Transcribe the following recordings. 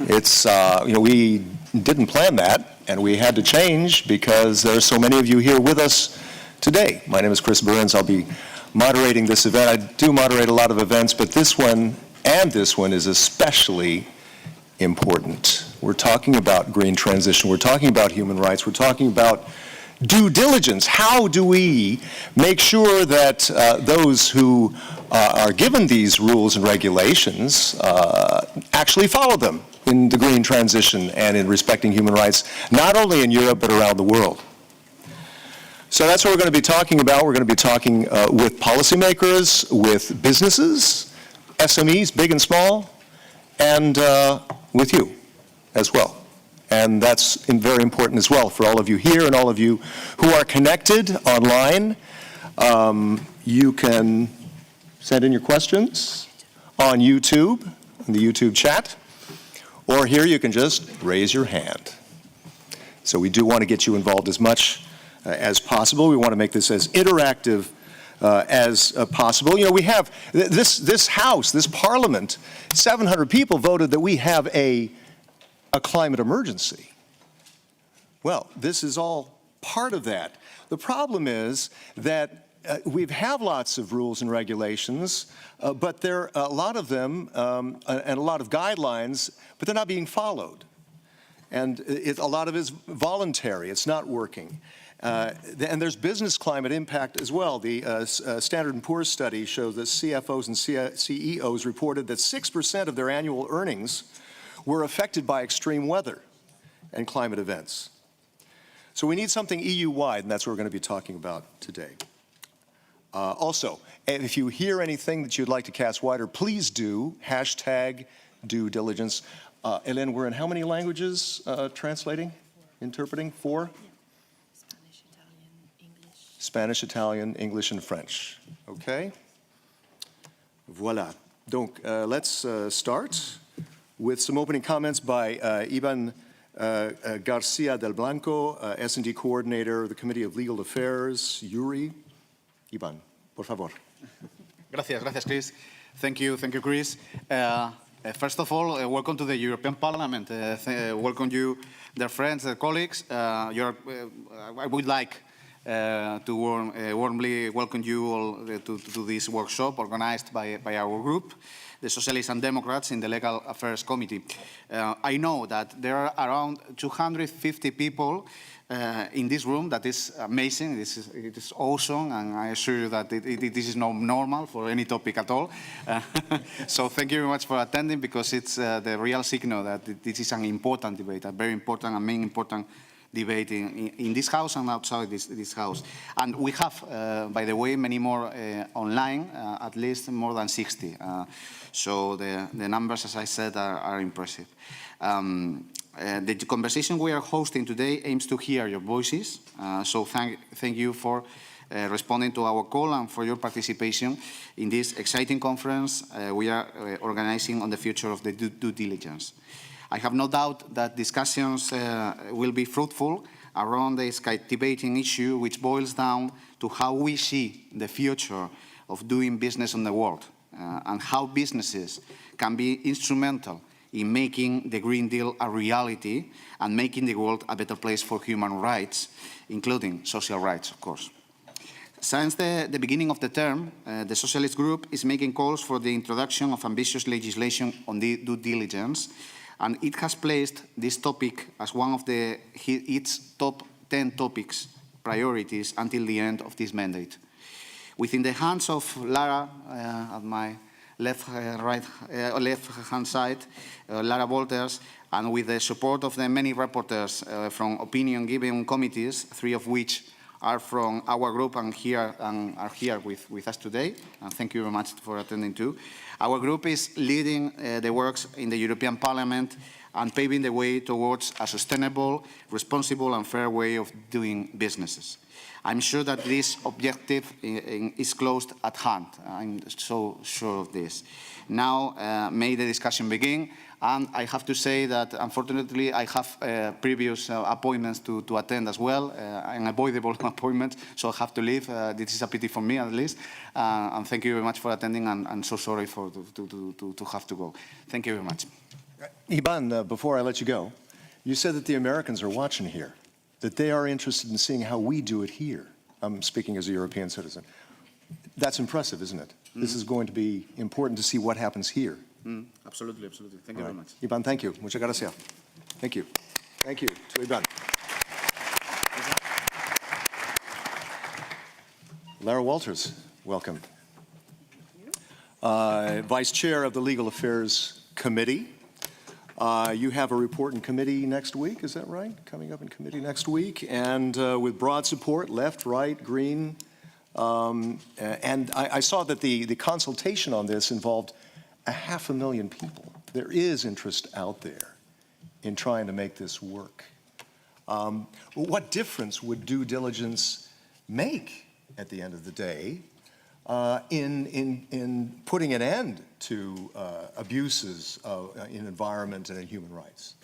It's, we didn't plan that, and we had to change because there are so many of you here with us today. My name is Chris Burns. I'll be moderating this event. I do moderate a lot of events, but this one and this one is especially important. We're talking about green transition. We're talking about human rights. We're talking about due diligence. How do we make sure that those who are given these rules and regulations actually follow them in the green transition and in respecting human rights, not only in Europe but around the world? So that's what we're going to be talking about. We're going to be talking with policymakers, with businesses, SMEs, big and small, and with you as well. And that's very important as well for all of you here and all of you who are connected online. You can send in your questions on YouTube, in the YouTube chat, or here you can just raise your hand. So we do want to get you involved as much as possible. We want to make this as interactive as possible. We have this House, this Parliament, 700 people voted that we have a climate emergency. Well, this is all part of that. The problem is that we have lots of rules and regulations, but there are a lot of them and a lot of guidelines, but they're not being followed. And a lot of it is voluntary. It's not working. And there's business climate impact as well. The Standard & Poor's study shows that CFOs and CEOs reported that 6% of their annual earnings were affected by extreme weather and climate events. So we need something EU-wide, and that's what we're going to be talking about today. Also, if you hear anything that you'd like to cast wider, please do, hashtag due diligence. Hélène, we're in how many languages translating, interpreting? 4? Spanish, Italian, English. Spanish, Italian, English, and French. Okay? Voilà. Donc, let's start with some opening comments by Iban Garcia del Blanco, S&D Coordinator of the Committee of Legal Affairs, JURI. Iban, por favor. Gracias, Chris. Thank you, Chris. First of all, welcome to the European Parliament. Welcome you, dear friends, colleagues. I would like to warmly welcome you all to this workshop organized by our group, the Socialists and Democrats in the Legal Affairs Committee. I know that there are around 250 people in this room. That is amazing. It is awesome, and I assure you that this is not normal for any topic at all. So thank you very much for attending, because it's the real signal that this is an important debate, a very important and main important debate in this House and outside this House. And we have, by the way, many more online, at least more than 60. So the numbers, as I said, are impressive. The conversation we are hosting today aims to hear your voices. So thank you for responding to our call and for your participation in this exciting conference we are organizing on the future of the due diligence. I have no doubt that discussions will be fruitful around this captivating issue, which boils down to how we see the future of doing business in the world and how businesses can be instrumental in making the Green Deal a reality and making the world a better place for human rights, including social rights, of course. Since the beginning of the term, the Socialist Group is making calls for the introduction of ambitious legislation on the due diligence, and it has placed this topic as one of its top 10 topics, priorities, until the end of this mandate. Within the hands of Lara, at my left-hand side, Lara Wolters, and with the support of the many rapporteurs from opinion-giving committees, 3 of which are from our group and are here with us today, and thank you very much for attending too. Our group is leading the works in the European Parliament and paving the way towards a sustainable, responsible and fair way of doing businesses. I'm sure that this objective is close at hand. I'm so sure of this. Now, may the discussion begin. And I have to say that, unfortunately, I have previous appointments to attend as well, unavoidable appointments, so I have to leave. This is a pity for me, at least. And thank you very much for attending, and so sorry to have to go. Thank you very much. Iban, before I let you go, you said that the Americans are watching here, that they are interested in seeing how we do it here. I'm speaking as a European citizen. That's impressive, isn't it? This is going to be important to see what happens here. Absolutely, absolutely. Thank you very much. Iban, thank you. Muchas gracias. Thank you. Thank you to Iban. Lara Walters, welcome. Vice Chair of the Legal Affairs Committee. You have a report in committee next week, is that right? Coming up in committee next week, and with broad support, left, right, green. And I saw that the consultation on this involved 500,000 people. There is interest out there in trying to make this work. What difference would due diligence make at the end of the day in putting an end to abuses in environment and in human rights?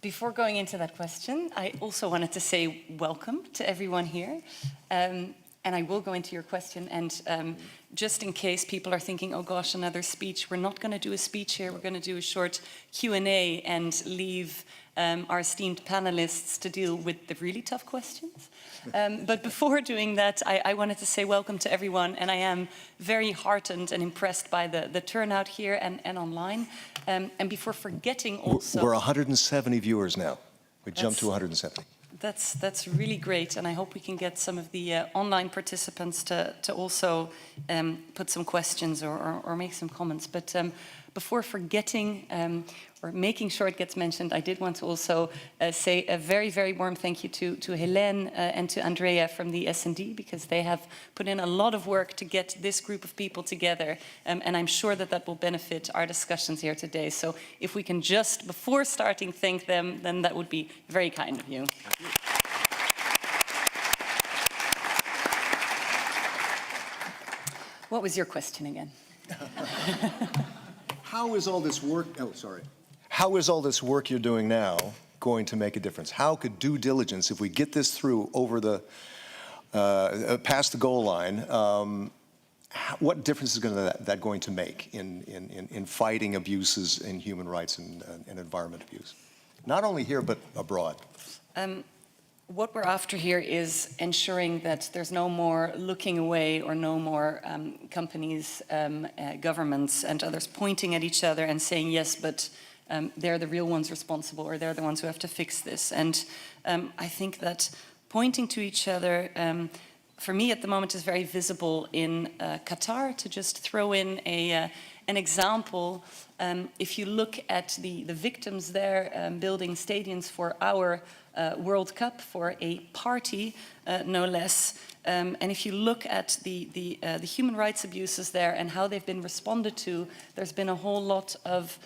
Before going into that question, I also wanted to say welcome to everyone here. And I will go into your question. And just in case people are thinking, oh gosh, another speech, we're not going to do a speech here. We're going to do a short Q&A and leave our esteemed panelists to deal with the really tough questions. But before doing that, I wanted to say welcome to everyone. And I am very heartened and impressed by the turnout here and online. And before forgetting also... We're 170 viewers now. We jumped to 170. That's really great, and I hope we can get some of the online participants to also put some questions or make some comments. But before forgetting or making sure it gets mentioned, I did want to also say a very, very warm thank you to Helene and to Andrea from the S&D, because they have put in a lot of work to get this group of people together, and I'm sure that will benefit our discussions here today. So if we can just, before starting, thank them, then that would be very kind of you. What was your question again? How is all this work, how is all this work you're doing now going to make a difference? How could due diligence, if we get this through over the, past the goal line, what difference is that going to make in fighting abuses in human rights and environment abuse? Not only here, but abroad. What we're after here is ensuring that there's no more looking away or no more companies, governments and others pointing at each other and saying, yes, but they're the real ones responsible, or they're the ones who have to fix this. And I think that pointing to each other, for me at the moment, is very visible in Qatar. To just throw in an example, if you look at the victims there building stadiums for our World Cup, for a party, no less. And if you look at the human rights abuses there and how they've been responded to, there's been a whole lot of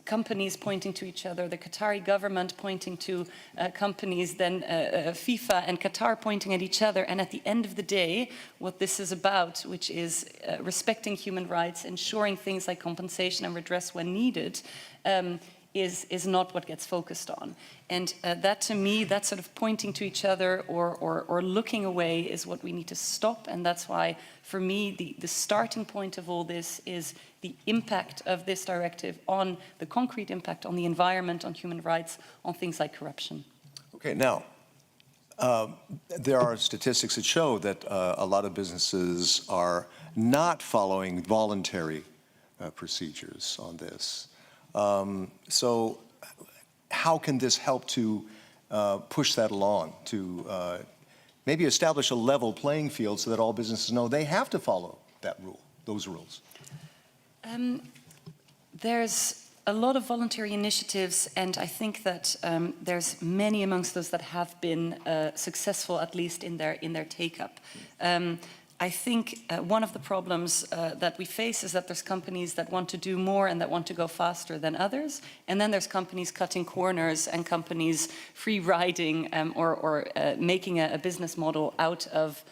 companies pointing to each other, the Qatari government pointing to companies, then FIFA and Qatar pointing at each other. And at the end of the day, what this is about, which is respecting human rights, ensuring things like compensation and redress when needed, is not what gets focused on. And that, to me, that sort of pointing to each other or looking away is what we need to stop. And that's why, for me, the starting point of all this is the impact of this directive on the concrete impact on the environment, on human rights, on things like corruption. Okay, now, there are statistics that show that a lot of businesses are not following voluntary procedures on this. So how can this help to push that along, to maybe establish a level playing field so that all businesses know they have to follow that rule, those rules? There's a lot of voluntary initiatives, and I think that there's many amongst those that have been successful, at least in their take-up. I think one of the problems that we face is that there's companies that want to do more and that want to go faster than others, and then there's companies cutting corners and companies free riding or making a business model out of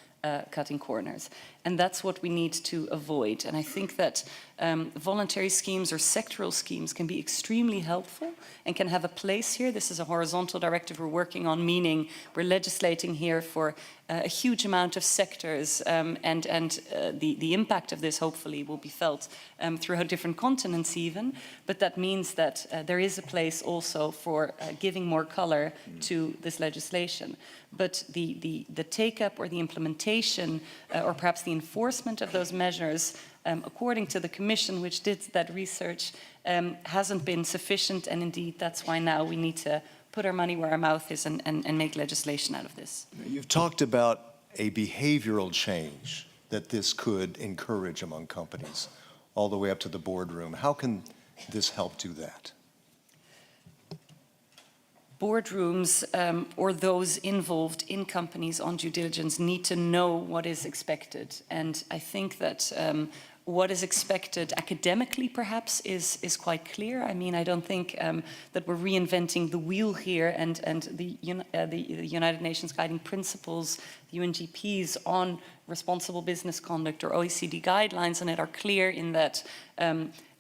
cutting corners. And that's what we need to avoid. And I think that voluntary schemes or sectoral schemes can be extremely helpful and can have a place here. This is a horizontal directive we're working on, meaning we're legislating here for a huge amount of sectors, and the impact of this hopefully will be felt throughout different continents even. But that means that there is a place also for giving more color to this legislation. But the take-up or the implementation or perhaps the enforcement of those measures, according to the Commission, which did that research, hasn't been sufficient, and indeed that's why now we need to put our money where our mouth is and make legislation out of this. You've talked about a behavioral change that this could encourage among companies, all the way up to the boardroom. How can this help do that? Boardrooms or those involved in companies on due diligence need to know what is expected. And I think that what is expected academically perhaps is quite clear. I mean, I don't think that we're reinventing the wheel here, and the United Nations Guiding Principles, the UNGPs on responsible business conduct or OECD guidelines on it are clear in that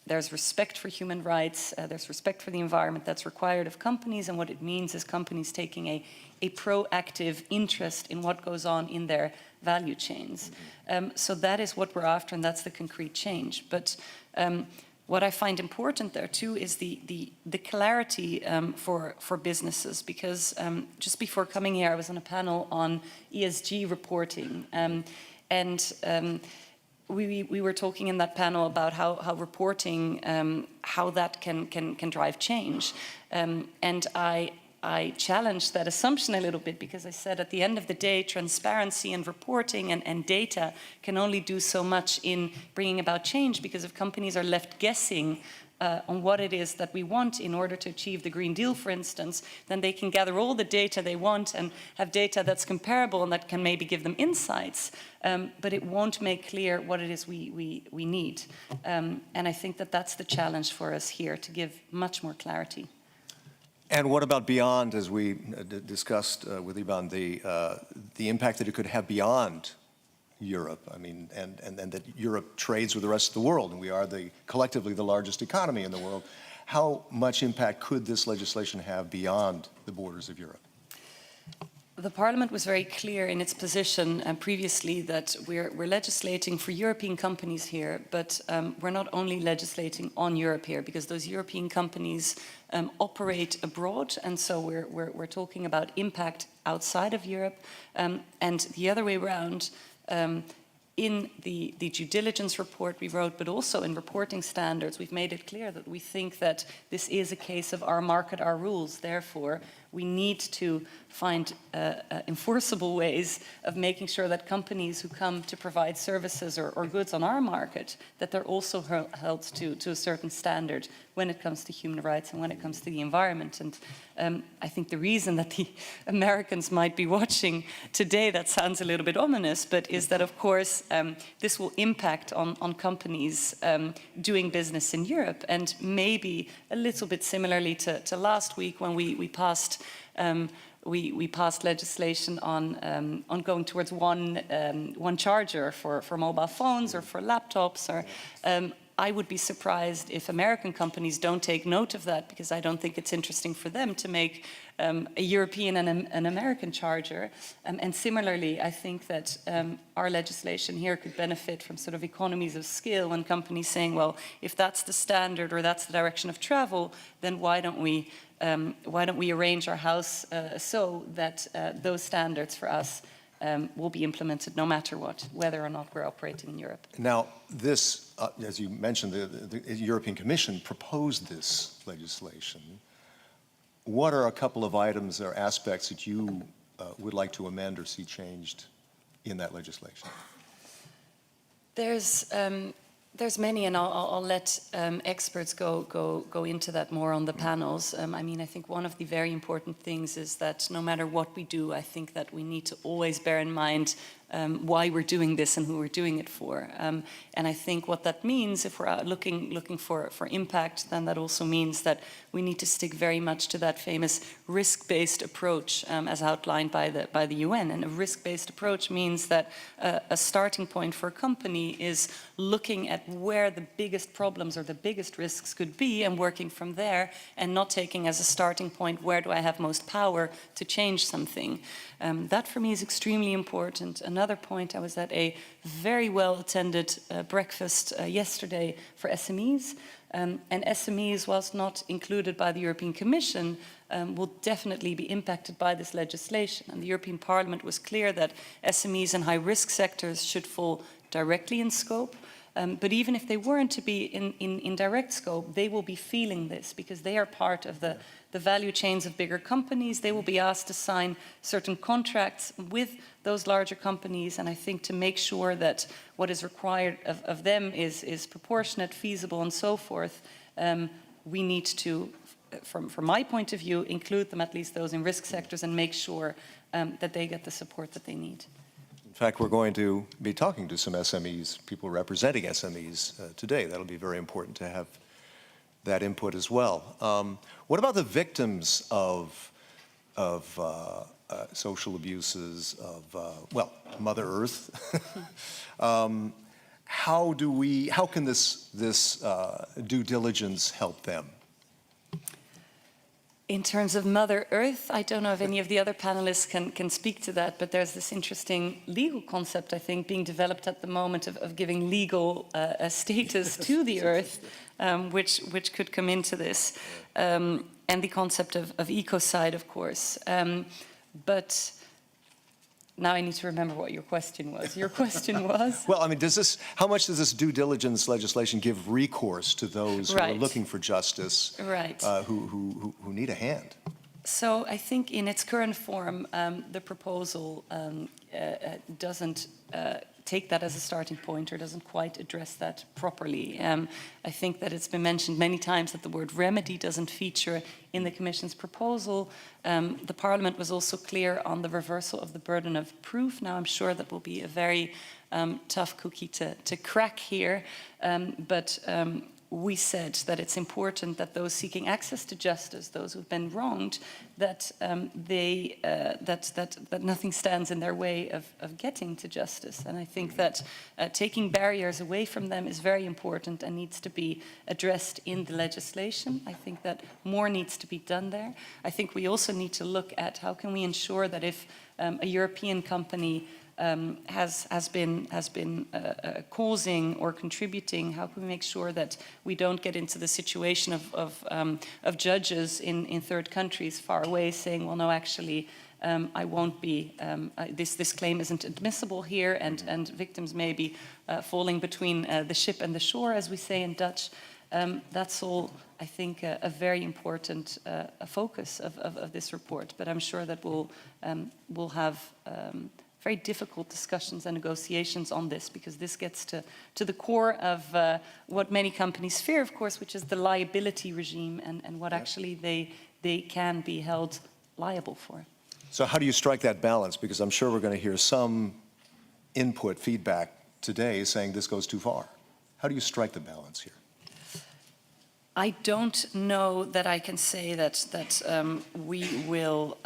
there's respect for human rights, there's respect for the environment that's required of companies, and what it means is companies taking a proactive interest in what goes on in their value chains. So that is what we're after, and that's the concrete change. But what I find important there too is the clarity for businesses, because just before coming here I was on a panel on ESG reporting, we were talking in that panel about how reporting, how that can drive change. And I challenged that assumption a little bit, because I said at the end of the day, transparency and reporting and data can only do so much in bringing about change, because if companies are left guessing on what it is that we want in order to achieve the Green Deal, for instance, then they can gather all the data they want and have data that's comparable and that can maybe give them insights, but it won't make clear what it is we need. And I think that that's the challenge for us here, to give much more clarity. And what about beyond, as we discussed with Iban, the impact that it could have beyond Europe? I mean, and that Europe trades with the rest of the world, and we are collectively the largest economy in the world. How much impact could this legislation have beyond the borders of Europe? The Parliament was very clear in its position previously that we're legislating for European companies here, but we're not only legislating on Europe here, because those European companies operate abroad, and so we're talking about impact outside of Europe, and the other way around. In the due diligence report we wrote, but also in reporting standards, we've made it clear that we think that this is a case of our market, our rules. Therefore, we need to find enforceable ways of making sure that companies who come to provide services or goods on our market, that they're also held to a certain standard when it comes to human rights and when it comes to the environment. And I think the reason that the Americans might be watching today, that sounds a little bit ominous, but is that, of course, this will impact on companies doing business in Europe. And maybe a little bit similarly to last week when we passed legislation on going towards one charger for mobile phones or for laptops. Or I would be surprised if American companies don't take note of that, because I don't think it's interesting for them to make a European and an American charger. And similarly, I think that our legislation here could benefit from sort of economies of scale when companies saying, well, if that's the standard or that's the direction of travel, then why don't we arrange our house so that those standards for us will be implemented no matter what, whether or not we're operating in Europe. Now, this, as you mentioned, the European Commission proposed this legislation. What are a couple of items or aspects that you would like to amend or see changed in that legislation? There's many, and I'll let experts go into that more on the panels. I mean, I think one of the very important things is that no matter what we do, I think that we need to always bear in mind why we're doing this and who we're doing it for. And I think what that means, if we're out looking for impact, then that also means that we need to stick very much to that famous risk-based approach as outlined by the UN. And a risk-based approach means that a starting point for a company is looking at where the biggest problems or the biggest risks could be and working from there, and not taking as a starting point, where do I have most power to change something? That for me is extremely important. Another point, I was at a very well-attended breakfast yesterday for SMEs. And SMEs, whilst not included by the European Commission, will definitely be impacted by this legislation. And the European Parliament was clear that SMEs and high-risk sectors should fall directly in scope. But even if they weren't to be in direct scope, they will be feeling this because they are part of the value chains of bigger companies. They will be asked to sign certain contracts with those larger companies, and I think to make sure that what is required of them is proportionate, feasible, and so forth, we need to, from my point of view, include them, at least those in risk sectors, and make sure that they get the support that they need. In fact, we're going to be talking to some SMEs, people representing SMEs today. That'll be very important to have that input as well. What about the victims of social abuses, of, well, Mother Earth? How can this due diligence help them? In terms of Mother Earth, I don't know if any of the other panelists can speak to that, but there's this interesting legal concept, I think, being developed at the moment of giving legal status to the Earth, which could come into this, and the concept of ecocide, of course. But now I need to remember what your question was. Your question was? Well, I mean, how much does this due diligence legislation give recourse to those who are looking for justice, who need a hand? So I think in its current form, the proposal doesn't take that as a starting point, or doesn't quite address that properly. I think that it's been mentioned many times that the word remedy doesn't feature in the Commission's proposal. The Parliament was also clear on the reversal of the burden of proof. Now I'm sure that will be a very tough cookie to crack here, but we said that it's important that those seeking access to justice, those who've been wronged, that that nothing stands in their way of getting to justice. And I think that taking barriers away from them is very important and needs to be addressed in the legislation. I think that more needs to be done there. I think we also need to look at how can we ensure that if a European company has been causing or contributing, how can we make sure that we don't get into the situation of judges in third countries far away saying, well, no, actually, I won't be, this claim isn't admissible here, and victims may be falling between the ship and the shore, as we say in Dutch. That's all, I think, a very important focus of this report, but I'm sure that we'll have very difficult discussions and negotiations on this, because this gets to the core of what many companies fear, of course, which is the liability regime and what actually they can be held liable for. So how do you strike that balance? Because I'm sure we're going to hear some input, feedback today saying this goes too far. How do you strike the balance here? I don't know that I can say that we will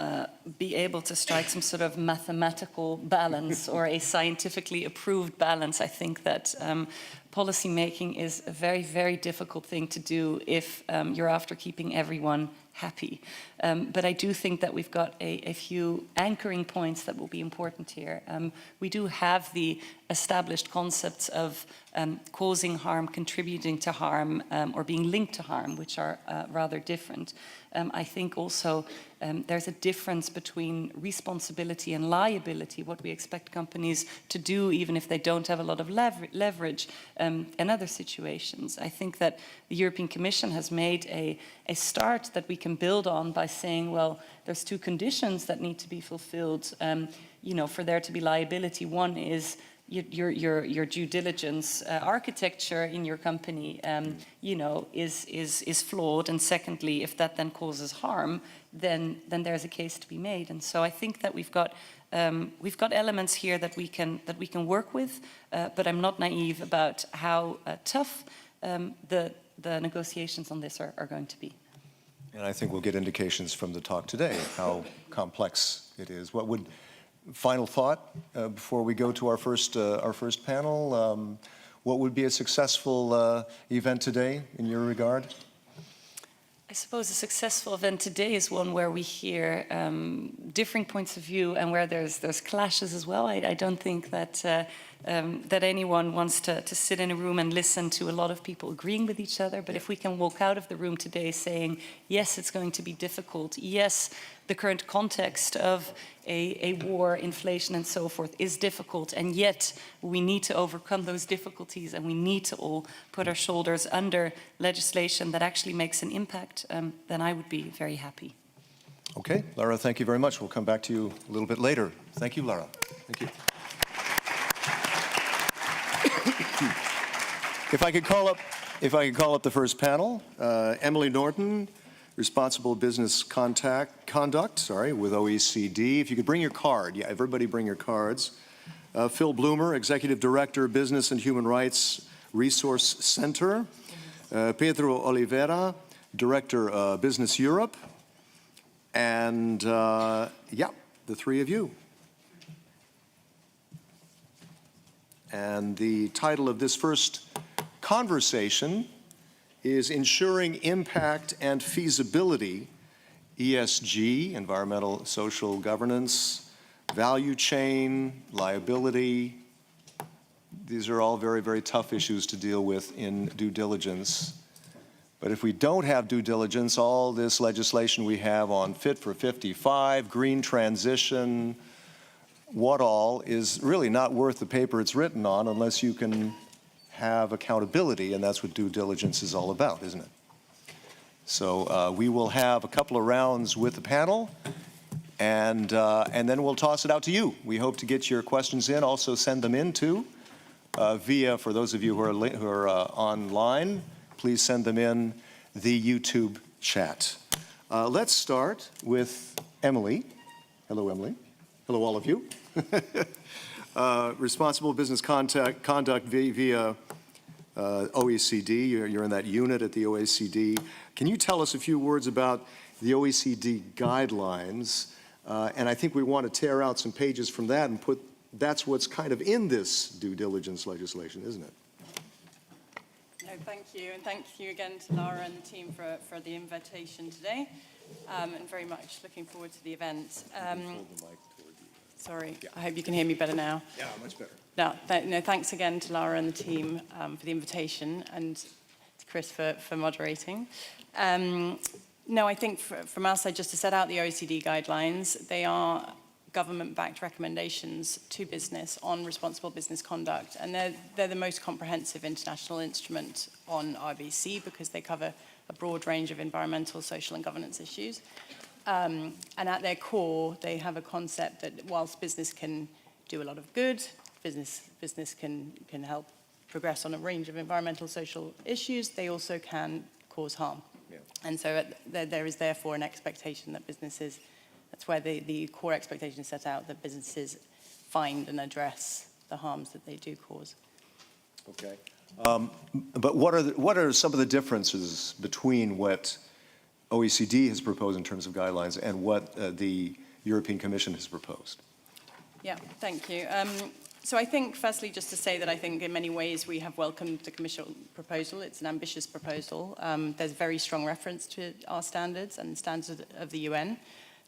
be able to strike some sort of mathematical balance or a scientifically approved balance. I think that policy making is a very, very difficult thing to do if you're after keeping everyone happy. But I do think that we've got a few anchoring points that will be important here. We do have the established concepts of causing harm, contributing to harm, or being linked to harm, which are rather different. I think also there's a difference between responsibility and liability, what we expect companies to do even if they don't have a lot of leverage in other situations. I think that the European Commission has made a start that we can build on by saying, well, there's two conditions that need to be fulfilled, for there to be liability. One is, your due diligence architecture in your company, you know, is flawed. And secondly, if that then causes harm, then there's a case to be made. And so I think that we've got elements here that we can work with, but I'm not naive about how tough the negotiations on this are going to be. And I think we'll get indications from the talk today of how complex it is. Final thought before we go to our first panel? What would be a successful event today in your regard? I suppose a successful event today is one where we hear differing points of view and where there's clashes as well. I don't think that anyone wants to sit in a room and listen to a lot of people agreeing with each other. But if we can walk out of the room today saying, yes, it's going to be difficult. Yes, the current context of a war, inflation, and so forth is difficult. And yet we need to overcome those difficulties, and we need to all put our shoulders under legislation that actually makes an impact. Then I would be very happy. Okay, Lara, thank you very much. We'll come back to you a little bit later. Thank you, Lara. Thank you. If I could call up the first panel, Emily Norton, Responsible Business Conduct, with OECD. If you could bring your card. Yeah, everybody bring your cards. Phil Bloomer, Executive Director, Business and Human Rights Resource Center. Pedro Oliveira, Director, Business Europe. And, yeah, the three of you. And the title of this first conversation is Ensuring Impact and Feasibility, ESG, Environmental Social Governance, Value Chain, Liability. These are all very, very tough issues to deal with in due diligence. But if we don't have due diligence, all this legislation we have on Fit for 55, green transition, what all is really not worth the paper it's written on unless you can have accountability, and that's what due diligence is all about, isn't it? So we will have a couple of rounds with the panel, and then we'll toss it out to you. We hope to get your questions in. Also send them in too, via, for those of you who are online, please send them in the YouTube chat. Let's start with Emily. Hello, Emily. Hello, all of you. Responsible business conduct via OECD. You're in that unit at the OECD. Can you tell us a few words about the OECD guidelines? And I think we want to tear out some pages from that and that's what's kind of in this due diligence legislation, isn't it? No, thank you. And thank you again to Lara and the team for the invitation today. And very much looking forward to the event. Sorry, I hope you can hear me better now. Yeah, much better. No, thanks again to Lara and the team for the invitation, and to Chris for moderating. No, I think from our side, just to set out the OECD guidelines, they are government-backed recommendations to business on responsible business conduct, and they're the most comprehensive international instrument on RBC because they cover a broad range of environmental, social, and governance issues. And at their core, they have a concept that whilst business can do a lot of good, business can help progress on a range of environmental, social issues, they also can cause harm. Yeah. And so there is therefore an expectation that businesses, that's where the core expectation is set out, that businesses find and address the harms that they do cause. Okay. But what are some of the differences between what OECD has proposed in terms of guidelines and what the European Commission has proposed? Yeah, thank you. So I think, firstly, just to say that I think in many ways we have welcomed the Commission proposal. It's an ambitious proposal. There's very strong reference to our standards and standards of the UN.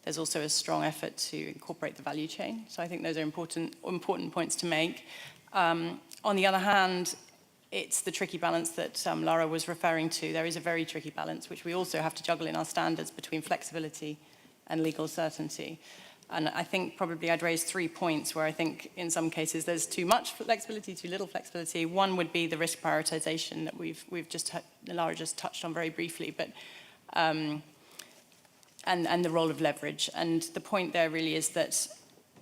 There's also a strong effort to incorporate the value chain. So I think those are important points to make. On the other hand, it's the tricky balance that Lara was referring to. There is a very tricky balance, which we also have to juggle in our standards between flexibility and legal certainty. And I think probably I'd raise 3 points where I think in some cases there's too much flexibility, too little flexibility. One would be the risk prioritization that Lara just touched on very briefly, but and the role of leverage. And the point there really is that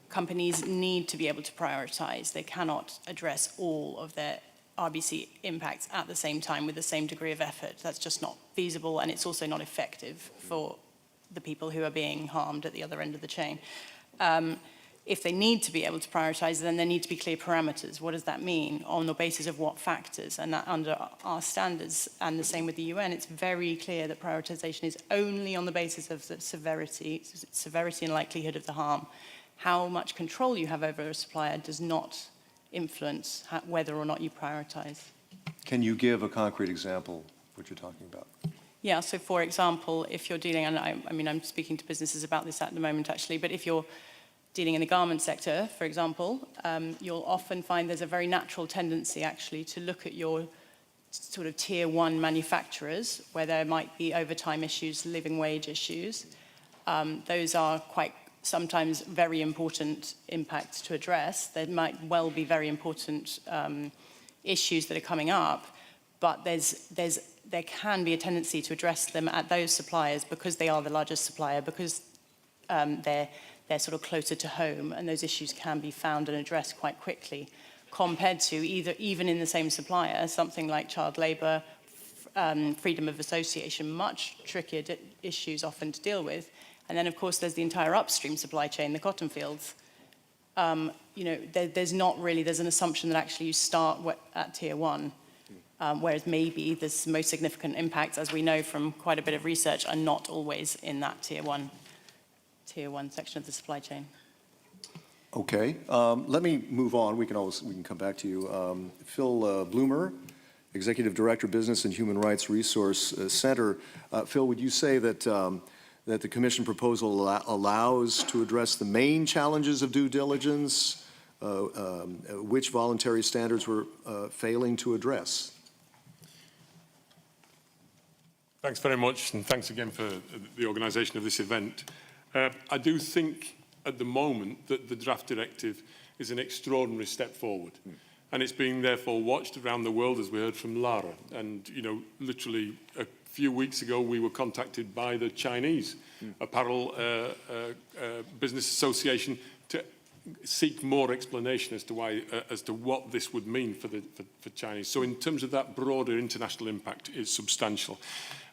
companies need to be able to prioritize. They cannot address all of their RBC impacts at the same time with the same degree of effort. That's just not feasible, and it's also not effective for the people who are being harmed at the other end of the chain. If they need to be able to prioritize, then there need to be clear parameters. What does that mean? On the basis of what factors? And that under our standards, and the same with the UN, it's very clear that prioritization is only on the basis of the severity and likelihood of the harm. How much control you have over a supplier does not influence whether or not you prioritize. Can you give a concrete example of what you're talking about? Yeah, so for example, if you're dealing, and I mean, I'm speaking to businesses about this at the moment actually, but if you're dealing in the garment sector, for example, you'll often find there's a very natural tendency actually to look at your sort of tier one manufacturers where there might be overtime issues, living wage issues. Those are quite sometimes very important impacts to address. There might well be very important issues that are coming up, but there can be a tendency to address them at those suppliers because they are the largest supplier, because they're sort of closer to home, and those issues can be found and addressed quite quickly, compared to even in the same supplier, something like child labour, freedom of association, much trickier issues often to deal with. And then, of course, there's the entire upstream supply chain, the cotton fields. You know, there's an assumption that actually you start at tier one, whereas maybe the most significant impacts, as we know from quite a bit of research, are not always in that tier one section of the supply chain. Okay, let me move on. We can come back to you. Phil Bloomer, Executive Director, Business and Human Rights Resource Center. Phil, would you say that that the Commission proposal allows to address the main challenges of due diligence, which voluntary standards we're failing to address? Thanks very much, and thanks again for the organisation of this event. I do think at the moment that the draft directive is an extraordinary step forward. And it's being therefore watched around the world, as we heard from Lara. And, you know, literally a few weeks ago, we were contacted by the Chinese Apparel Business Association to seek more explanation as to why, as to what this would mean for Chinese. So in terms of that broader international impact, is substantial.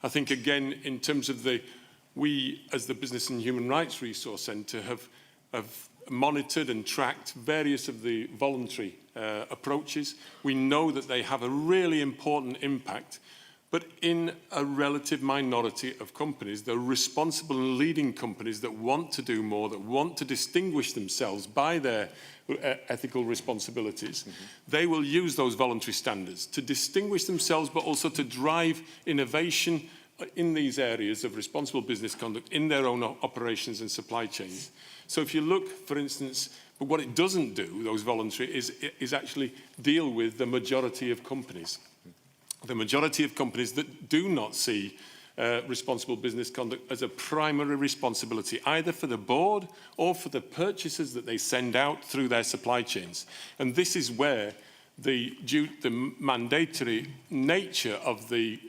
I think, again, in terms of we, as the Business and Human Rights Resource Centre, have monitored and tracked various of the voluntary approaches. We know that they have a really important impact, but in a relative minority of companies, the responsible and leading companies that want to do more, that want to distinguish themselves by their ethical responsibilities, they will use those voluntary standards to distinguish themselves, but also to drive innovation in these areas of responsible business conduct in their own operations and supply chains. So if you look, for instance, but what it doesn't do, those voluntary, is actually deal with the majority of companies. The majority of companies that do not see responsible business conduct as a primary responsibility, either for the board or for the purchases that they send out through their supply chains. And this is where the mandatory nature of the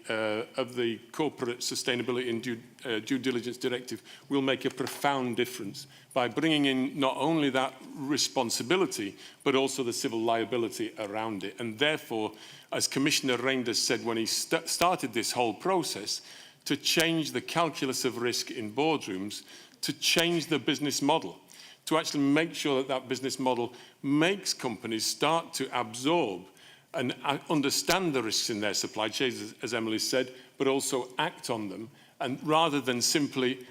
corporate sustainability and due diligence directive will make a profound difference by bringing in not only that responsibility, but also the civil liability around it. And therefore, as Commissioner Reinders said when he started this whole process, to change the calculus of risk in boardrooms, to change the business model, to actually make sure that that business model makes companies start to absorb and understand the risks in their supply chains, as Emily said, but also act on them, and rather than simply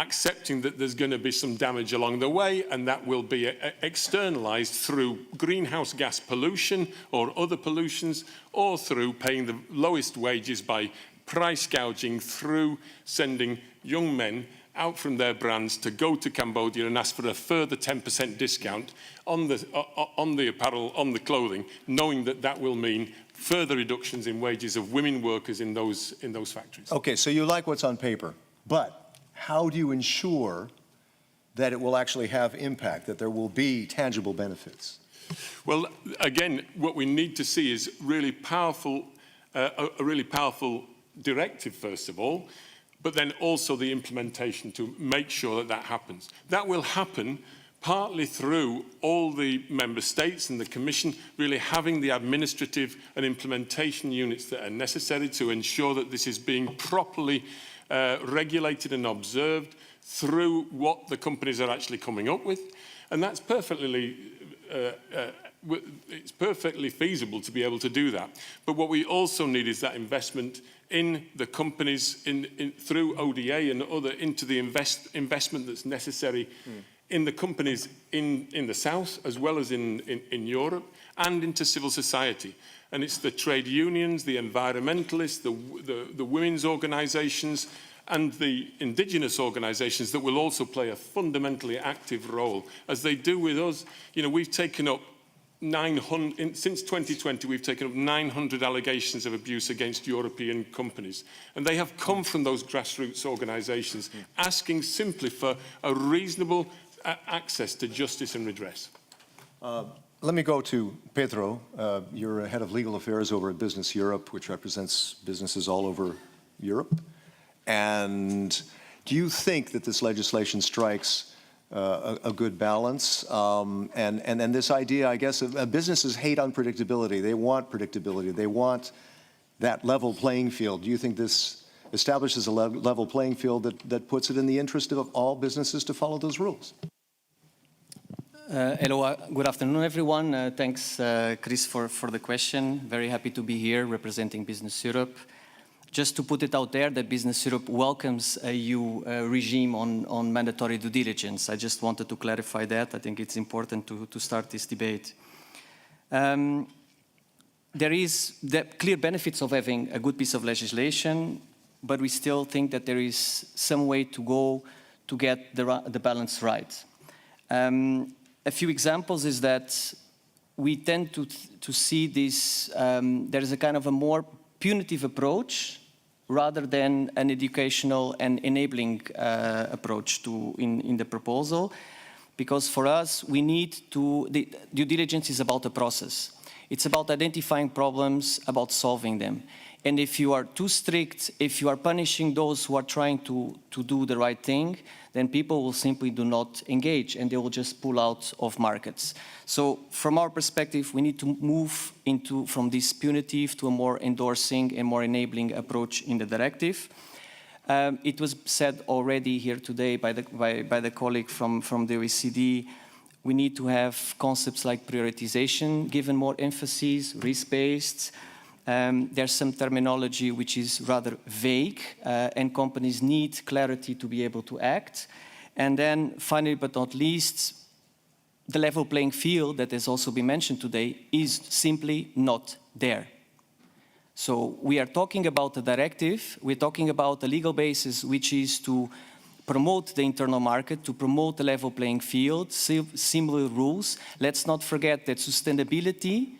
accepting that there's going to be some damage along the way and that will be externalized through greenhouse gas pollution or other pollutions, or through paying the lowest wages by price gouging, through sending young men out from their brands to go to Cambodia and ask for a further 10% discount on the apparel, on the clothing, knowing that that will mean further reductions in wages of women workers in those factories. Okay, so you like what's on paper, but how do you ensure that it will actually have impact, that there will be tangible benefits? Well, again, what we need to see is really powerful, a really powerful directive, first of all, but then also the implementation to make sure that that happens. That will happen partly through all the member states and the Commission really having the administrative and implementation units that are necessary to ensure that this is being properly regulated and observed through what the companies are actually coming up with. And that's it's perfectly feasible to be able to do that. But what we also need is that investment in the companies through ODA and other into the investment that's necessary in the companies in the South as well as in Europe and into civil society. And it's the trade unions, the environmentalists, the women's organisations and the indigenous organisations that will also play a fundamentally active role, as they do with us. You know, we've taken up 900, since 2020, we've taken up 900 allegations of abuse against European companies. And they have come from those grassroots organisations asking simply for a reasonable access to justice and redress. Let me go to Pedro. You're head of legal affairs over at Business Europe, which represents businesses all over Europe. And do you think that this legislation strikes a good balance? And this idea, I guess, of businesses hate unpredictability. They want predictability. They want that level playing field. Do you think this establishes a level playing field that puts it in the interest of all businesses to follow those rules? Hello, good afternoon, everyone. Thanks, Chris, for the question. Very happy to be here representing Business Europe. Just to put it out there that Business Europe welcomes a EU regime on mandatory due diligence. I just wanted to clarify that. I think it's important to start this debate. There is the clear benefits of having a good piece of legislation, but we still think that there is some way to go to get the balance right. A few examples is that we tend to see this, there is a kind of a more punitive approach rather than an educational and enabling approach in the proposal. Because for us, we need to, the due diligence is about the process. It's about identifying problems, about solving them. And if you are too strict, if you are punishing those who are trying to do the right thing, then people will simply do not engage and they will just pull out of markets. So from our perspective, we need to move from this punitive to a more endorsing and more enabling approach in the directive. It was said already here today by the colleague from the OECD, we need to have concepts like prioritization, given more emphasis, risk-based. There's some terminology which is rather vague, and companies need clarity to be able to act. And then finally, but not least, the level playing field that has also been mentioned today is simply not there. So we are talking about the directive, we're talking about the legal basis which is to promote the internal market, to promote the level playing field, similar rules. Let's not forget that sustainability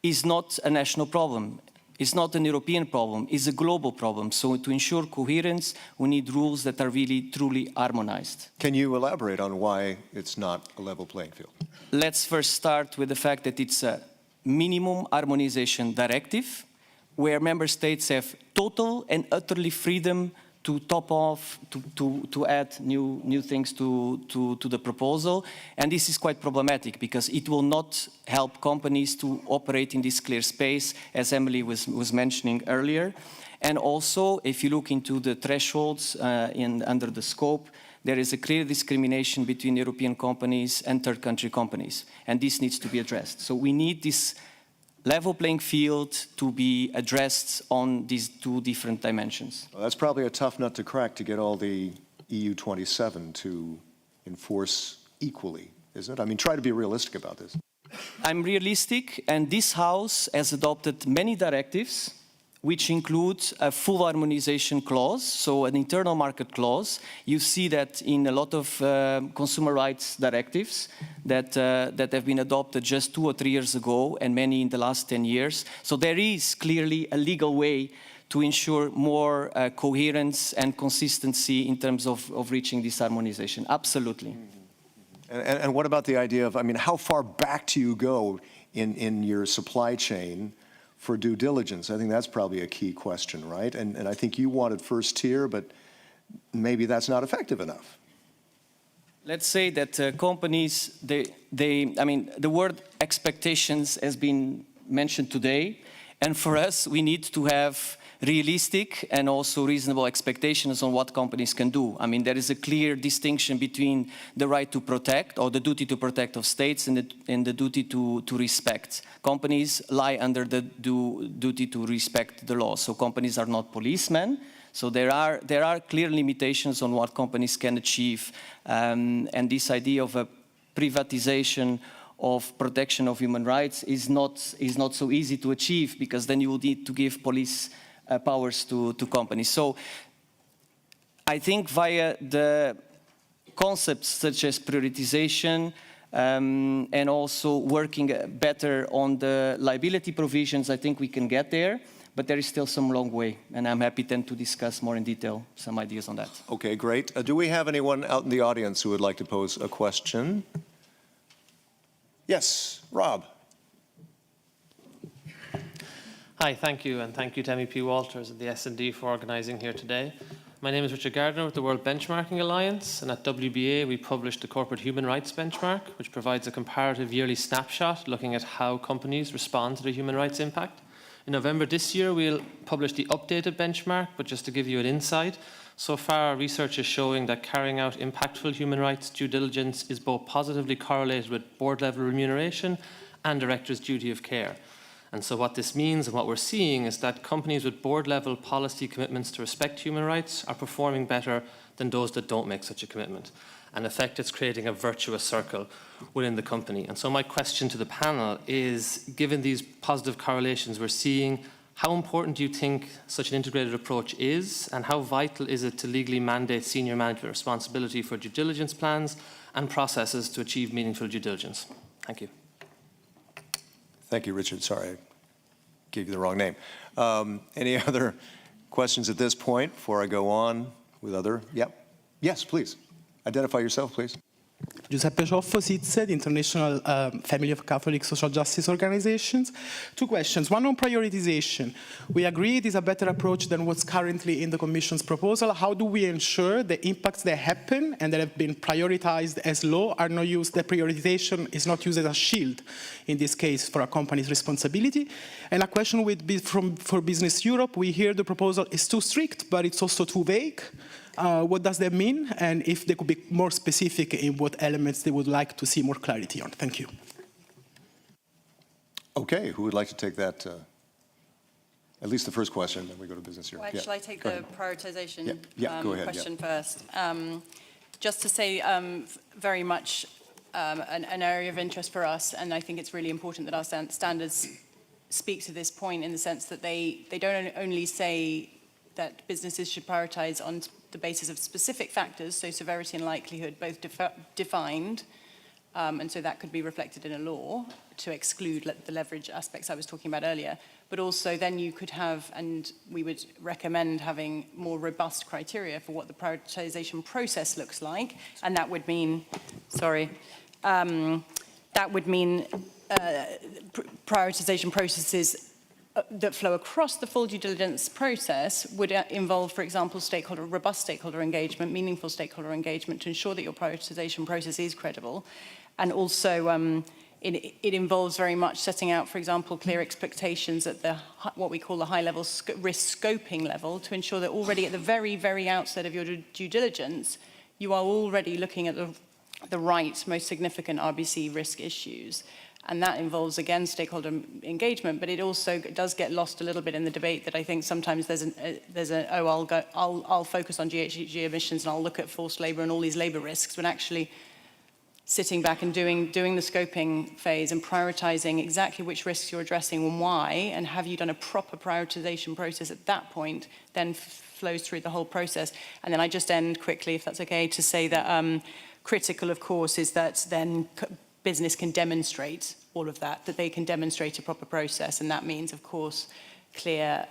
is not a national problem. It's not an European problem, it's a global problem. So to ensure coherence, we need rules that are really, truly harmonized. Can you elaborate on why it's not a level playing field? Let's first start with the fact that it's a minimum harmonization directive, where member states have total and utterly freedom to top off, to add new things to the proposal. And this is quite problematic because it will not help companies to operate in this clear space, as Emily was mentioning earlier. And also, if you look into the thresholds under the scope, there is a clear discrimination between European companies and third country companies. And this needs to be addressed. So we need this level playing field to be addressed on these two different dimensions. Well, that's probably a tough nut to crack to get all the EU 27 to enforce equally, isn't it? I mean, try to be realistic about this. I'm realistic, and this House has adopted many directives which include a full harmonization clause, so an internal market clause. You see that in a lot of consumer rights directives that have been adopted just 2 or 3 years ago, and many in the last 10 years. So there is clearly a legal way to ensure more coherence and consistency in terms of reaching this harmonization. Absolutely. And what about the idea of, I mean, how far back do you go in your supply chain for due diligence? I think that's probably a key question, right? And I think you wanted first tier, but maybe that's not effective enough. Let's say that companies, I mean, the word expectations has been mentioned today, and for us, we need to have realistic and also reasonable expectations on what companies can do. I mean, there is a clear distinction between the right to protect or the duty to protect of states and the duty to respect. Companies lie under the duty to respect the law, so companies are not policemen. So there are clear limitations on what companies can achieve, and this idea of a privatization of protection of human rights is not so easy to achieve, because then you will need to give police powers to companies. So I think via the concepts such as prioritization and also working better on the liability provisions, I think we can get there. But there is still some long way, and I'm happy then to discuss more in detail some ideas on that. Okay, great. Do we have anyone out in the audience who would like to pose a question? Yes, Rob. Hi, thank you, and thank you to MEP Walters and the S&D for organising here today. My name is Richard Gardner with the World Benchmarking Alliance, and at WBA we published the Corporate Human Rights Benchmark, which provides a comparative yearly snapshot looking at how companies respond to the human rights impact. In November this year, we'll publish the updated benchmark, but just to give you an insight, so far our research is showing that carrying out impactful human rights due diligence is both positively correlated with board-level remuneration and directors' duty of care. And so what this means and what we're seeing is that companies with board-level policy commitments to respect human rights are performing better than those that don't make such a commitment. In effect, it's creating a virtuous circle within the company. And so my question to the panel is, given these positive correlations we're seeing, how important do you think such an integrated approach is, and how vital is it to legally mandate senior management responsibility for due diligence plans and processes to achieve meaningful due diligence? Thank you. Thank you, Richard. Sorry, I gave you the wrong name. Any other questions at this point before I go on with other? Yep. Yes, please. Identify yourself, please. Giuseppe Cioffo, SITSE, the International Family of Catholic Social Justice Organizations. Two questions. One on prioritization. We agree it is a better approach than what's currently in the Commission's proposal. How do we ensure the impacts that happen and that have been prioritized as law are not used, that prioritization is not used as a shield, in this case, for a company's responsibility? And a question for Business Europe. We hear the proposal is too strict, but it's also too vague. What does that mean? And if they could be more specific in what elements they would like to see more clarity on. Thank you. Okay, who would like to take that, at least the first question, then we go to Business Europe. Well, shall I take the prioritization go ahead, question first? Just to say, very much an area of interest for us, and I think it's really important that our standards speak to this point in the sense that they don't only say that businesses should prioritize on the basis of specific factors, so severity and likelihood, both defined, and so that could be reflected in a law to exclude the leverage aspects I was talking about earlier. But also then you could have, and we would recommend having more robust criteria for what the prioritization process looks like, and that would mean, prioritization processes that flow across the full due diligence process would involve, for example, robust stakeholder engagement, meaningful stakeholder engagement to ensure that your prioritization process is credible. And also it involves very much setting out, for example, clear expectations at what we call the high-level risk scoping level to ensure that already at the very, very outset of your due diligence, you are already looking at the right, most significant RBC risk issues. And that involves, again, stakeholder engagement, but it also does get lost a little bit in the debate that I think sometimes I'll focus on GHG emissions and I'll look at forced labor and all these labor risks, when actually sitting back and doing the scoping phase and prioritizing exactly which risks you're addressing and why, and have you done a proper prioritization process at that point, then flows through the whole process. And then I just end quickly, if that's okay, to say that critical, of course, is that then business can demonstrate all of that they can demonstrate a proper process. And that means, of course, clear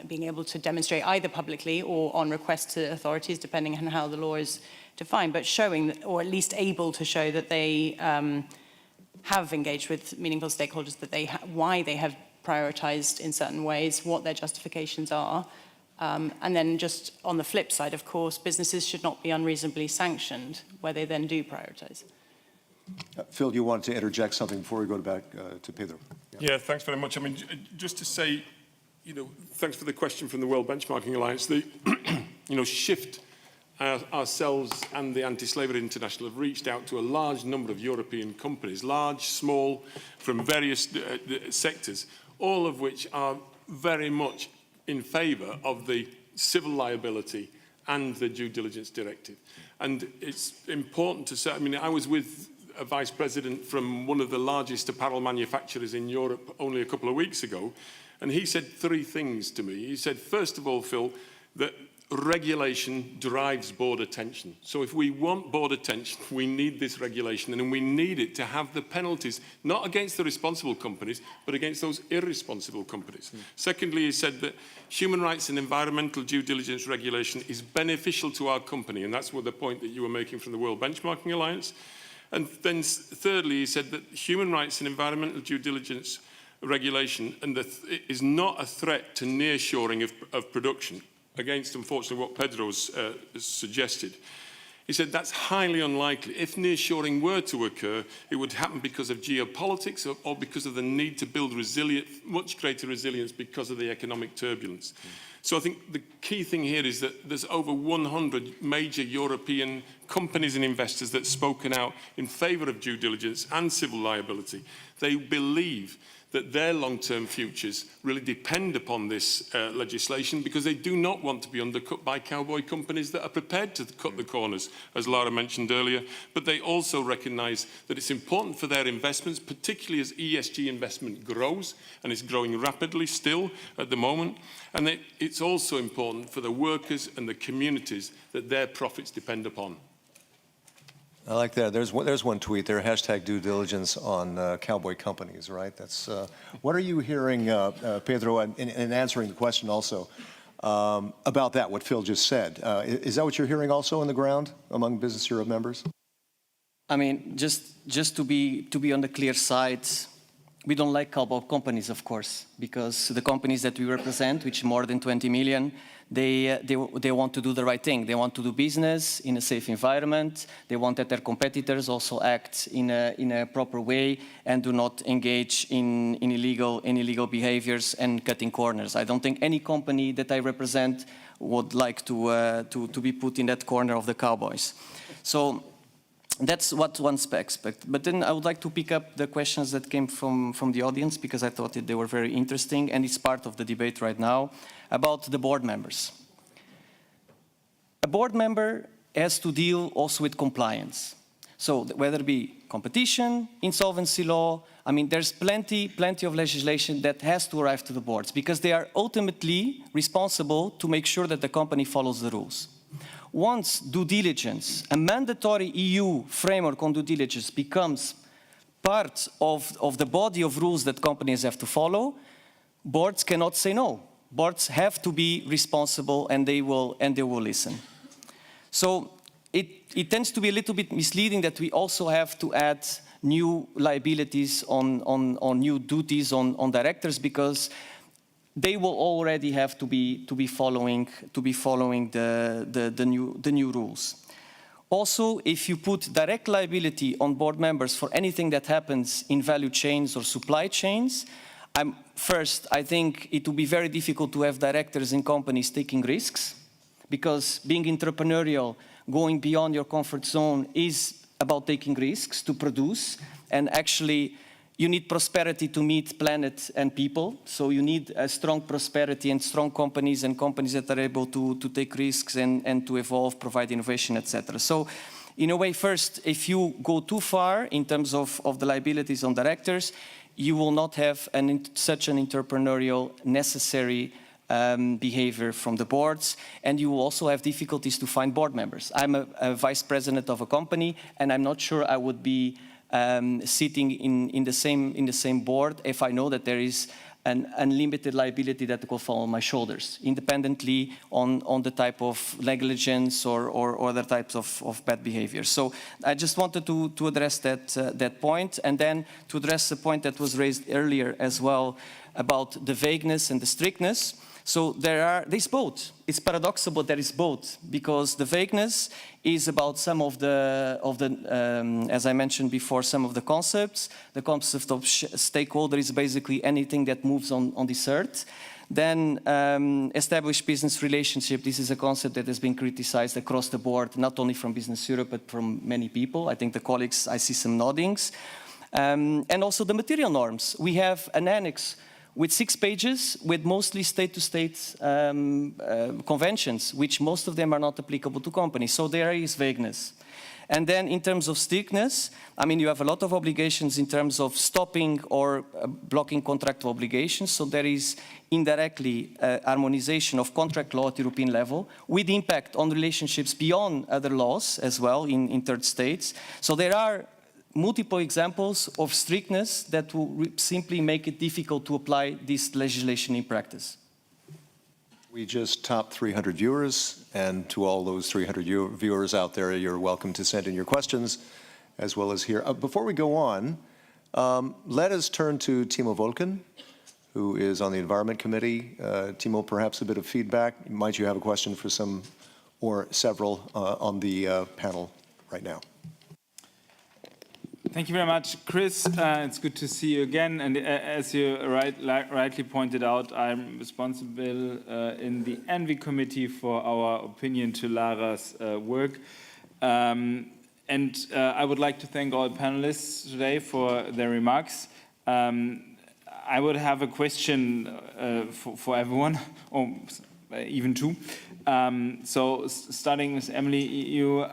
being able to demonstrate either publicly or on request to authorities, depending on how the law is defined, but showing, or at least able to show that they have engaged with meaningful stakeholders, that why they have prioritized in certain ways, what their justifications are, And then just on the flip side, of course, businesses should not be unreasonably sanctioned where they then do prioritize. Phil, you wanted to interject something before we go back to Pedro. Yeah, thanks very much. I mean, just to say, thanks for the question from the World Benchmarking Alliance. The, shift ourselves and the Anti-Slavery International have reached out to a large number of European companies, large, small, from various sectors, all of which are very much in favour of the civil liability and the due diligence directive. And it's important to say, I mean, I was with a vice president from one of the largest apparel manufacturers in Europe only a couple of weeks ago, and he said three things to me. He said, first of all, Phil, that regulation drives board attention. So if we want board attention, we need this regulation, and we need it to have the penalties, not against the responsible companies, but against those irresponsible companies. Secondly, he said that human rights and environmental due diligence regulation is beneficial to our company, and that's what the point that you were making from the World Benchmarking Alliance. And then thirdly, he said that human rights and environmental due diligence regulation is not a threat to nearshoring of production, against, unfortunately, what Pedro's suggested. He said that's highly unlikely. If nearshoring were to occur, it would happen because of geopolitics or because of the need to build much greater resilience because of the economic turbulence. So I think the key thing here is that there's over 100 major European companies and investors that have spoken out in favour of due diligence and civil liability. They believe that their long-term futures really depend upon this legislation because they do not want to be undercut by cowboy companies that are prepared to cut the corners, as Lara mentioned earlier. But they also recognise that it's important for their investments, particularly as ESG investment grows, and it's growing rapidly still at the moment. And it's also important for the workers and the communities that their profits depend upon. I like that. There's one tweet there, hashtag due diligence on cowboy companies, right? That's what are you hearing, Pedro, in answering the question also about that, what Phil just said? Is that what you're hearing also on the ground among Business Europe members? I mean, just to be on the clear side, we don't like cowboy companies, of course, because the companies that we represent, which more than 20 million, they want to do the right thing. They want to do business in a safe environment. They want that their competitors also act in a proper way and do not engage in illegal behaviors and cutting corners. I don't think any company that I represent would like to be put in that corner of the cowboys. So that's what one expects. But then I would like to pick up the questions that came from the audience because I thought they were very interesting, and it's part of the debate right now about the board members. A board member has to deal also with compliance. So whether it be competition, insolvency law, I mean, there's plenty of legislation that has to arrive to the boards because they are ultimately responsible to make sure that the company follows the rules. Once due diligence, a mandatory EU framework on due diligence becomes part of the body of rules that companies have to follow, boards cannot say no. Boards have to be responsible and they will listen. So it tends to be a little bit misleading that we also have to add new liabilities on new duties on directors because they will already have to be following the new rules. Also, if you put direct liability on board members for anything that happens in value chains or supply chains, I think it will be very difficult to have directors in companies taking risks, because being entrepreneurial, going beyond your comfort zone is about taking risks to produce, and actually you need prosperity to meet planet and people. So you need a strong prosperity and strong companies and companies that are able to take risks and to evolve, provide innovation, etc. So in a way, first, if you go too far in terms of the liabilities on directors, you will not have such an entrepreneurial necessary behavior from the boards, and you will also have difficulties to find board members. I'm a vice president of a company, and I'm not sure I would be sitting in the same board if I know that there is an unlimited liability that will fall on my shoulders, independently on the type of negligence or other types of bad behavior. So I just wanted to address that point, and then to address the point that was raised earlier as well about the vagueness and the strictness. So there's both. It's paradoxical, but there is both, because the vagueness is about some of the as I mentioned before, some of the concepts. The concept of stakeholder is basically anything that moves on this earth. Then established business relationship, this is a concept that has been criticized across the board, not only from Business Europe, but from many people. I think the colleagues, I see some noddings. And also the material norms. We have an annex with 6 pages with mostly state-to-state conventions, which most of them are not applicable to companies. So there is vagueness. And then in terms of strictness, I mean, you have a lot of obligations in terms of stopping or blocking contractual obligations. So there is indirectly harmonization of contract law at European level with impact on relationships beyond other laws as well in third states. So there are multiple examples of strictness that will simply make it difficult to apply this legislation in practice. We just topped 300 viewers, and to all those 300 viewers out there, you're welcome to send in your questions, as well as here. Before we go on, let us turn to Timo Volken, who is on the Environment Committee. Timo, perhaps a bit of feedback. Might you have a question for some or several on the panel right now? Thank you very much, Chris. It's good to see you again. And as you rightly pointed out, I'm responsible in the ENVI committee for our opinion to Lara's work. And I would like to thank all panelists today for their remarks. I would have a question for everyone, or even two. So starting with Emily, you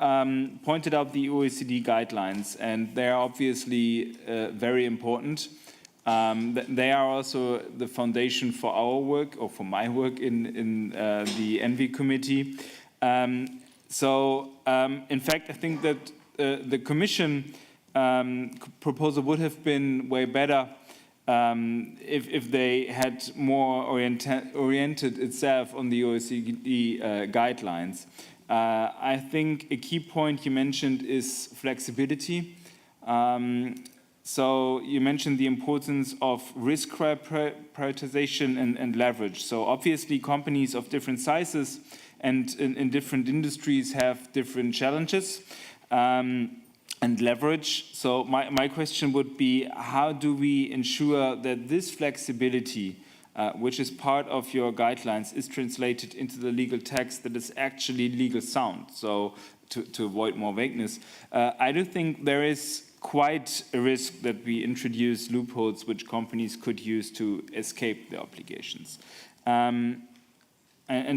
pointed out the OECD guidelines, and they are obviously very important. They are also the foundation for our work, or for my work in the ENVI committee. In fact, I think that the Commission proposal would have been way better if they had more oriented itself on the OECD guidelines. I think a key point you mentioned is flexibility. So you mentioned the importance of risk prioritization and leverage. So obviously companies of different sizes and in different industries have different challenges. And leverage. So my question would be, how do we ensure that this flexibility, which is part of your guidelines, is translated into the legal text that is actually legal sound, so to avoid more vagueness? I do think there is quite a risk that we introduce loopholes which companies could use to escape their obligations. And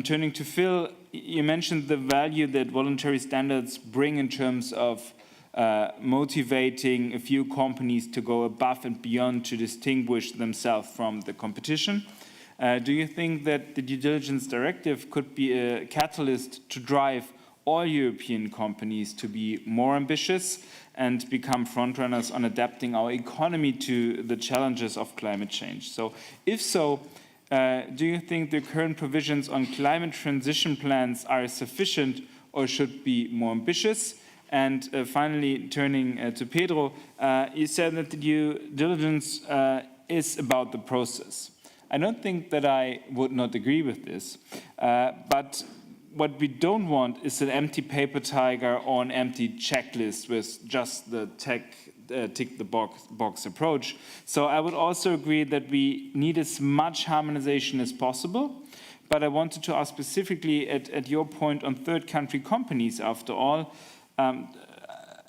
turning to Phil, you mentioned the value that voluntary standards bring in terms of motivating a few companies to go above and beyond to distinguish themselves from the competition. Do you think that the Due Diligence Directive could be a catalyst to drive all European companies to be more ambitious and become frontrunners on adapting our economy to the challenges of climate change? So, if so, do you think the current provisions on climate transition plans are sufficient or should be more ambitious? And finally, turning to Pedro, you said that the due diligence is about the process. I don't think that I would not agree with this, but what we don't want is an empty paper tiger or an empty checklist with just the tick the box approach. So I would also agree that we need as much harmonization as possible, but I wanted to ask specifically at your point on third country companies, after all.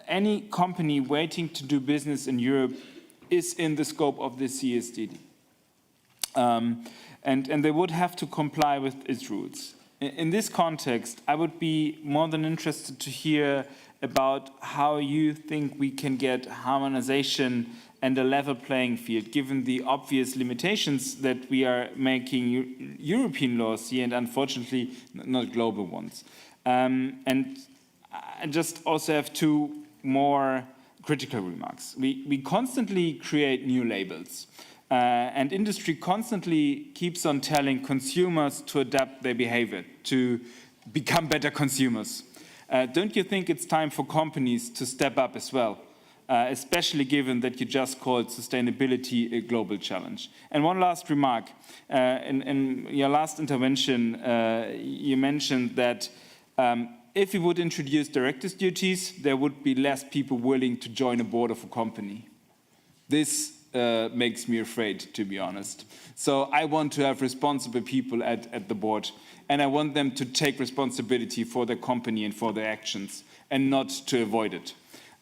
Any company waiting to do business in Europe is in the scope of the CSDD. And they would have to comply with its rules. In this context, I would be more than interested to hear about how you think we can get harmonization and a level playing field, given the obvious limitations that we are making European laws here, and unfortunately not global ones. And I just also have two more critical remarks. We constantly create new labels, and industry constantly keeps on telling consumers to adapt their behavior, to become better consumers. Don't you think it's time for companies to step up as well? especially given that you just called sustainability a global challenge. And one last remark. In your last intervention, you mentioned that if we would introduce directors' duties, there would be less people willing to join a board of a company. This makes me afraid, to be honest. So I want to have responsible people at the board, and I want them to take responsibility for their company and for their actions, and not to avoid it.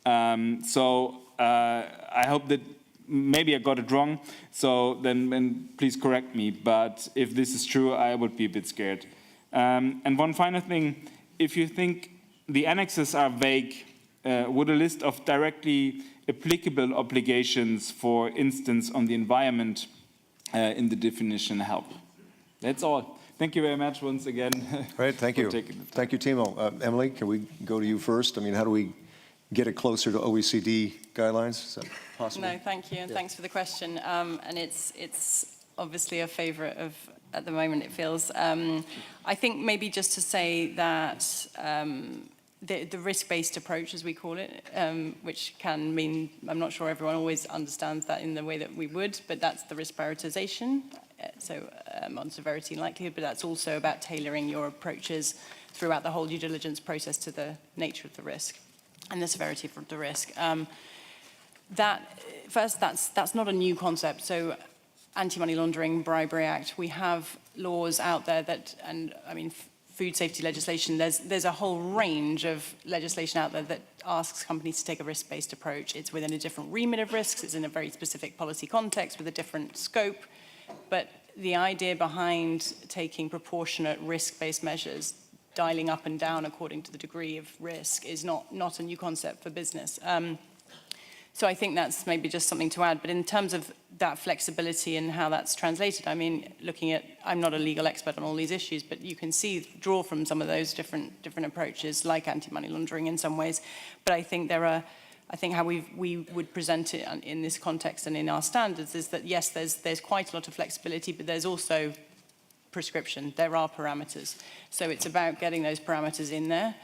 I hope that maybe I got it wrong, so then please correct me. But if this is true, I would be a bit scared. And one final thing, if you think the annexes are vague, would a list of directly applicable obligations, for instance, on the environment in the definition help? That's all. Thank you very much once again. Great, thank you. Thank you, Timo. Emily, can we go to you first? I mean, how do we get it closer to OECD guidelines? Is that possible? No, thank you, and thanks for the question. And it's obviously a favourite of, at the moment, it feels. I think maybe just to say that the risk-based approach, as we call it, which can mean, I'm not sure everyone always understands that in the way that we would, but that's the risk prioritization, so on severity and likelihood, but that's also about tailoring your approaches throughout the whole due diligence process to the nature of the risk and the severity of the risk. That's not a new concept. So Anti-Money Laundering, Bribery Act, we have laws out there that, and I mean, food safety legislation, there's a whole range of legislation out there that asks companies to take a risk-based approach. It's within a different remit of risks, it's in a very specific policy context with a different scope, but the idea behind taking proportionate risk-based measures, dialing up and down according to the degree of risk, is not a new concept for business. So I think that's maybe just something to add. But in terms of that flexibility and how that's translated, I mean, looking at, I'm not a legal expert on all these issues, but you can draw from some of those different approaches, like anti-money laundering in some ways. But I think how we would present it in this context and in our standards is that, yes, there's quite a lot of flexibility, but there's also prescription. There are parameters. So it's about getting those parameters in there.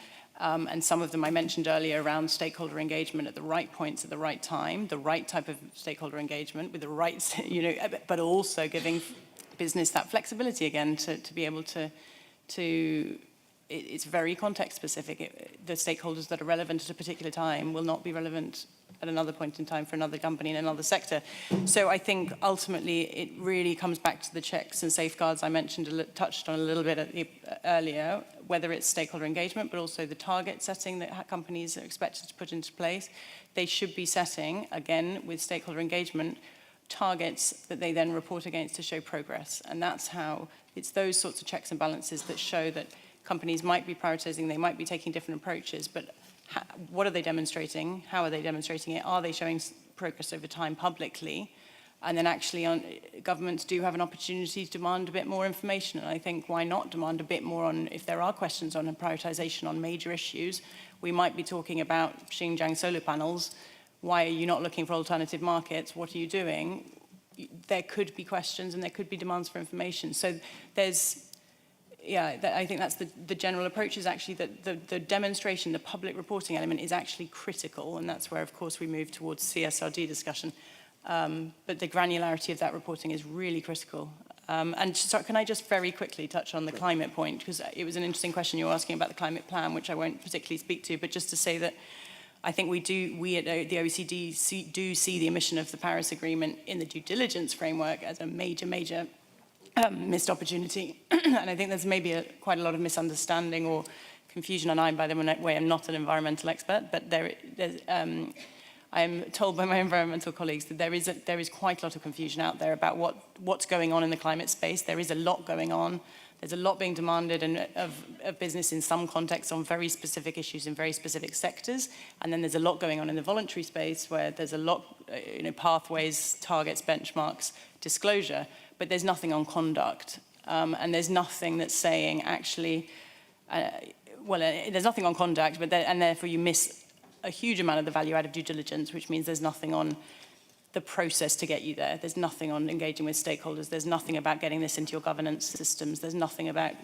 And some of them I mentioned earlier around stakeholder engagement at the right points at the right time, the right type of stakeholder engagement with the right, but also giving business that flexibility again to be able to it's very context specific. The stakeholders that are relevant at a particular time will not be relevant at another point in time for another company in another sector. So I think ultimately it really comes back to the checks and safeguards I mentioned, touched on a little bit earlier, whether it's stakeholder engagement, but also the target setting that companies are expected to put into place. They should be setting, again, with stakeholder engagement, targets that they then report against to show progress. And that's how it's those sorts of checks and balances that show that companies might be prioritizing, they might be taking different approaches, but what are they demonstrating? How are they demonstrating it? Are they showing progress over time publicly? And then actually governments do have an opportunity to demand a bit more information. And I think why not demand a bit more on, if there are questions on a prioritization on major issues, we might be talking about Xinjiang solar panels. Why are you not looking for alternative markets? What are you doing? There could be questions and there could be demands for information. So I think that's the general approach is actually that the demonstration, the public reporting element is actually critical, and that's where, of course, we move towards CSRD discussion. But the granularity of that reporting is really critical. And so can I just very quickly touch on the climate point, because it was an interesting question you were asking about the climate plan, which I won't particularly speak to, but just to say that I think we at the OECD do see the emission of the Paris Agreement in the due diligence framework as a major missed opportunity. And I think there's maybe quite a lot of misunderstanding or confusion, and by the way, I'm not an environmental expert, but I am told by my environmental colleagues that there is quite a lot of confusion out there about what's going on in the climate space. There is a lot going on. There's a lot being demanded of business in some contexts on very specific issues in very specific sectors. And then there's a lot going on in the voluntary space where there's a lot, pathways, targets, benchmarks, disclosure, but there's nothing on conduct. And there's nothing that's saying actually, there's nothing on conduct, and therefore you miss a huge amount of the value out of due diligence, which means there's nothing on the process to get you there. There's nothing on engaging with stakeholders. There's nothing about getting this into your governance systems. There's nothing about,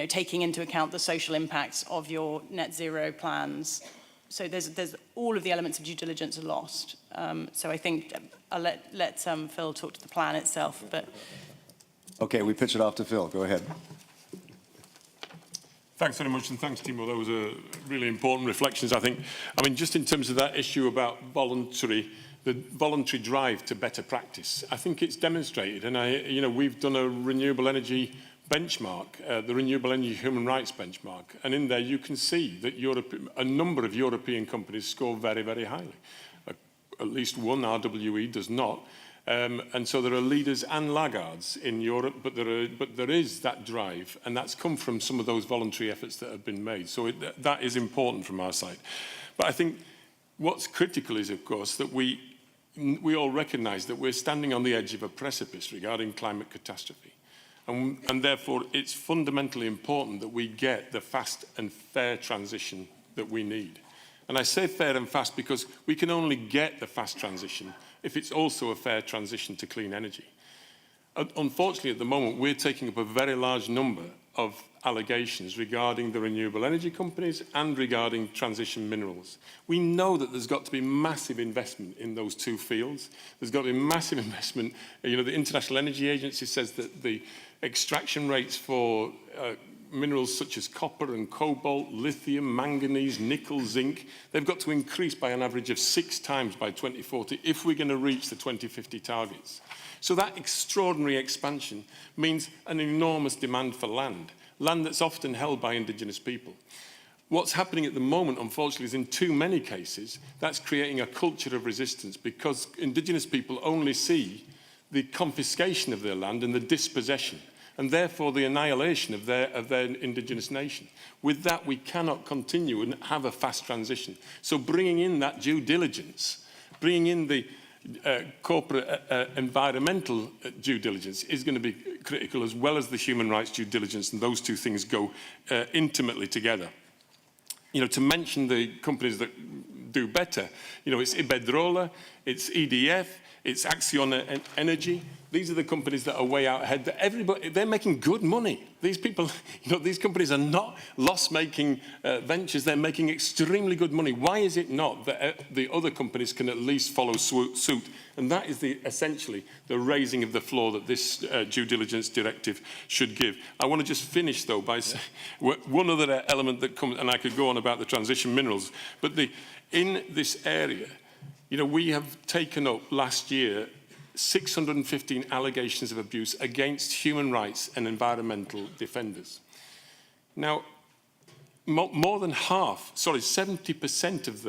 taking into account the social impacts of your net zero plans so there's all of the elements of due diligence are lost. So I think I'll let Phil talk to the plan itself. But Okay, we pitch it off to Phil. Go ahead. Thanks very much, and thanks, Timo. Those are really important reflections, I think. I mean, just in terms of that issue about the voluntary drive to better practice, I think it's demonstrated, and we've done a renewable energy benchmark, the Renewable Energy Human Rights benchmark, and in there you can see that a number of European companies score very, very highly. At least one, RWE, does not. And so there are leaders and laggards in Europe, but there is that drive, and that's come from some of those voluntary efforts that have been made. So that is important from our side. But I think what's critical is, of course, that we all recognise that we're standing on the edge of a precipice regarding climate catastrophe. And therefore, it's fundamentally important that we get the fast and fair transition that we need. And I say fair and fast because we can only get the fast transition if it's also a fair transition to clean energy. Unfortunately, at the moment, we're taking up a very large number of allegations regarding the renewable energy companies and regarding transition minerals. We know that there's got to be massive investment in those two fields. There's got to be massive investment. The International Energy Agency says that the extraction rates for minerals such as copper and cobalt, lithium, manganese, nickel, zinc, they've got to increase by an average of 6 times by 2040 if we're going to reach the 2050 targets. So that extraordinary expansion means an enormous demand for land that's often held by indigenous people. What's happening at the moment, unfortunately, is in too many cases, that's creating a culture of resistance because indigenous people only see the confiscation of their land and the dispossession, and therefore the annihilation of their indigenous nation. With that, we cannot continue and have a fast transition. So bringing in that due diligence, bringing in the corporate environmental due diligence is going to be critical, as well as the human rights due diligence, and those two things go intimately together. To mention the companies that do better, it's Iberdrola, it's EDF, it's Acciona Energy. These are the companies that are way out ahead. They're making good money. These people, these companies are not loss-making ventures. They're making extremely good money. Why is it not that the other companies can at least follow suit? And that is essentially the raising of the floor that this due diligence directive should give. I want to just finish, though, by saying one other element that comes, and I could go on about the transition minerals, but in this area, we have taken up last year 615 allegations of abuse against human rights and environmental defenders. Now, more than half, 70% of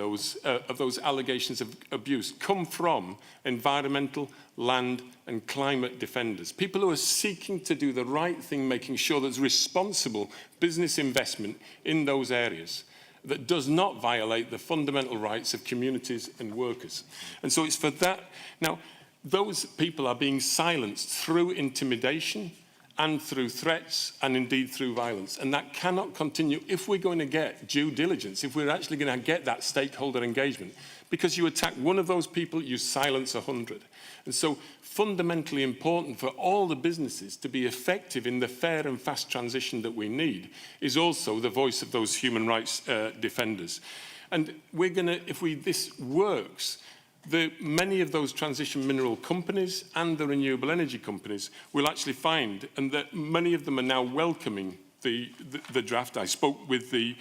those allegations of abuse come from environmental, land and climate defenders, people who are seeking to do the right thing, making sure there's responsible business investment in those areas that does not violate the fundamental rights of communities and workers. And so it's for that. Now, those people are being silenced through intimidation and through threats and indeed through violence. And that cannot continue if we're going to get due diligence, if we're actually going to get that stakeholder engagement. Because you attack one of those people, you silence 100. And so fundamentally important for all the businesses to be effective in the fair and fast transition that we need is also the voice of those human rights defenders. And we're going to, if this works, many of those transition mineral companies and the renewable energy companies will actually find, and that many of them are now welcoming the draft. I spoke with a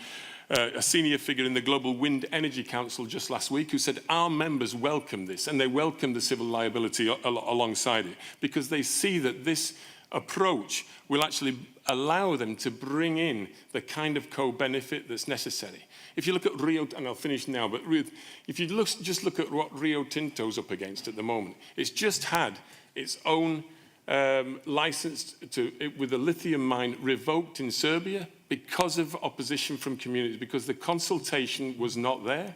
senior figure in the Global Wind Energy Council just last week who said our members welcome this, and they welcome the civil liability alongside it, because they see that this approach will actually allow them to bring in the kind of co-benefit that's necessary. If you look at Rio, and I'll finish now, but if you just look at what Rio Tinto's up against at the moment, it's just had its own license with a lithium mine revoked in Serbia because of opposition from communities, because the consultation was not there.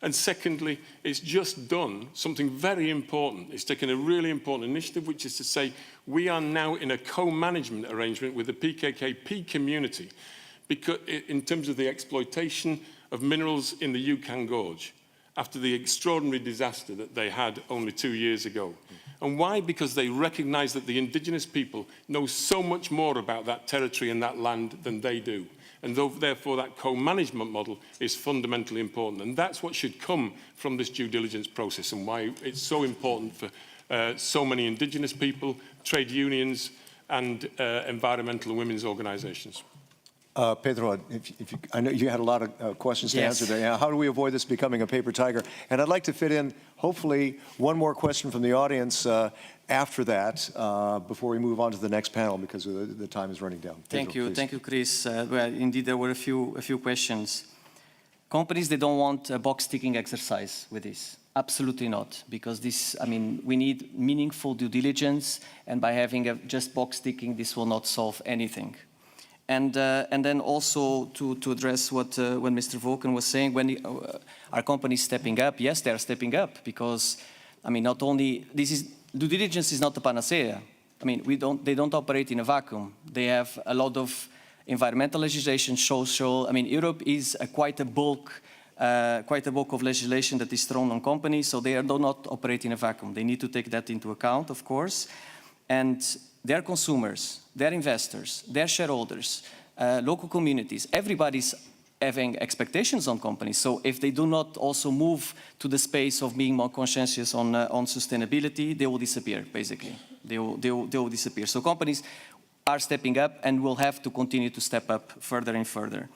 And secondly, it's just done something very important. It's taken a really important initiative, which is to say we are now in a co-management arrangement with the PKKP community because in terms of the exploitation of minerals in the Yukon Gorge after the extraordinary disaster that they had only 2 years ago. And why? Because they recognize that the indigenous people know so much more about that territory and that land than they do. And therefore, that co-management model is fundamentally important. And that's what should come from this due diligence process and why it's so important for so many indigenous people, trade unions, and environmental and women's organizations. Pedro, I know you had a lot of questions to Yes. answer there. How do we avoid this becoming a paper tiger? And I'd like to fit in, hopefully, one more question from the audience after that, before we move on to the next panel, because the time is running down. Thank Pedro, you, please. thank you, Chris. Well, indeed, there were a few questions. Companies, they don't want a box-ticking exercise with this. Absolutely not, because this, I mean, we need meaningful due diligence, and by having just box-ticking, this will not solve anything. And then also to address what when Mr. Volken was saying, when are companies stepping up? Yes, they are stepping up, because, I mean, not only, due diligence is not the panacea. I mean, they don't operate in a vacuum. They have a lot of environmental legislation, social. I mean, Europe is quite a bulk of legislation that is thrown on companies, so they do not operate in a vacuum. They need to take that into account, of course. And their consumers, their investors, their shareholders, local communities, everybody's having expectations on companies. So if they do not also move to the space of being more conscientious on sustainability, they will disappear, basically. They will disappear. So companies are stepping up and will have to continue to step up further and further.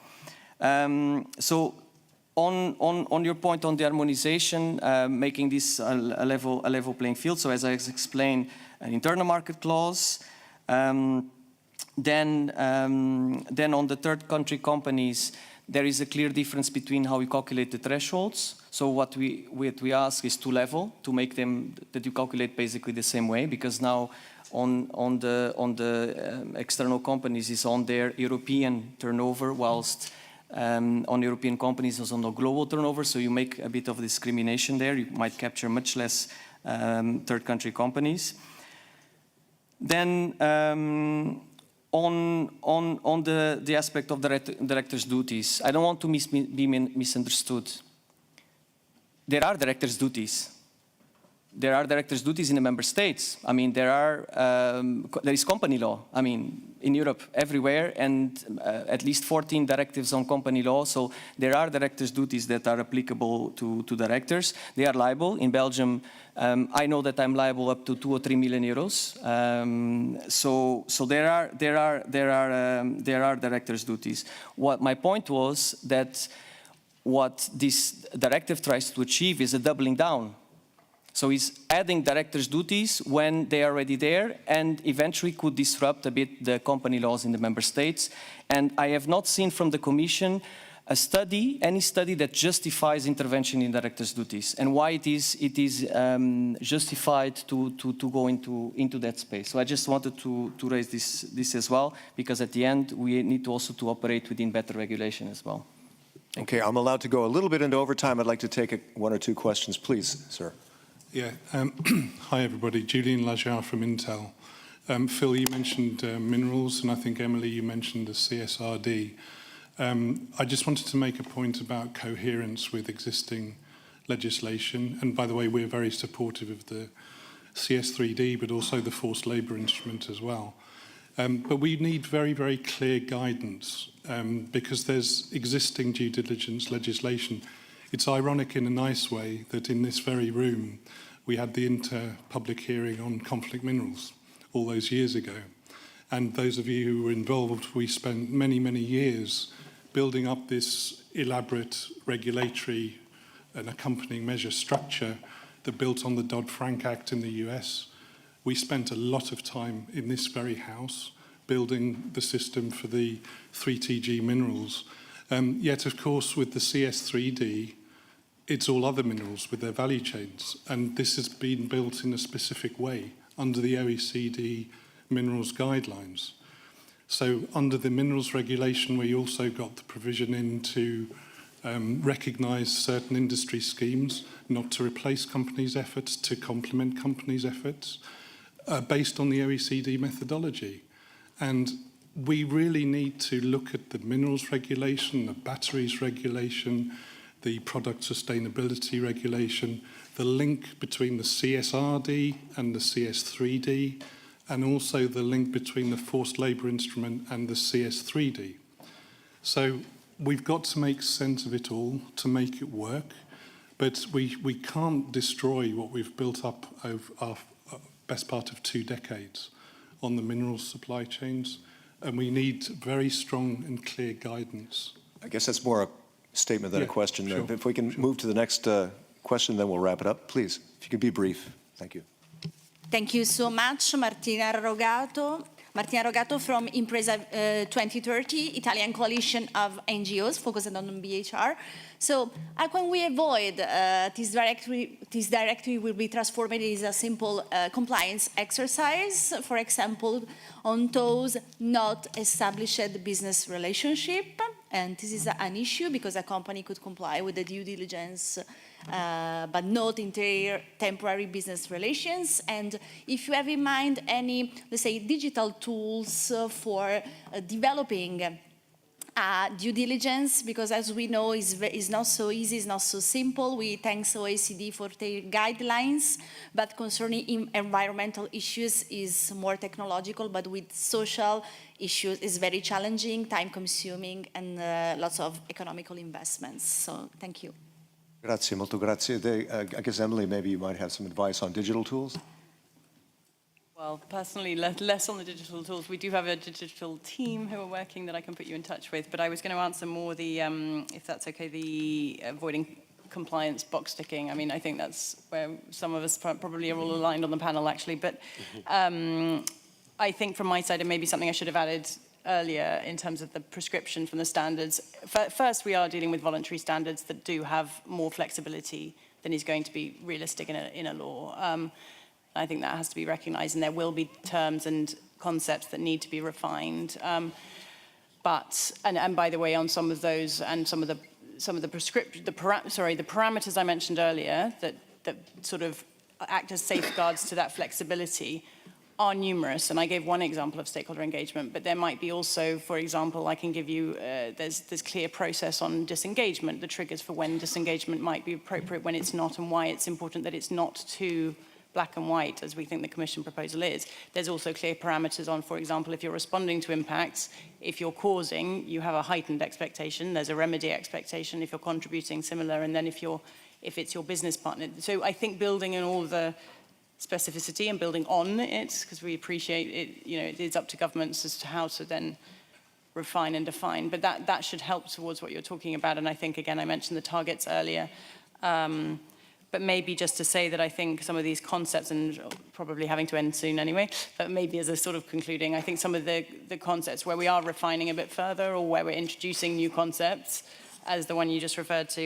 So on your point on the harmonization, making this a level playing field, so as I explained, an internal market clause, then on the third country companies, there is a clear difference between how we calculate the thresholds. So what we ask is to level, to make them, that you calculate basically the same way, because now on the external companies is on their European turnover, whilst on European companies is on the global turnover, so you make a bit of discrimination there. You might capture much less third country companies. Then on the aspect of the director's duties, I don't want to be misunderstood. There are director's duties. There are director's duties in the member states. I mean, there is company law, I mean, in Europe, everywhere, and at least 14 directives on company law. So there are director's duties that are applicable to directors. They are liable. In Belgium, I know that I'm liable up to 2 or 3 million euros. So there are director's duties. What my point was that what this directive tries to achieve is a doubling down. So it's adding directors' duties when they are already there, and eventually could disrupt a bit the company laws in the member states. And I have not seen from the Commission any study that justifies intervention in directors' duties and why it is justified to go into that space. So I just wanted to raise this as well, because at the end we need to also to operate within better regulation as well. Okay, I'm allowed to go a little bit into overtime. I'd like to take one or two questions, please, sir. Yeah. Hi, everybody. Julian Lajar from Intel. Phil, you mentioned minerals, and I think, Emily, you mentioned the CSRD. I just wanted to make a point about coherence with existing legislation. And by the way, we're very supportive of the CS3D, but also the forced labour instrument as well. But we need very, very clear guidance because there's existing due diligence legislation. It's ironic in a nice way that in this very room we had the inter-public hearing on conflict minerals all those years ago. And those of you who were involved, we spent many, many years building up this elaborate regulatory and accompanying measure structure that built on the Dodd-Frank Act in the US. We spent a lot of time in this very house building the system for the 3TG minerals. Yet, of course, with the CS3D, it's all other minerals with their value chains. And this has been built in a specific way under the OECD minerals guidelines. So under the minerals regulation, we also got the provision in to recognise certain industry schemes, not to replace companies' efforts, to complement companies' efforts, based on the OECD methodology. And we really need to look at the minerals regulation, the batteries regulation, the product sustainability regulation, the link between the CSRD and the CS3D, and also the link between the forced labour instrument and the CS3D. So we've got to make sense of it all to make it work, but we can't destroy what we've built up over our best part of 2 decades on the minerals supply chains, and we need very strong and clear guidance. I guess that's more a statement than a Yeah, question. sure, If we can move to the next question, then we'll wrap it up. Please, if you could be brief. Thank you. Thank you so much, Martina Rogato. Martina Rogato from Impresa 2030, Italian coalition of NGOs focused on BHR. So how can we avoid this directive will be transformed into a simple compliance exercise, for example, on those not established business relationship? And this is an issue because a company could comply with the due diligence but not in their temporary business relations. And if you have in mind any, let's say, digital tools for developing due diligence, because as we know, is not so easy, it's not so simple. We thank OECD for their guidelines, but concerning environmental issues is more technological, but with social issues is very challenging, time-consuming, and lots of economical investments. So thank you. Grazie, molto grazie. I guess, Emily, maybe you might have some advice on digital tools? Well, personally, less on the digital tools. We do have a digital team who are working that I can put you in touch with, but I was going to answer more the, if that's okay, the avoiding compliance box ticking. I mean, I think that's where some of us probably are all aligned on the panel, actually, but I think from my side, and maybe something I should have added earlier in terms of the prescription from the standards. First, we are dealing with voluntary standards that do have more flexibility than is going to be realistic in a law. I think that has to be recognized, and there will be terms and concepts that need to be refined. But by the way, on some of those and some of the parameters I mentioned earlier that sort of act as safeguards to that flexibility are numerous, and I gave one example of stakeholder engagement, but there might be also, for example, I can give you, there's clear process on disengagement, the triggers for when disengagement might be appropriate, when it's not, and why it's important that it's not too black and white, as we think the Commission proposal is. There's also clear parameters on, for example, if you're responding to impacts, if you're causing, you have a heightened expectation, there's a remedy expectation, if you're contributing, similar, and then if it's your business partner. So I think building in all the specificity and building on it, because we appreciate it, you know, it is up to governments as to how to then refine and define, but that should help towards what you're talking about. And I think, again, I mentioned the targets earlier, but maybe just to say that I think some of these concepts, and probably having to end soon anyway, but maybe as a sort of concluding, I think some of the concepts where we are refining a bit further, or where we're introducing new concepts, as the one you just referred to,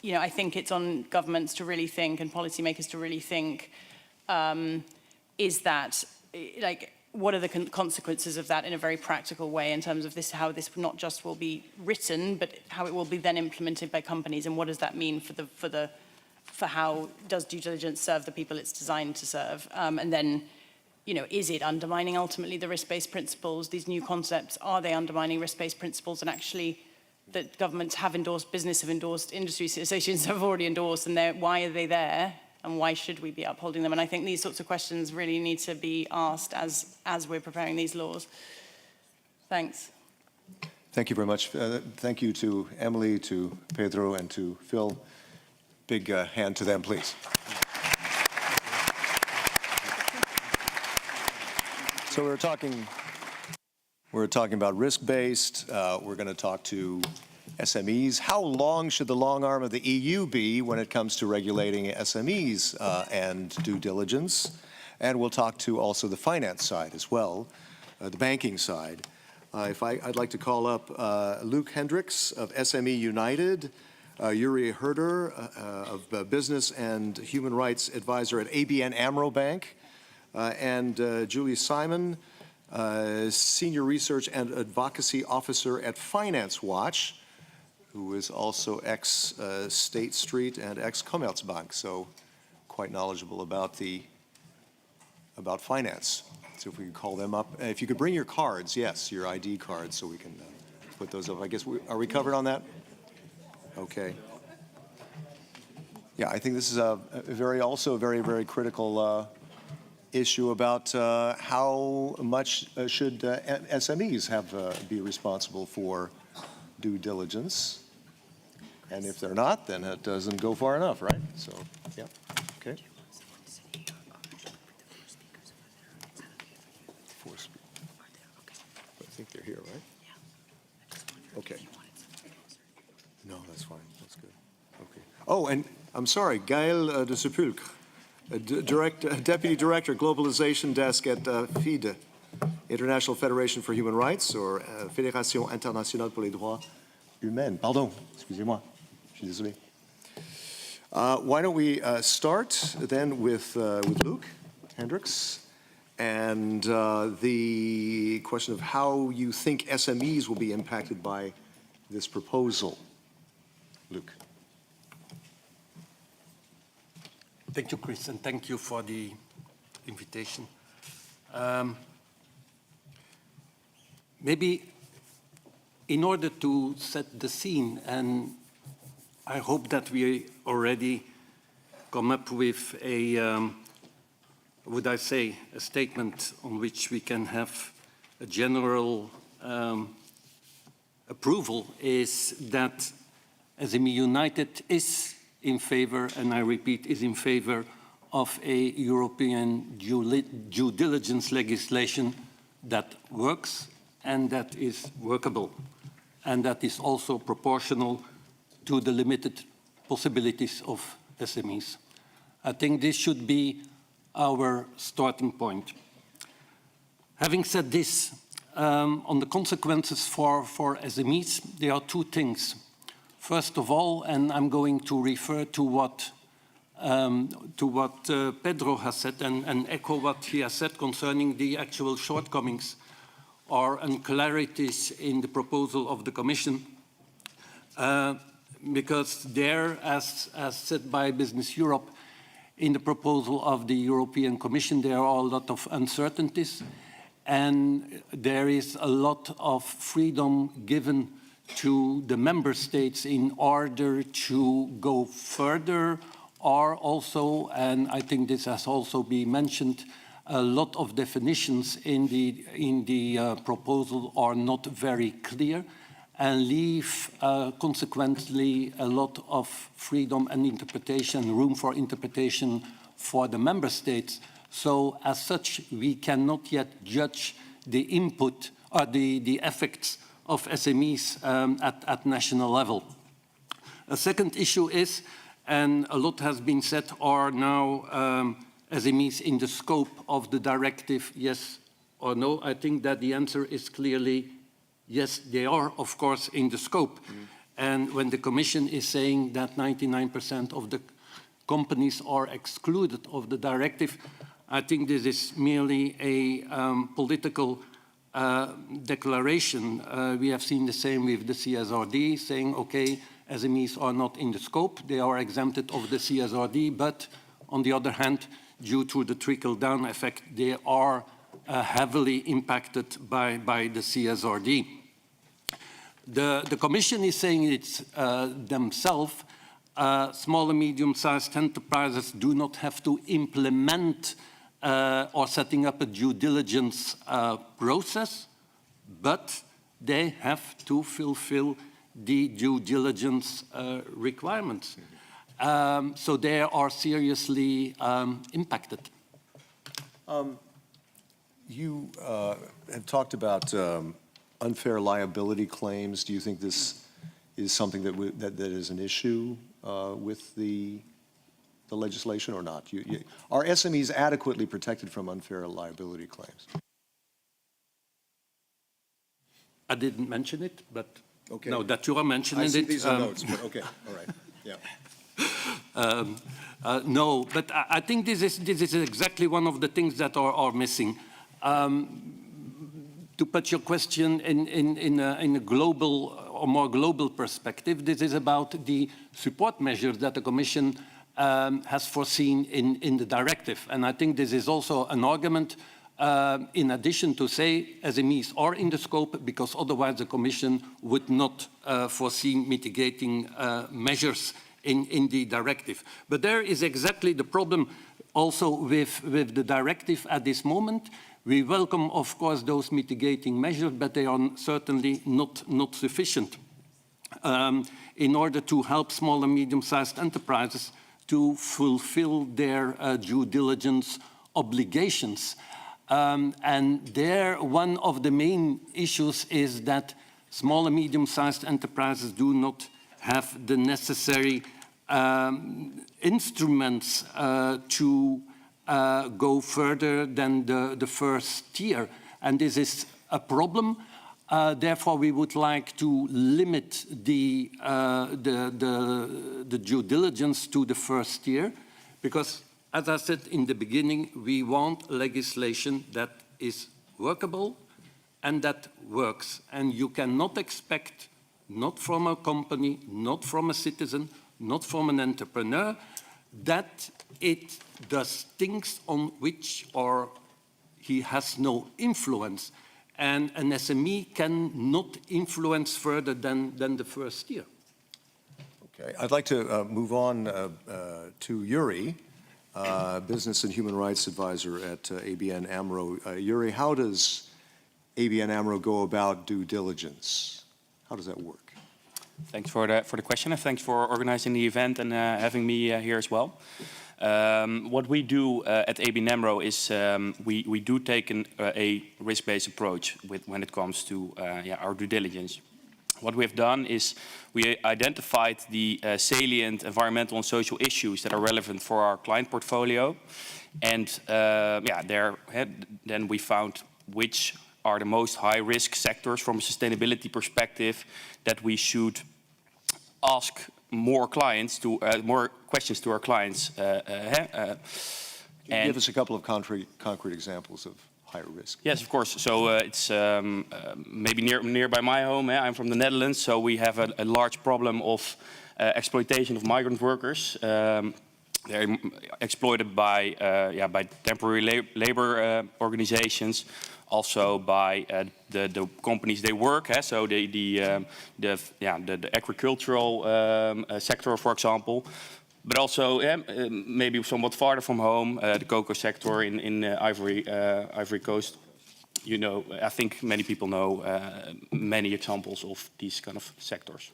you know, I think it's on governments to really think, and policymakers to really think, is that, like, what are the consequences of that in a very practical way in terms of this, how this not just will be written, but how it will be then implemented by companies, and what does that mean for how does due diligence serve the people it's designed to serve? And then, you know, is it undermining ultimately the risk-based principles? These new concepts, are they undermining risk-based principles? And actually, that governments have endorsed, business have endorsed, industry associations have already endorsed, and why are they there? And why should we be upholding them? And I think these sorts of questions really need to be asked as we're preparing these laws. Thanks. Thank you very much. Thank you to Emily, to Pedro, and to Phil. Big hand to them, please. So we're talking about risk-based. We're going to talk to SMEs. How long should the long arm of the EU be when it comes to regulating SMEs and due diligence? And we'll talk to also the finance side as well, the banking side. I'd like to call up Luke Hendricks of SME United, JURI Herder of Business and Human Rights Advisor at ABN AMRO Bank, and Julie Simon, Senior Research and Advocacy Officer at Finance Watch, who is also ex-State Street and ex-Commerzbank, so quite knowledgeable about finance. So if we could call them up. If you could bring your cards, yes, your ID cards, so we can put those up. I guess, are we covered on that? Okay. Yeah, I think this is also a very, very critical issue about how much should SMEs be responsible for due diligence. And if they're not, then it doesn't go far enough, right? So, yeah, okay. I think they're here, right? Okay. No, that's fine. That's good. Okay. Oh, and I'm sorry, Gaël de Sepulcre, Deputy Director, Globalization Desk at FIDE, International Federation for Human Rights, or Fédération Internationale pour les Droits Humains. Pardon, excusez-moi. Je suis désolé. Why don't we start then with Luc Hendricks and the question of how you think SMEs will be impacted by this proposal. Luc. Thank you, Chris, and thank you for the invitation. Maybe in order to set the scene, and I hope that we already come up with a, would I say, a statement on which we can have a general approval, is that SME United is in favor, and I repeat, is in favor of a European due diligence legislation that works and that is workable, and that is also proportional to the limited possibilities of SMEs. I think this should be our starting point. Having said this, on the consequences for SMEs, there are two things. First of all, and I'm going to refer to what Pedro has said and echo what he has said concerning the actual shortcomings or unclarities in the proposal of the Commission. Because there, as said by Business Europe, in the proposal of the European Commission, there are a lot of uncertainties, and there is a lot of freedom given to the member states in order to go further, or also, and I think this has also been mentioned, a lot of definitions in the proposal are not very clear and leave consequently a lot of freedom and interpretation, room for interpretation for the member states. So as such, we cannot yet judge the input or the effects of SMEs at national level. A second issue is, and a lot has been said, are now SMEs in the scope of the directive, yes or no? I think that the answer is clearly yes, they are, of course, in the scope. And when the Commission is saying that 99% of the companies are excluded of the directive, I think this is merely a political declaration. We have seen the same with the CSRD, saying, okay, SMEs are not in the scope, they are exempted of the CSRD, but on the other hand, due to the trickle-down effect, they are heavily impacted by the CSRD. The Commission is saying it's themselves, small and medium-sized enterprises do not have to implement or setting up a due diligence process, but they have to fulfill the due diligence requirements. So they are seriously impacted. You have talked about unfair liability claims. Do you think this is something that is an issue with the legislation or not? Are SMEs adequately protected from unfair liability claims? I didn't mention it, but okay. No, that you are mentioning it. I see these are notes, but okay, all right, yeah. No, but I think this is exactly one of the things that are missing. To put your question in a global or more global perspective, this is about the support measures that the Commission has foreseen in the directive. And I think this is also an argument in addition to say SMEs are in the scope, because otherwise the Commission would not foresee mitigating measures in the directive. But there is exactly the problem also with the directive at this moment. We welcome, of course, those mitigating measures, but they are certainly not sufficient. in order to help small and medium-sized enterprises to fulfill their due diligence obligations. And there, one of the main issues is that small and medium-sized enterprises do not have the necessary instruments to go further than the first tier. And this is a problem. Therefore, we would like to limit the due diligence to the first tier, because, as I said in the beginning, we want legislation that is workable and that works. And you cannot expect, not from a company, not from a citizen, not from an entrepreneur, that it does things on which or he has no influence. And an SME cannot influence further than the first tier. Okay, I'd like to move on to JURI, Business and Human Rights Advisor at ABN AMRO. JURI, how does ABN AMRO go about due diligence? How does that work? Thanks for the question, and thanks for organizing the event and having me here as well. What we do at ABN AMRO is we do take a risk-based approach when it comes to our due diligence. What we have done is we identified the salient environmental and social issues that are relevant for our client portfolio, and then we found which are the most high-risk sectors from a sustainability perspective that we should ask more questions to our clients. Can you give us a couple of concrete examples of higher risk? Yes, of course. So it's maybe nearby my home. I'm from the Netherlands, so we have a large problem of exploitation of migrant workers. They're exploited by temporary labor organizations, also by the companies they work. So the agricultural sector, for example, but also maybe somewhat farther from home, the cocoa sector in Ivory Coast. You know, I think many people know many examples of these kind of sectors.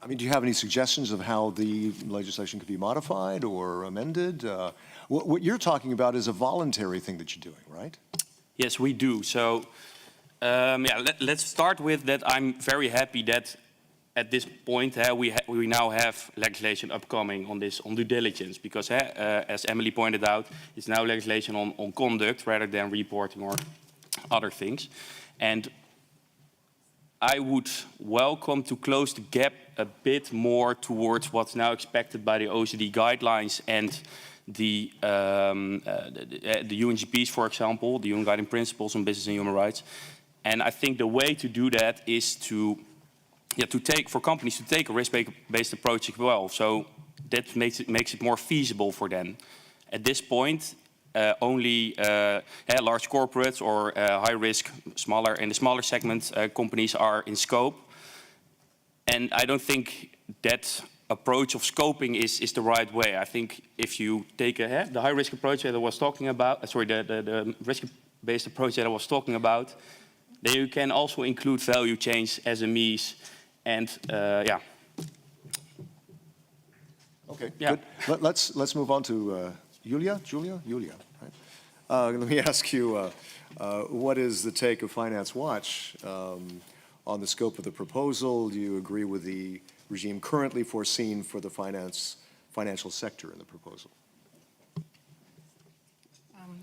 I mean, do you have any suggestions of how the legislation could be modified or amended? What you're talking about is a voluntary thing that you're doing, right? Yes, we do. So, let's start with that. I'm very happy that at this point we now have legislation upcoming on due diligence, because as Emily pointed out, it's now legislation on conduct rather than reporting or other things. And I would welcome to close the gap a bit more towards what's now expected by the OECD guidelines and the UNGPs, for example, the UN Guiding Principles on Business and Human Rights. And I think the way to do that is for companies to take a risk-based approach as well. So that makes it more feasible for them. At this point, only large corporates or high-risk, in the smaller segment companies are in scope. And I don't think that approach of scoping is the right way. I think if you take the high-risk approach that I was talking about, the risk-based approach that I was talking about, then you can also include value chains, SMEs, and Okay, good. Let's move on to Julia, right? Let me ask you, what is the take of Finance Watch on the scope of the proposal? Do you agree with the regime currently foreseen for the financial sector in the proposal?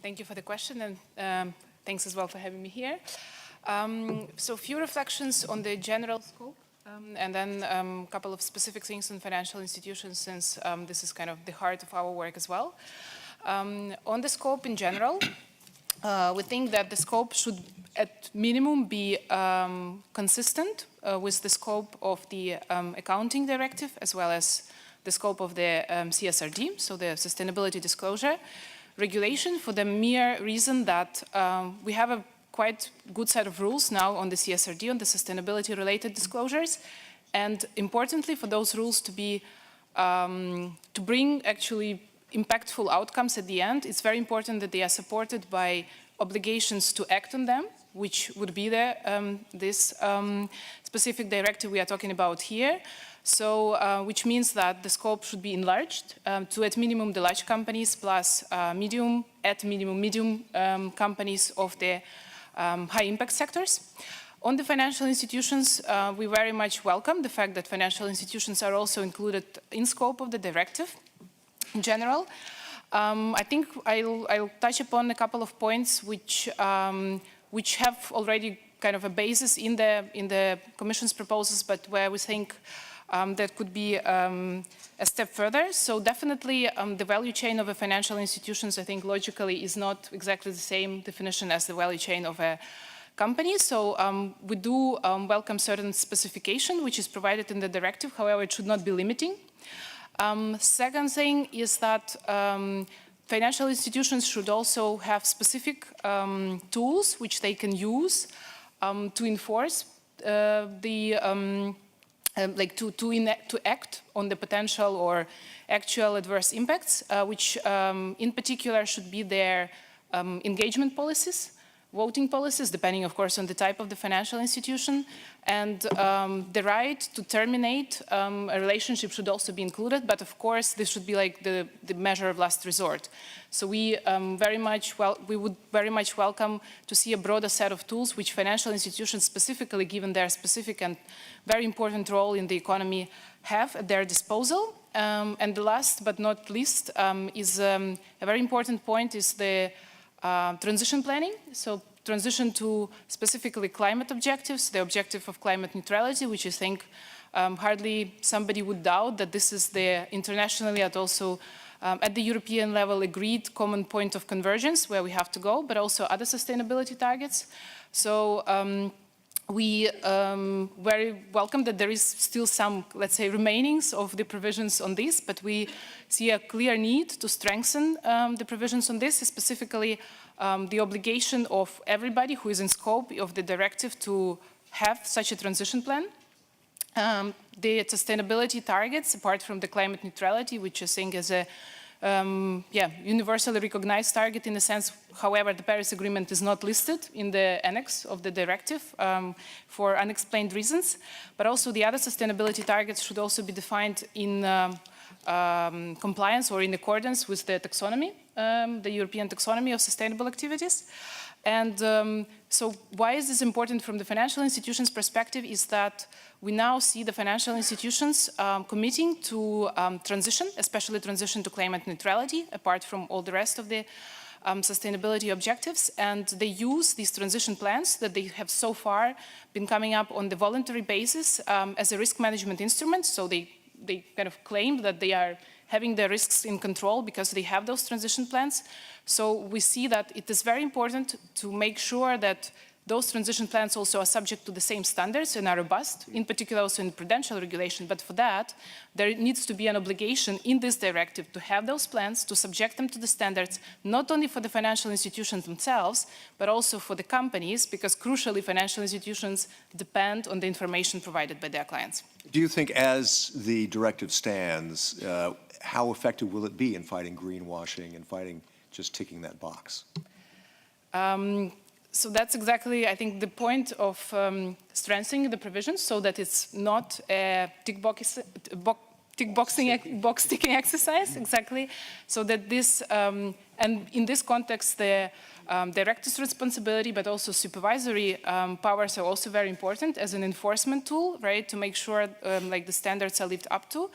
Thank you for the question, and thanks as well for having me here. So a few reflections on the general scope, and then a couple of specific things on financial institutions, since this is kind of the heart of our work as well. On the scope in general, we think that the scope should at minimum be consistent with the scope of the accounting directive, as well as the scope of the CSRD, so the Sustainability Disclosure Regulation, for the mere reason that we have a quite good set of rules now on the CSRD, on the sustainability-related disclosures, and importantly, for those rules to be to bring actually impactful outcomes at the end, it's very important that they are supported by obligations to act on them, which would be this specific directive we are talking about here. So, which means that the scope should be enlarged to at minimum the large companies plus medium companies of the high impact sectors. On the financial institutions, we very much welcome the fact that financial institutions are also included in scope of the directive in general. I think I'll touch upon a couple of points which have already kind of a basis in the Commission's proposals, but where we think that could be a step further. So definitely the value chain of a financial institutions, I think logically is not exactly the same definition as the value chain of a company. So we do welcome certain specification which is provided in the directive. However, it should not be limiting. Second thing is that financial institutions should also have specific tools which they can use to enforce to act on the potential or actual adverse impacts, which in particular should be their engagement policies, voting policies, depending, of course, on the type of the financial institution, and the right to terminate a relationship should also be included, but of course, this should be like the measure of last resort. So we would very much welcome to see a broader set of tools which financial institutions, specifically given their specific and very important role in the economy, have at their disposal. And the last but not least is a very important point is the transition planning. So transition to specifically climate objectives, the objective of climate neutrality, which I think hardly somebody would doubt that this is the internationally and also at the European level agreed common point of convergence where we have to go, but also other sustainability targets. So we very welcome that there is still some, let's say, remainings of the provisions on this, but we see a clear need to strengthen the provisions on this, specifically the obligation of everybody who is in scope of the directive to have such a transition plan. The sustainability targets, apart from the climate neutrality, which I think is a universally recognized target in a sense. However, the Paris Agreement is not listed in the annex of the directive for unexplained reasons. But also the other sustainability targets should also be defined in compliance or in accordance with the taxonomy, the European taxonomy of sustainable activities. And so why is this important from the financial institutions' perspective is that we now see the financial institutions committing to transition, especially transition to climate neutrality, apart from all the rest of the sustainability objectives. And they use these transition plans that they have so far been coming up on the voluntary basis as a risk management instrument. So they kind of claim that they are having their risks in control because they have those transition plans. So we see that it is very important to make sure that those transition plans also are subject to the same standards and are robust, in particular also in prudential regulation. But for that, there needs to be an obligation in this directive to have those plans, to subject them to the standards, not only for the financial institutions themselves, but also for the companies, because crucially, financial institutions depend on the information provided by their clients. Do you think as the directive stands, how effective will it be in fighting greenwashing and fighting just ticking that box? So that's exactly, I think, the point of strengthening the provisions so that it's not a box ticking exercise, exactly. So that this, and in this context, the directive's responsibility, but also supervisory powers are also very important as an enforcement tool, right, to make sure like the standards are lived up to.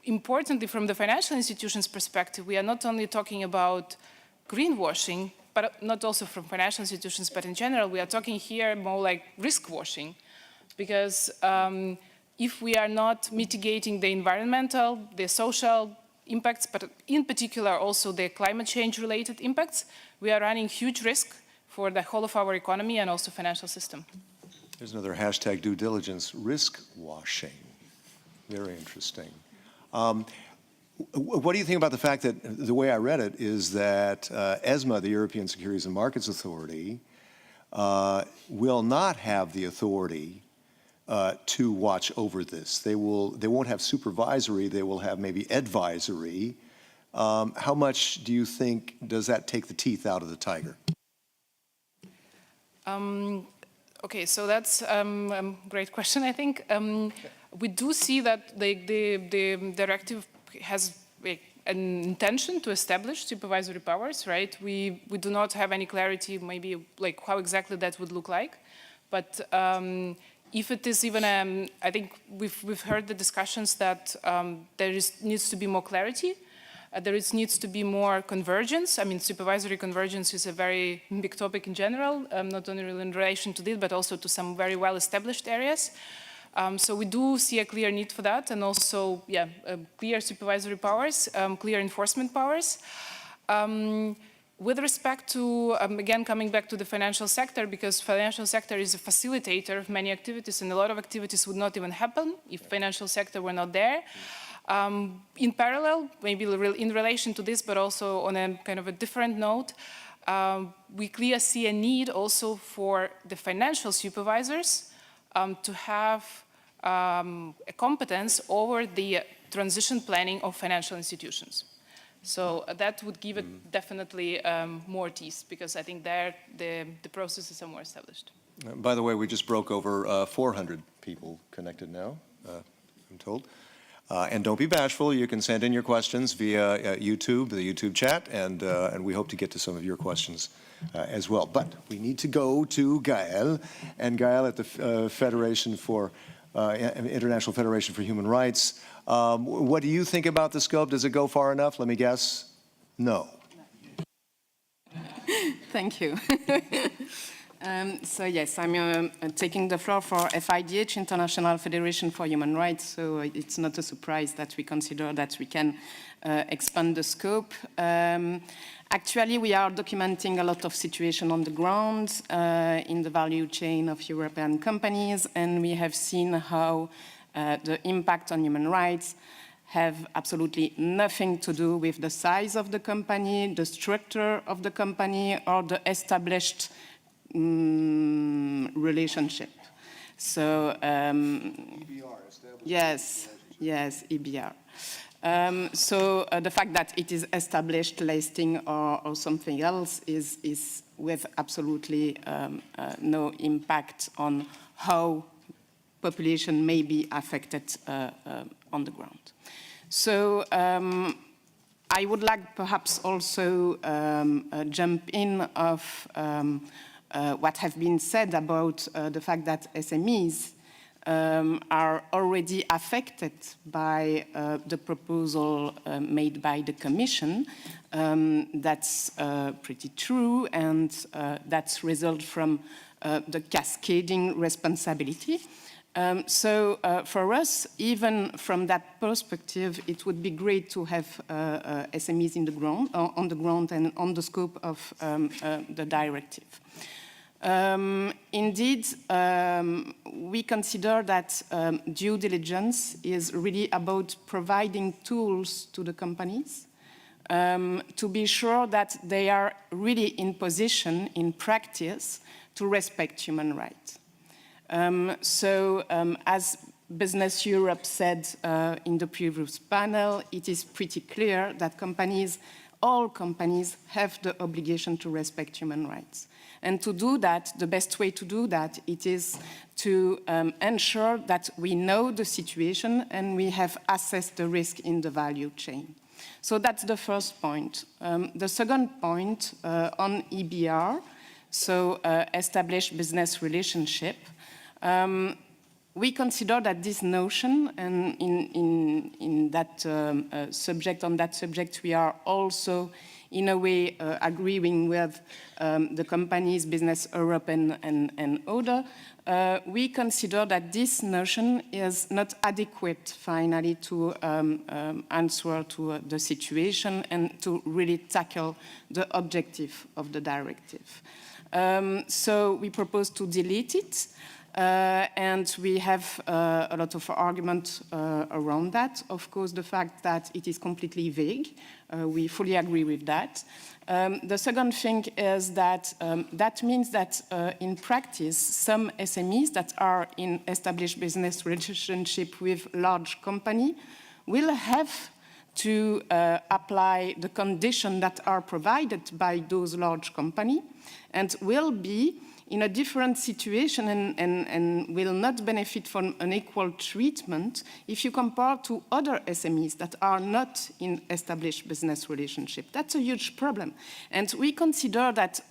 Importantly, from the financial institutions' perspective, we are not only talking about greenwashing, but not also from financial institutions, but in general, we are talking here more like risk washing. Because if we are not mitigating the environmental, the social impacts, but in particular also the climate change related impacts, we are running huge risk for the whole of our economy and also financial system. There's another hashtag due diligence, risk washing. Very interesting. What do you think about the fact that the way I read it is that ESMA, the European Securities and Markets Authority, will not have the authority to watch over this. They won't have supervisory, they will have maybe advisory. How much do you think does that take the teeth out of the tiger? Okay, so that's a great question, I think. We do see that the directive has an intention to establish supervisory powers, right? We do not have any clarity, maybe like how exactly that would look like. But if it is even, I think we've heard the discussions that needs to be more clarity. Needs to be more convergence. I mean, supervisory convergence is a very big topic in general, not only in relation to this, but also to some very well-established areas. So we do see a clear need for that, and also, yeah, clear supervisory powers, clear enforcement powers. With respect to, again, coming back to the financial sector, because financial sector is a facilitator of many activities, and a lot of activities would not even happen if financial sector were not there. In parallel, maybe in relation to this, but also on a kind of a different note, we clearly see a need also for the financial supervisors to have a competence over the transition planning of financial institutions. So that would give it definitely more teeth, because I think there the processes are more established. By the way, we just broke over 400 people connected now, I'm told. And don't be bashful. You can send in your questions via YouTube, the YouTube chat, and we hope to get to some of your questions as well. But we need to go to Gael, and Gael at the Federation for International Federation for Human Rights. What do you think about the scope? Does it go far enough? Let me guess. No. Thank you. So yes, I'm taking the floor for FIDH, International Federation for Human Rights, so it's not a surprise that we consider that we can expand the scope. Actually, we are documenting a lot of situation on the ground in the value chain of European companies, and we have seen how the impact on human rights have absolutely nothing to do with the size of the company, the structure of the company, or the established relationship. So, yes, EBR. So the fact that it is established listing or something else is with absolutely no impact on how population may be affected on the ground. So I would like perhaps also jump in of what has been said about the fact that SMEs are already affected by the proposal made by the Commission. That's pretty true, and that's result from the cascading responsibility. So for us, even from that perspective, it would be great to have SMEs on the ground and on the scope of the directive. Indeed, we consider that due diligence is really about providing tools to the companies to be sure that they are really in position, in practice, to respect human rights. As Business Europe said in the previous panel, it is pretty clear that all companies have the obligation to respect human rights. And to do that, the best way to do that, it is to ensure that we know the situation and we have assessed the risk in the value chain. So that's the first point. The second point on EBR, so established business relationship, we consider that this notion, and in that subject, on that subject, we are also in a way agreeing with the companies, Business Europe and other, we consider that this notion is not adequate finally to answer to the situation and to really tackle the objective of the directive. So we propose to delete it. And we have a lot of argument around that. Of course, the fact that it is completely vague, we fully agree with that. The second thing is that that means that in practice, some SMEs that are in established business relationship with large company will have to apply the conditions that are provided by those large companies and will be in a different situation and will not benefit from an equal treatment if you compare to other SMEs that are not in established business relationship. That's a huge problem. And we consider that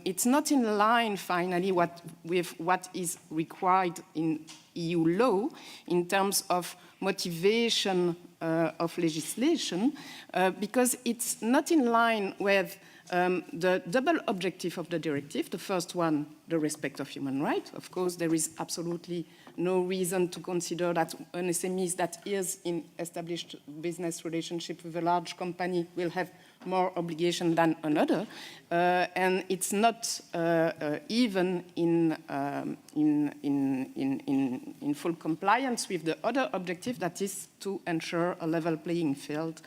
it's not in line, finally, with what is required in EU law in terms of motivation of legislation, because it's not in line with the double objective of the directive. The first one, the respect of human rights. Of course, there is absolutely no reason to consider that an SME that is in established business relationship with a large company will have more obligation than another. And it's not even in full compliance with the other objective, that is to ensure a level playing field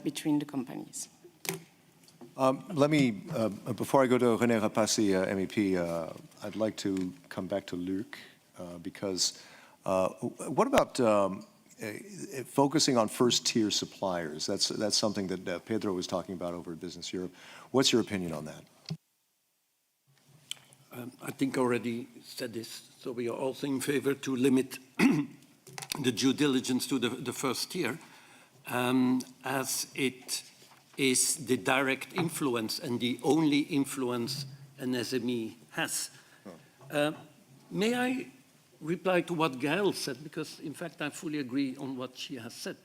between the companies. Let me, before I go to René Rapassi, MEP, I'd like to come back to Luc, because what about focusing on first-tier suppliers? That's something that Pedro was talking about over at Business Europe. What's your opinion on that? I think I already said this. So we are also in favor to limit the due diligence to the first tier, as it is the direct influence and the only influence an SME has. May I reply to what Gail said? Because, in fact, I fully agree on what she has said.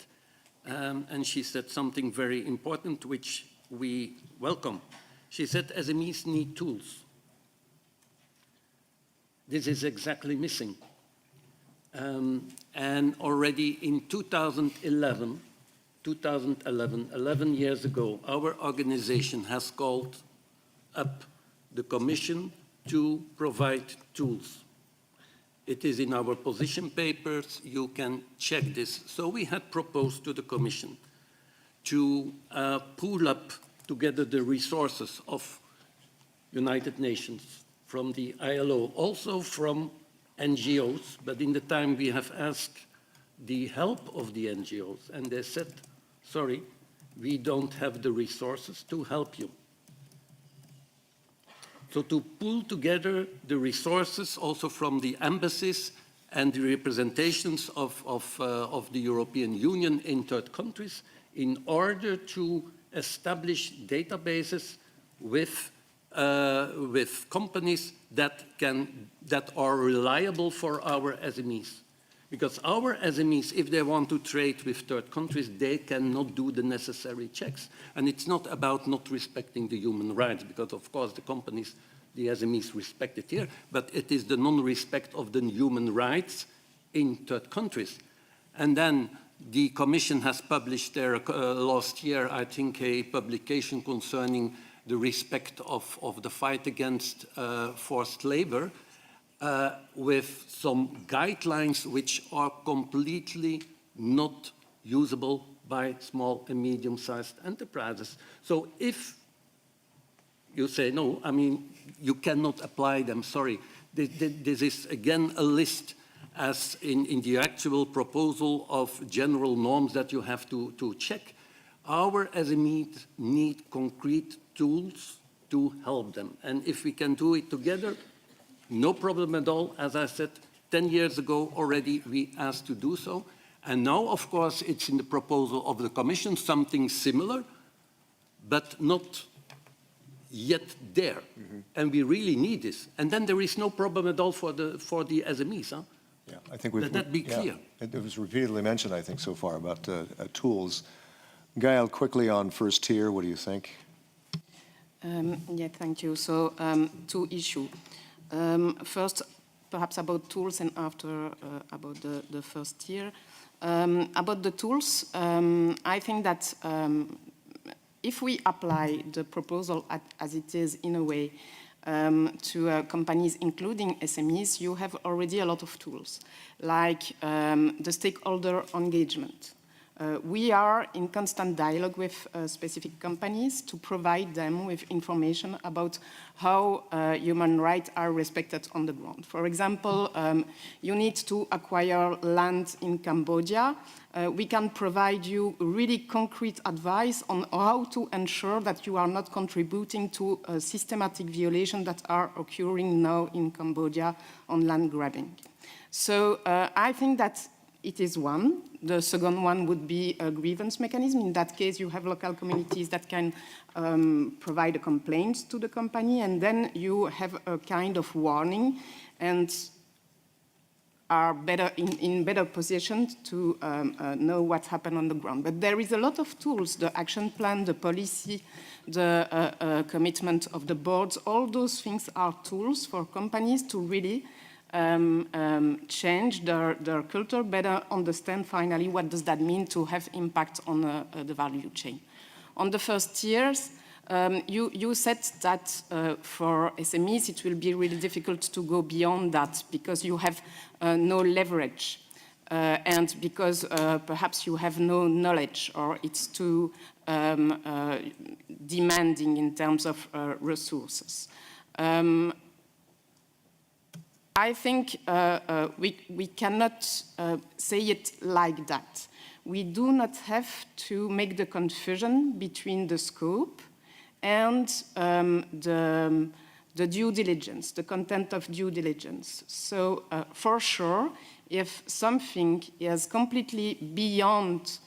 And she said something very important, which we welcome. She said SMEs need tools. This is exactly missing. And already in 2011, 11 years ago, our organization has called up the Commission to provide tools. It is in our position papers. You can check this. So we had proposed to the Commission to pool up together the resources of United Nations, from the ILO, also from NGOs, but in the time we have asked the help of the NGOs, and they said, sorry, we don't have the resources to help you. So to pool together the resources also from the embassies and the representations of the European Union in third countries in order to establish databases with companies that are reliable for our SMEs. Because our SMEs, if they want to trade with third countries, they cannot do the necessary checks. And it's not about not respecting the human rights, because of course the companies, the SMEs respect it here, but it is the non-respect of the human rights in third countries. And then the Commission has published there last year, I think, a publication concerning the respect of the fight against forced labor, with some guidelines which are completely not usable by small and medium-sized enterprises. So if you say, no, I mean, you cannot apply them, sorry, this is again a list as in the actual proposal of general norms that you have to check. Our SMEs need concrete tools to help them. And if we can do it together, no problem at all. As I said, 10 years ago already we asked to do so. And now, of course, it's in the proposal of the Commission, something similar, but not yet there. Mm-hmm. And we really need this. And then there is no problem at all for the SMEs. Huh? Yeah, I think we've... Let that be clear. Yeah, it was repeatedly mentioned, I think, so far about tools. Gail, quickly on first tier, what do you think? Yeah, thank you. So, two issues. First, perhaps about tools, and after about the first tier. About the tools, I think that if we apply the proposal as it is in a way to companies, including SMEs, you have already a lot of tools, like the stakeholder engagement, We are in constant dialogue with specific companies to provide them with information about how human rights are respected on the ground. For example, you need to acquire land in Cambodia. We can provide you really concrete advice on how to ensure that you are not contributing to a systematic violations that are occurring now in Cambodia on land grabbing. So I think that it is one. The second one would be a grievance mechanism. In that case, you have local communities that can provide a complaint to the company, and then you have a kind of warning and are better in better position to know what happened on the ground. But there is a lot of tools, the action plan, the policy, the commitment of the boards, all those things are tools for companies to really change their culture, better understand finally what does that mean to have impact on the value chain. On the first years, you said that for SMEs it will be really difficult to go beyond that because you have no leverage and because perhaps you have no knowledge or it's too demanding in terms of resources. I think we cannot say it like that. We do not have to make the confusion between the scope and the due diligence, the content of due diligence. So for sure, if something is completely beyond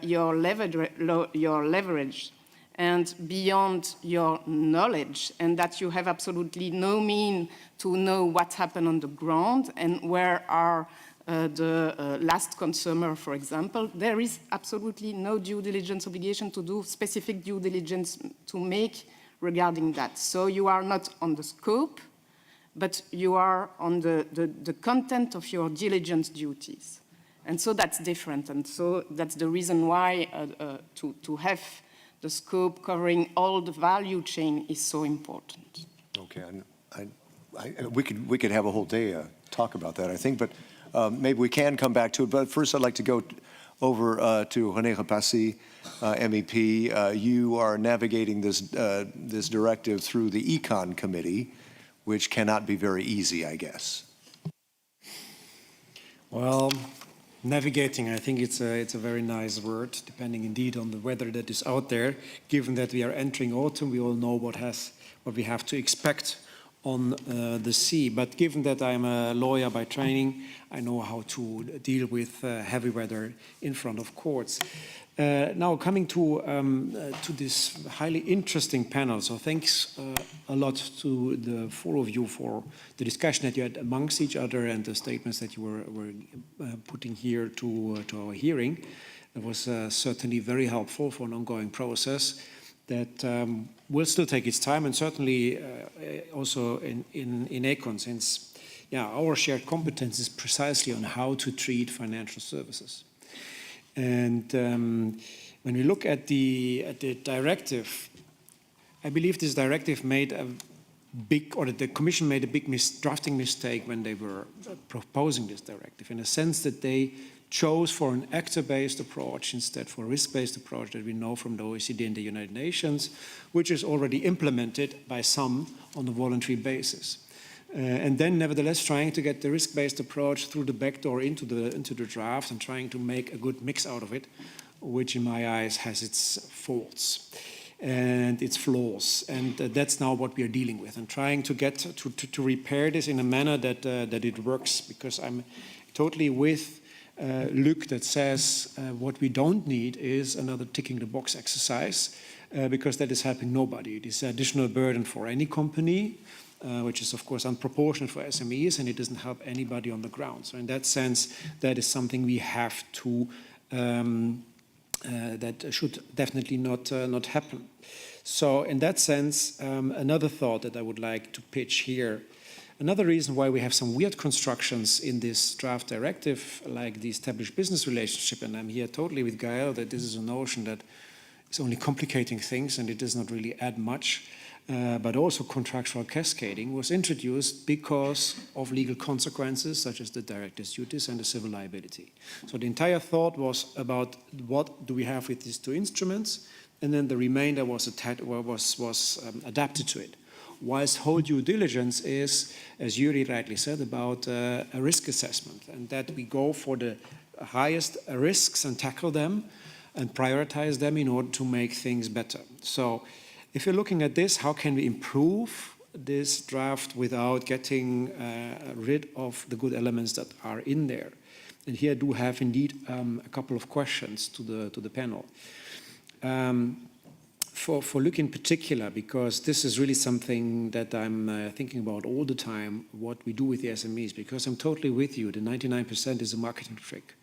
your leverage and beyond your knowledge, and that you have absolutely no mean to know what happened on the ground and where are the last consumer, for example, there is absolutely no due diligence obligation to do specific due diligence to make regarding that. So you are not on the scope, but you are on the content of your diligence duties. And so that's different. And so that's the reason why to have the scope covering all the value chain is so important. Okay, we could have a whole day talk about that, I think, but maybe we can come back to it. But first, I'd like to go over to René Repassi, MEP. You are navigating this directive through the Econ Committee, which cannot be very easy, I guess. Well, navigating, I think it's a very nice word, depending indeed on the weather that is out there. Given that we are entering autumn, we all know what we have to expect on the sea. But given that I'm a lawyer by training, I know how to deal with heavy weather in front of courts. Now coming to this highly interesting panel, so thanks a lot to the four of you for the discussion that you had amongst each other and the statements that you were putting here to our hearing. It was certainly very helpful for an ongoing process that will still take its time, and certainly also in Econ, since our shared competence is precisely on how to treat financial services. And when we look at the directive, I believe this directive made a big, or the Commission made a big drafting mistake when they were proposing this directive, in a sense that they chose for an actor-based approach instead for a risk-based approach that we know from the OECD and the United Nations, which is already implemented by some on a voluntary basis. And then nevertheless trying to get the risk-based approach through the back door into the draft and trying to make a good mix out of it, which in my eyes has its faults and its flaws. And that's now what we are dealing with, and trying to get to repair this in a manner that it works, because I'm totally with Luc that says what we don't need is another ticking the box exercise, because that is helping nobody. It is an additional burden for any company, which is of course unproportionate for SMEs, and it doesn't help anybody on the ground. So in that sense, that is something we have to, that should definitely not happen. So in that sense, another thought that I would like to pitch here, another reason why we have some weird constructions in this draft directive, like the established business relationship, and I'm here totally with Gael that this is a notion that is only complicating things and it does not really add much. but also contractual cascading, was introduced because of legal consequences such as the director's duties and the civil liability. So the entire thought was about what do we have with these two instruments, and then the remainder was adapted to it. Whilst whole due diligence is, as JURI rightly said, about a risk assessment, and that we go for the highest risks and tackle them and prioritize them in order to make things better. So if you're looking at this, how can we improve this draft without getting rid of the good elements that are in there? And here I do have indeed a couple of questions to the panel. For Luc in particular, because this is really something that I'm thinking about all the time, what we do with the SMEs, because I'm totally with you, the 99% is a marketing trick.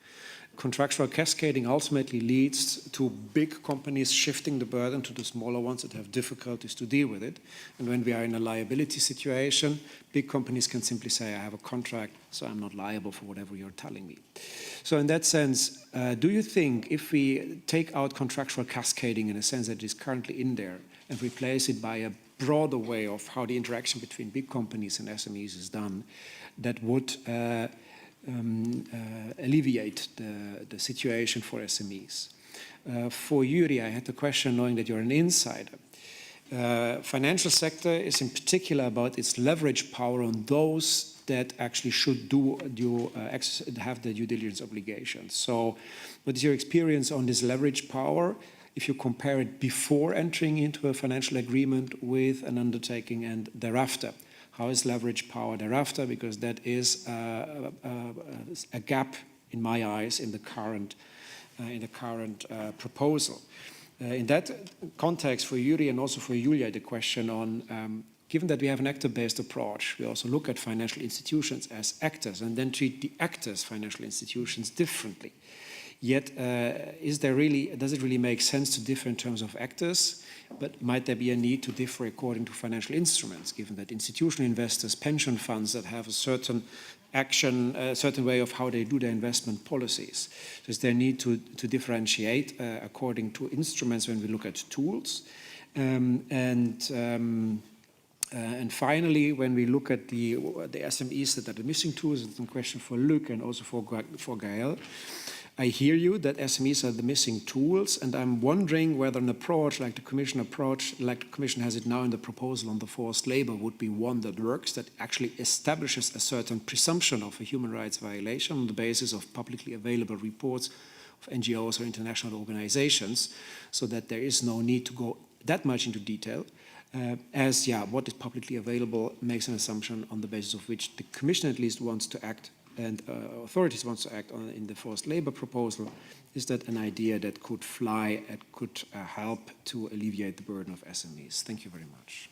Contractual cascading ultimately leads to big companies shifting the burden to the smaller ones that have difficulties to deal with it. And when we are in a liability situation, big companies can simply say, I have a contract, so I'm not liable for whatever you're telling me. So in that sense, do you think if we take out contractual cascading in a sense that is currently in there and replace it by a broader way of how the interaction between big companies and SMEs is done, that would alleviate the situation for SMEs? For JURI, I had the question knowing that you're an insider. Financial sector is in particular about its leverage power on those that actually should have the due diligence obligations. So what is your experience on this leverage power if you compare it before entering into a financial agreement with an undertaking and thereafter? How is leverage power thereafter? Because that is a gap, in my eyes, in the current proposal. In that context, for JURI and also for Julia, the question on, given that we have an actor-based approach, we also look at financial institutions as actors and then treat the actors, financial institutions, differently. Yet, does it really make sense to differ in terms of actors? But might there be a need to differ according to financial instruments, given that institutional investors, pension funds that have a certain action, a certain way of how they do their investment policies? Is there a need to differentiate according to instruments when we look at tools? And finally, when we look at the SMEs that are the missing tools, it's a question for Luc and also for Gael. I hear you that SMEs are the missing tools, and I'm wondering whether an approach, like the Commission has it now in the proposal on the forced labor, would be one that works, that actually establishes a certain presumption of a human rights violation on the basis of publicly available reports of NGOs or international organizations, so that there is no need to go that much into detail. What is publicly available makes an assumption on the basis of which the Commission at least wants to act and authorities want to act on in the forced labor proposal. Is that an idea that could fly and could help to alleviate the burden of SMEs? Thank you very much.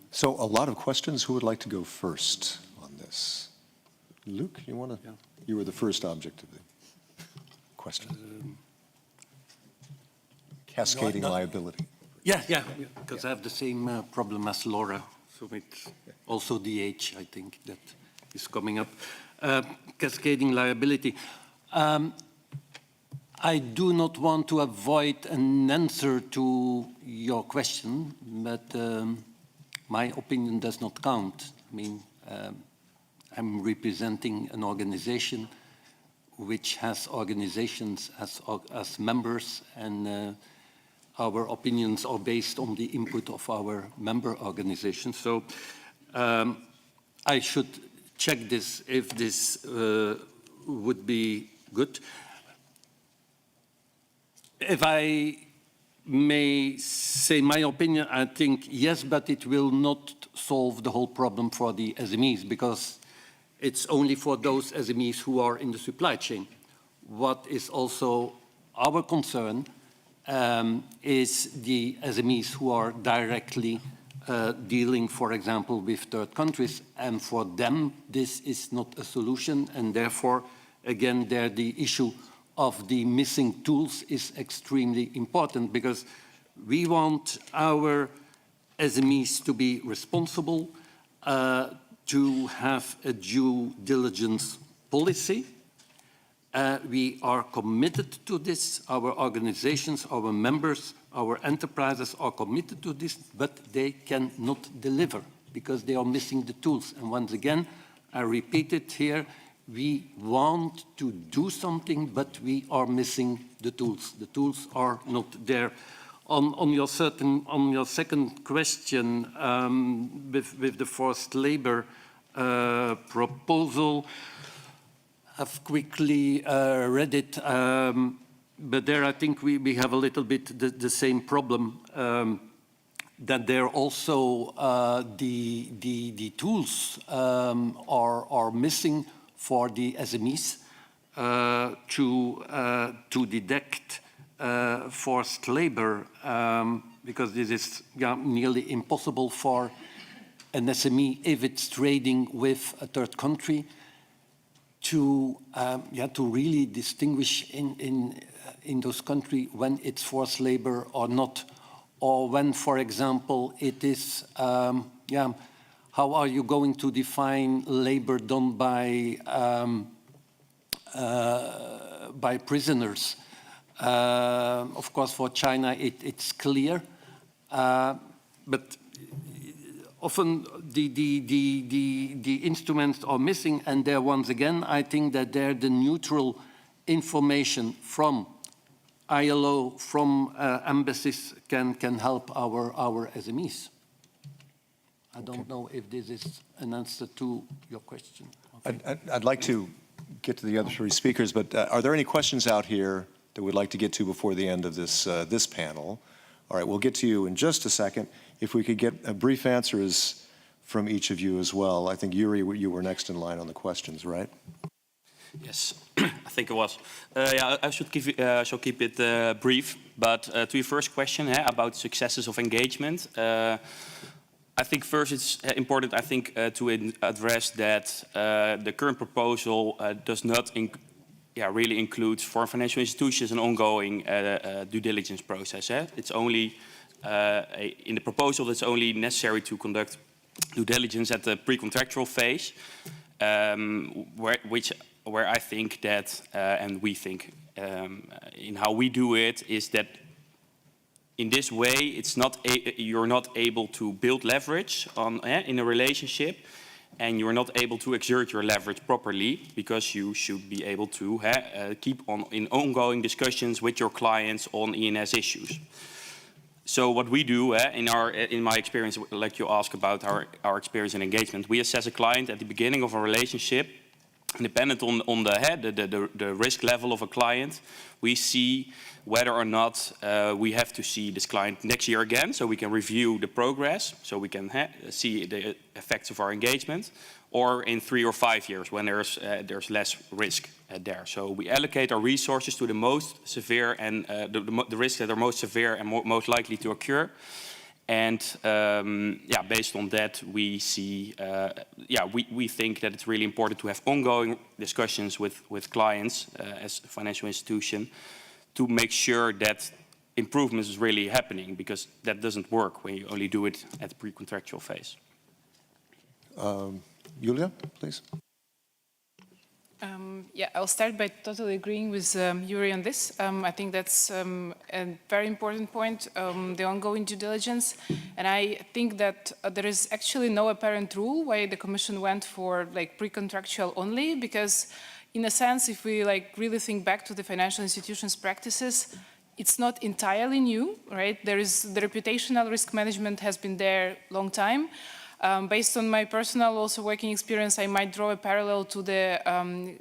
So a lot of questions. Who would like to go first on this? Luc, you want to? Yeah. You were the first object of the question. Cascading liability. Yeah, because I have the same problem as Laura. So it's also DH, I think, that is coming up. Cascading liability. I do not want to avoid an answer to your question, but my opinion does not count. I mean, I'm representing an organization which has organizations as members, and our opinions are based on the input of our member organizations. So I should check this if this would be good. If I may say my opinion, I think yes, but it will not solve the whole problem for the SMEs, because it's only for those SMEs who are in the supply chain. What is also our concern is the SMEs who are directly dealing, for example, with third countries, and for them this is not a solution, and therefore, again, there the issue of the missing tools is extremely important, because we want our SMEs to be responsible, to have a due diligence policy, We are committed to this. Our organizations, our members, our enterprises are committed to this, but they cannot deliver because they are missing the tools. And once again, I repeat it here, we want to do something, but we are missing the tools. The tools are not there. On your second question, with the forced labor proposal, I've quickly read it, but there I think we have a little bit the same problem, that there also the tools are missing for the SMEs to detect forced labor, because this is nearly impossible for an SME, if it's trading with a third country, to really distinguish in those countries when it's forced labor or not, or when, for example, it is, how are you going to define labor done by prisoners? Of course, for China, it's clear, but often the instruments are missing, and there, once again, I think that there the neutral information from ILO, from embassies can help our SMEs. I don't know if this is an answer to your question. Okay. I'd like to get to the other three speakers, but are there any questions out here that we'd like to get to before the end of this panel? All right, we'll get to you in just a second. If we could get brief answers from each of you as well. I think, Yuri, you were next in line on the questions, right? Yes, I think it was. I should keep it brief. But to your first question about successes of engagement, I think first it's important, I think, to address that the current proposal does not really include for financial institutions an ongoing due diligence process. It's only in the proposal it's only necessary to conduct due diligence at the pre-contractual phase, where I think that, and we think in how we do it, is that in this way it's not you're not able to build leverage on in a relationship, and you're not able to exert your leverage properly, because you should be able to keep on in ongoing discussions with your clients on E&S issues. So what we do in my experience, like you ask about our experience in engagement, we assess a client at the beginning of a relationship, dependent on the risk level of a client. We see whether or not we have to see this client next year again, so we can review the progress, so we can see the effects of our engagement, or in 3 or 5 years when there's less risk there. So we allocate our resources to the most severe and the risks that are most severe and most likely to occur. And based on that, we see, we think that it's really important to have ongoing discussions with clients as a financial institution to make sure that improvement is really happening, because that doesn't work when you only do it at the pre-contractual phase. Julia, please. I'll start by totally agreeing with Yuri on this. I think that's a very important point, the ongoing due diligence. And I think that there is actually no apparent rule why the Commission went for pre-contractual only, because in a sense, if we really think back to the financial institutions practices, it's not entirely new, right? The reputational risk management has been there a long time. Based on my personal also working experience, I might draw a parallel to the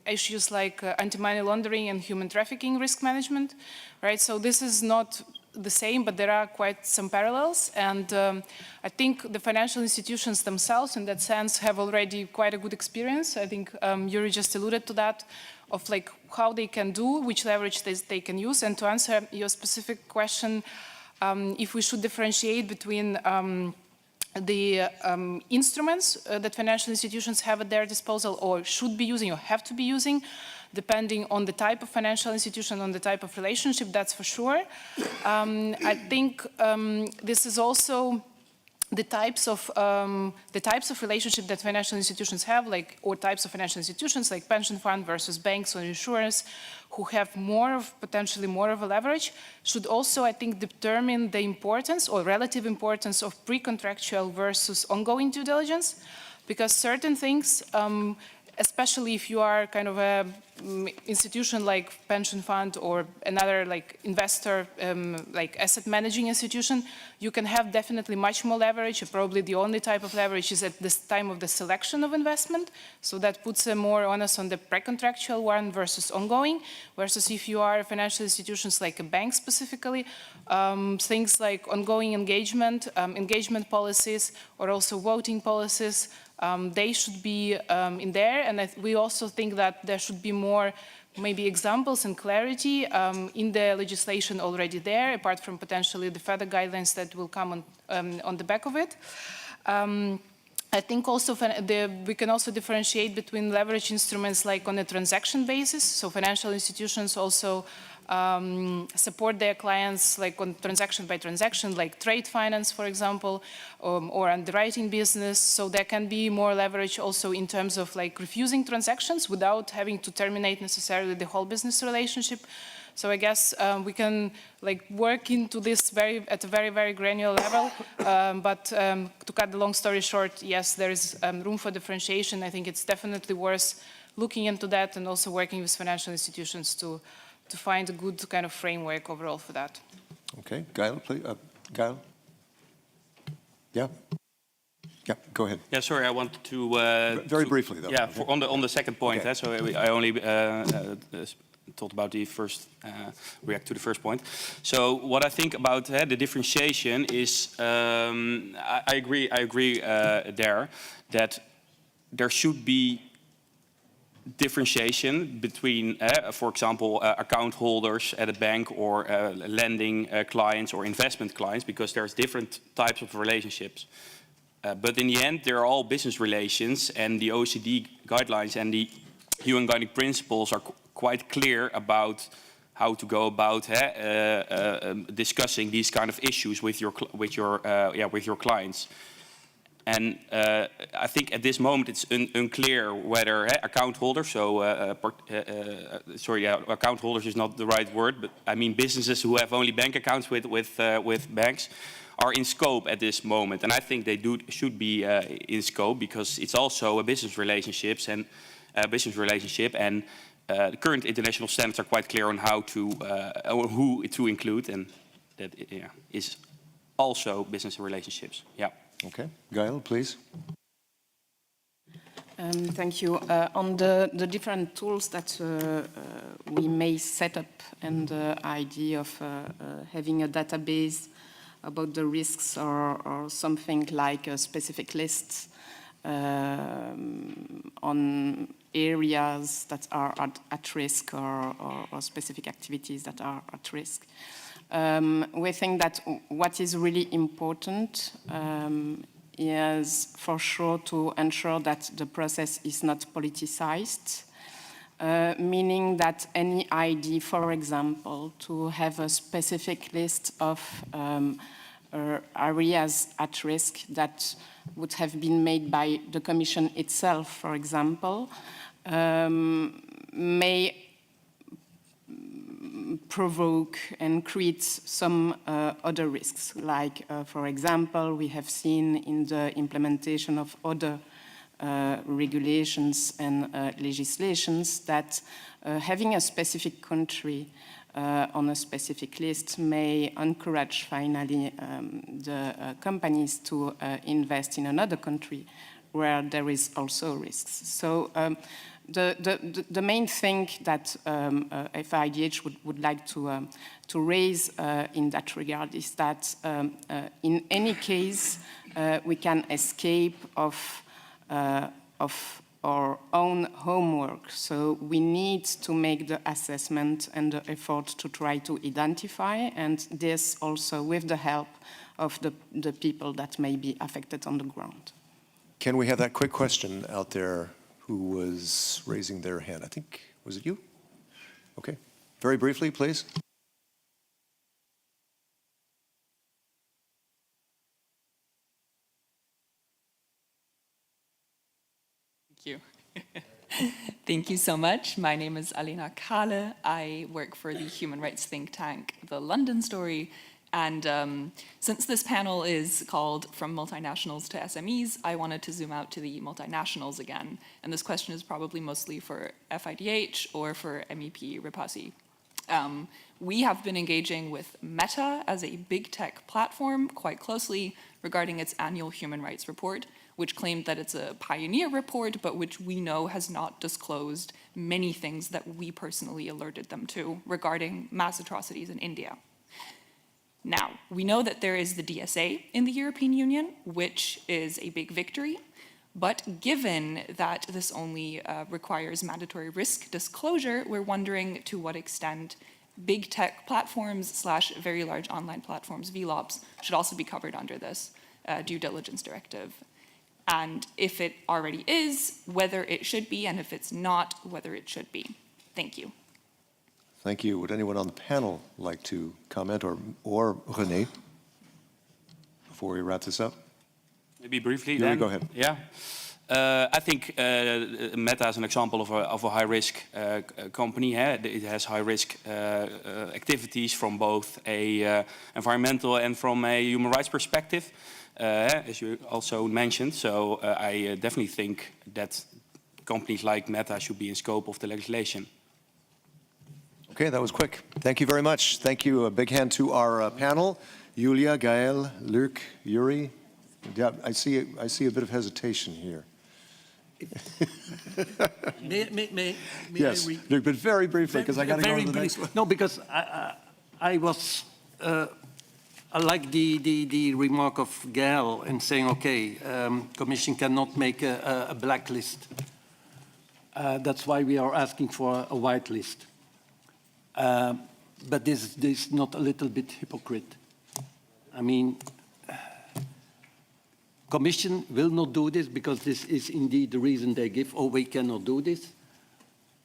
issues like anti-money laundering and human trafficking risk management, right? So this is not the same, but there are quite some parallels. And I think the financial institutions themselves, in that sense, have already quite a good experience. I think Yuri just alluded to that, of how they can do, which leverage they can use. And to answer your specific question, if we should differentiate between the instruments that financial institutions have at their disposal, or should be using, or have to be using, depending on the type of financial institution, on the type of relationship, that's for sure. I think this is also the types of relationship that financial institutions have, like, or types of financial institutions like pension fund versus banks or insurance, who have potentially more of a leverage, should also, I think, determine the importance or relative importance of pre-contractual versus ongoing due diligence, because certain things, especially if you are kind of a institution like pension fund or another like investor, like asset managing institution, you can have definitely much more leverage. Probably the only type of leverage is at this time of the selection of investment. So that puts a more onus on the pre-contractual one versus ongoing. Versus if you are financial institutions like a bank specifically, things like ongoing engagement, engagement policies, or also voting policies, they should be in there, and we also think that there should be more maybe examples and clarity in the legislation already there, apart from potentially the further guidelines that will come on the back of it. I think also we can also differentiate between leverage instruments like on a transaction basis, so financial institutions also support their clients like on transaction by transaction, like trade finance, for example, or underwriting business. So there can be more leverage also in terms of like refusing transactions without having to terminate necessarily the whole business relationship. So I guess we can like work into this at a very, very granular level. But to cut the long story short, yes, there is room for differentiation. I think it's definitely worth looking into that and also working with financial institutions to find a good kind of framework overall for that. Okay, Gail, please. Gail? Yeah? Yeah, go ahead. Yeah, sorry, I wanted to... Very briefly, though. Yeah, on the second point. Okay. So I only talked about the first, react to the first point. So what I think about the differentiation is, I agree there, that there should be differentiation between, for example, account holders at a bank or lending clients or investment clients, because there's different types of relationships. But in the end, they're all business relations, and the OECD guidelines and the UN guiding principles are quite clear about how to go about discussing these kind of issues with your clients. And I think at this moment it's unclear whether account holders, so account holders is not the right word, but I mean businesses who have only bank accounts with banks, are in scope at this moment. And I think they should be in scope, because it's also a business relationship, and the current international standards are quite clear on how to or who to include, and that is also business relationships. Yeah. Okay, Gail, please. Thank you. On the different tools that we may set up, and the idea of having a database about the risks, or something like a specific list on areas that are at risk, or specific activities that are at risk. We think that what is really important is for sure to ensure that the process is not politicized, meaning that any idea, for example, to have a specific list of areas at risk that would have been made by the Commission itself, for example, may provoke and create some other risks. Like, for example, we have seen in the implementation of other regulations and legislations that having a specific country on a specific list may encourage finally the companies to invest in another country where there is also risks. So the main thing that FIDH would like to raise in that regard is that in any case we can escape of our own homework. So we need to make the assessment and the effort to try to identify, and this also with the help of the people that may be affected on the ground. Can we have that quick question out there who was raising their hand? I think, was it you? Okay, very briefly, please. Thank you so much. My name is Alina Kahle. I work for the human rights think tank, The London Story. And since this panel is called From Multinationals to SMEs, I wanted to zoom out to the multinationals again. And this question is probably mostly for FIDH or for MEP Rapasi. We have been engaging with Meta as a big tech platform quite closely regarding its annual human rights report, which claimed that it's a pioneer report, but which we know has not disclosed many things that we personally alerted them to regarding mass atrocities in India. Now, we know that there is the DSA in the European Union, which is a big victory, but given that this only requires mandatory risk disclosure, we're wondering to what extent big tech platforms / very large online platforms, VLOPs, should also be covered under this due diligence directive. And if it already is, whether it should be, and if it's not, whether it should be. Thank you. Thank you. Would anyone on the panel like to comment, or René, before we wrap this up? Maybe briefly. Yuri, go ahead. Yeah. I think Meta is an example of a high-risk company. It has high-risk activities from both a environmental and from a human rights perspective, as you also mentioned. So I definitely think that companies like Meta should be in scope of the legislation. Okay, that was quick. Thank you very much. Thank you. A big hand to our panel. Julia, Gael, Luc, Yuri. Yeah, I see a bit of hesitation here. May yes, Luc, but very briefly, because I got to go to the next one. No, because I was, I like the remark of Gael in saying, okay, Commission cannot make a blacklist. That's why we are asking for a white list. But this is not a little bit hypocrite. I mean, Commission will not do this because this is indeed the reason they give, oh, we cannot do this.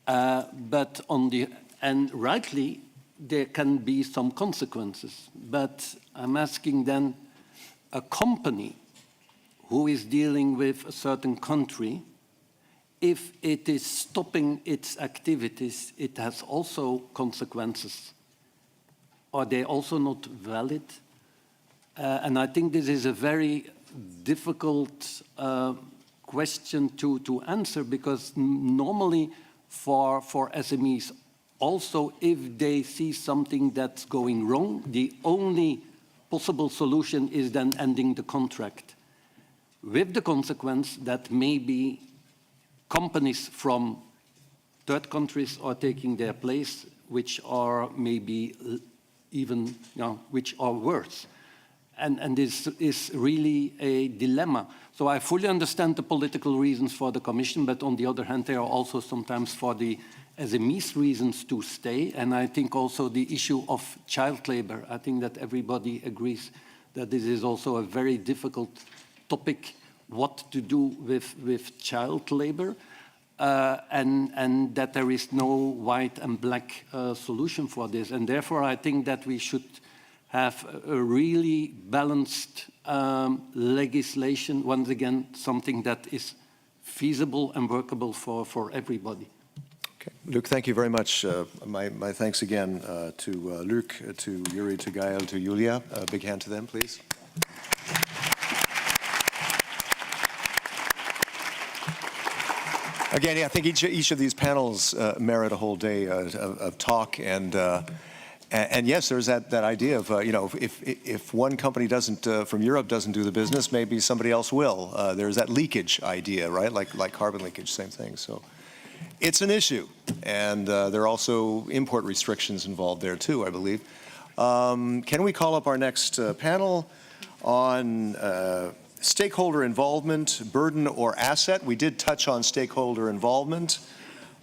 But on the, and rightly, there can be some consequences. But I'm asking then a company who is dealing with a certain country, if it is stopping its activities, it has also consequences. Are they also not valid? And I think this is a very difficult question to answer, because normally for SMEs, also if they see something that's going wrong, the only possible solution is then ending the contract, with the consequence that maybe companies from third countries are taking their place, which are maybe even, which are worse. And this is really a dilemma. So I fully understand the political reasons for the Commission, but on the other hand, there are also sometimes for the SMEs reasons to stay. And I think also the issue of child labor, I think that everybody agrees that this is also a very difficult topic, what to do with child labor, and that there is no white and black solution for this. And therefore, I think that we should have a really balanced legislation, once again, something that is feasible and workable for everybody. Okay. Luc, thank you very much. My thanks again to Luc, to Yuri, to Gael, to Julia. A big hand to them, please. Again, yeah, I think each of these panels merit a whole day of talk, and yes, there's that idea of, if one company from Europe doesn't do the business, maybe somebody else will. There's that leakage idea, right? Like carbon leakage, same thing. So it's an issue, and there are also import restrictions involved there too, I believe. Can we call up our next panel on stakeholder involvement, burden or asset? We did touch on stakeholder involvement,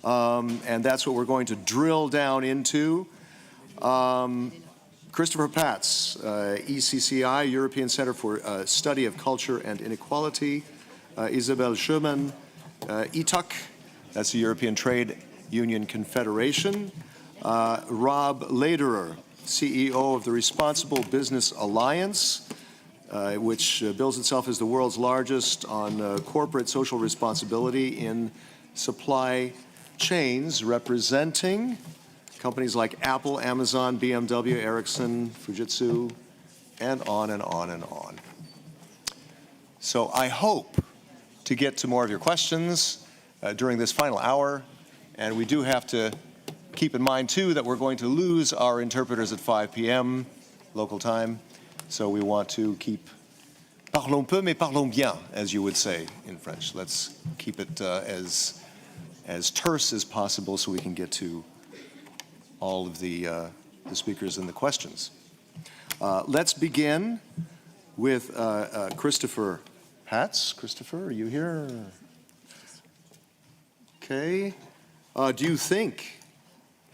and that's what we're going to drill down into. Christopher Patz, ECCI, European Center for Study of Culture and Inequality. Isabel Schumann, ETUC, that's the European Trade Union Confederation. Rob Lederer, CEO of the Responsible Business Alliance, which bills itself as the world's largest on corporate social responsibility in supply chains representing companies like Apple, Amazon, BMW, Ericsson, Fujitsu, and on and on and on. So I hope to get to more of your questions during this final hour, and we do have to keep in mind, too, that we're going to lose our interpreters at 5 p.m. local time, so we want to keep parlons peu, mais parlons bien, as you would say in French. Let's keep it as terse as possible so we can get to all of the speakers and the questions. Let's begin with Christopher Hatz. Christopher, are you here? Okay. Do you think,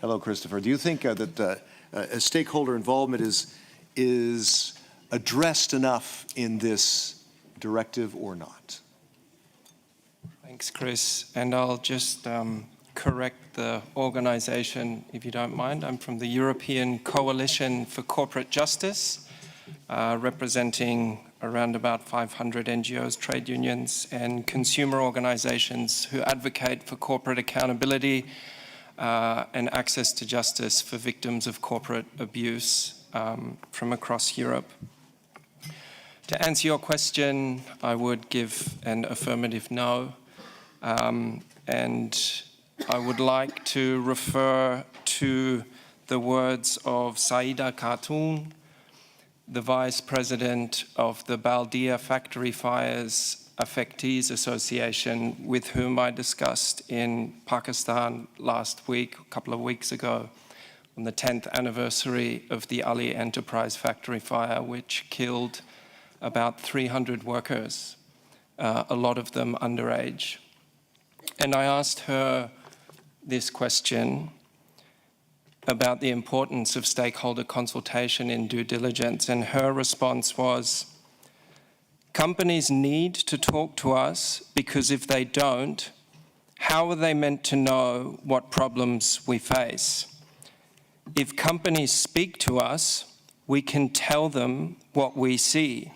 hello, Christopher, do you think that stakeholder involvement is addressed enough in this directive or not? Thanks, Chris. And I'll just correct the organization, if you don't mind. I'm from the European Coalition for Corporate Justice, representing around about 500 NGOs, trade unions, and consumer organizations who advocate for corporate accountability and access to justice for victims of corporate abuse from across Europe. To answer your question, I would give an affirmative no. And I would like to refer to the words of Saida Khatun, the Vice President of the Baldia Factory Fires Affectees Association, with whom I discussed in Pakistan last week, a couple of weeks ago, on the 10th anniversary of the Ali Enterprise factory fire, which killed about 300 workers, a lot of them underage. And I asked her this question about the importance of stakeholder consultation in due diligence, and her response was, companies need to talk to us because if they don't, how are they meant to know what problems we face? If companies speak to us, we can tell them what we see.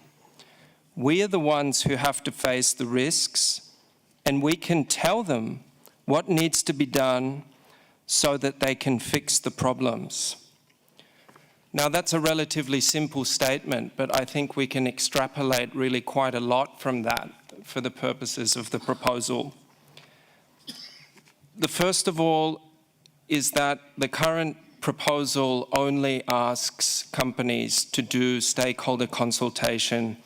We are the ones who have to face the risks, and we can tell them what needs to be done so that they can fix the problems. Now, that's a relatively simple statement, but I think we can extrapolate really quite a lot from that for the purposes of the proposal. The first of all is that the current proposal only asks companies to do stakeholder consultation,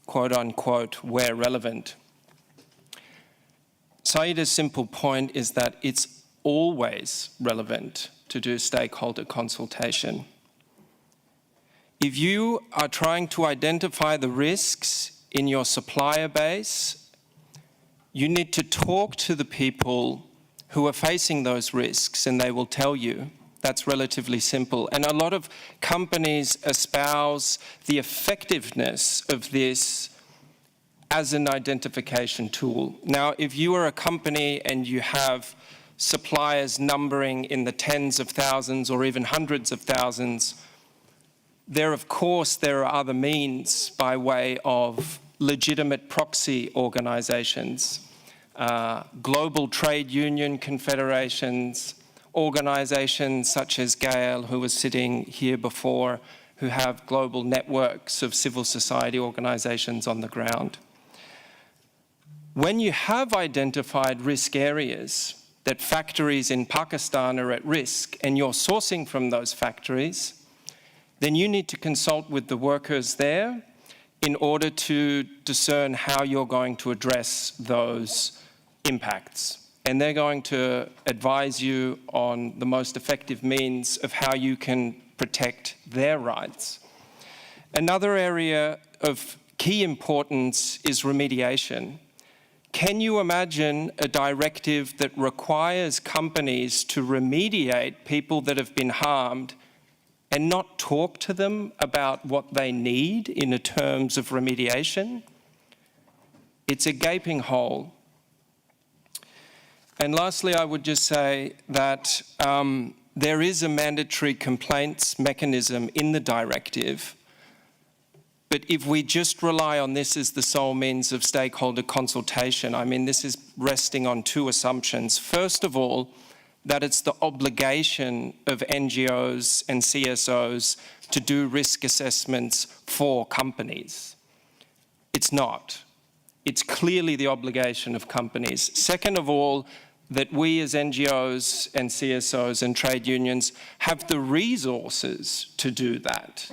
quote unquote, where relevant. Saida's simple point is that it's always relevant to do stakeholder consultation. If you are trying to identify the risks in your supplier base, you need to talk to the people who are facing those risks, and they will tell you. That's relatively simple. And a lot of companies espouse the effectiveness of this as an identification tool. Now, if you are a company and you have suppliers numbering in the tens of thousands or even hundreds of thousands, of course, there are other means by way of legitimate proxy organizations, global trade union confederations, organizations such as GAIL, who was sitting here before, who have global networks of civil society organizations on the ground. When you have identified risk areas, that factories in Pakistan are at risk, and you're sourcing from those factories, then you need to consult with the workers there in order to discern how you're going to address those impacts. And they're going to advise you on the most effective means of how you can protect their rights. Another area of key importance is remediation. Can you imagine a directive that requires companies to remediate people that have been harmed and not talk to them about what they need in terms of remediation? It's a gaping hole. And lastly, I would just say that there is a mandatory complaints mechanism in the directive, But if we just rely on this as the sole means of stakeholder consultation, I mean, this is resting on two assumptions. First of all, that it's the obligation of NGOs and CSOs to do risk assessments for companies. It's not. It's clearly the obligation of companies. Second of all, that we as NGOs and CSOs and trade unions have the resources to do that.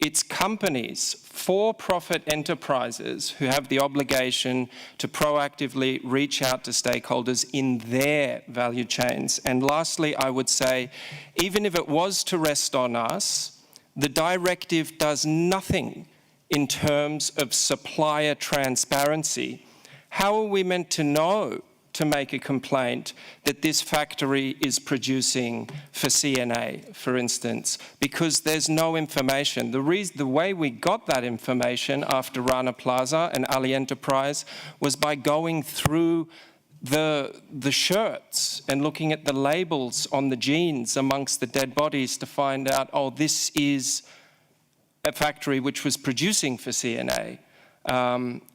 It's companies, for-profit enterprises, who have the obligation to proactively reach out to stakeholders in their value chains. And lastly, I would say, even if it was to rest on us, the directive does nothing in terms of supplier transparency. How are we meant to know to make a complaint that this factory is producing for CNA, for instance, because there's no information. The way we got that information after Rana Plaza and Ali Enterprise was by going through the shirts and looking at the labels on the jeans amongst the dead bodies to find out, oh, this is a factory which was producing for CNA.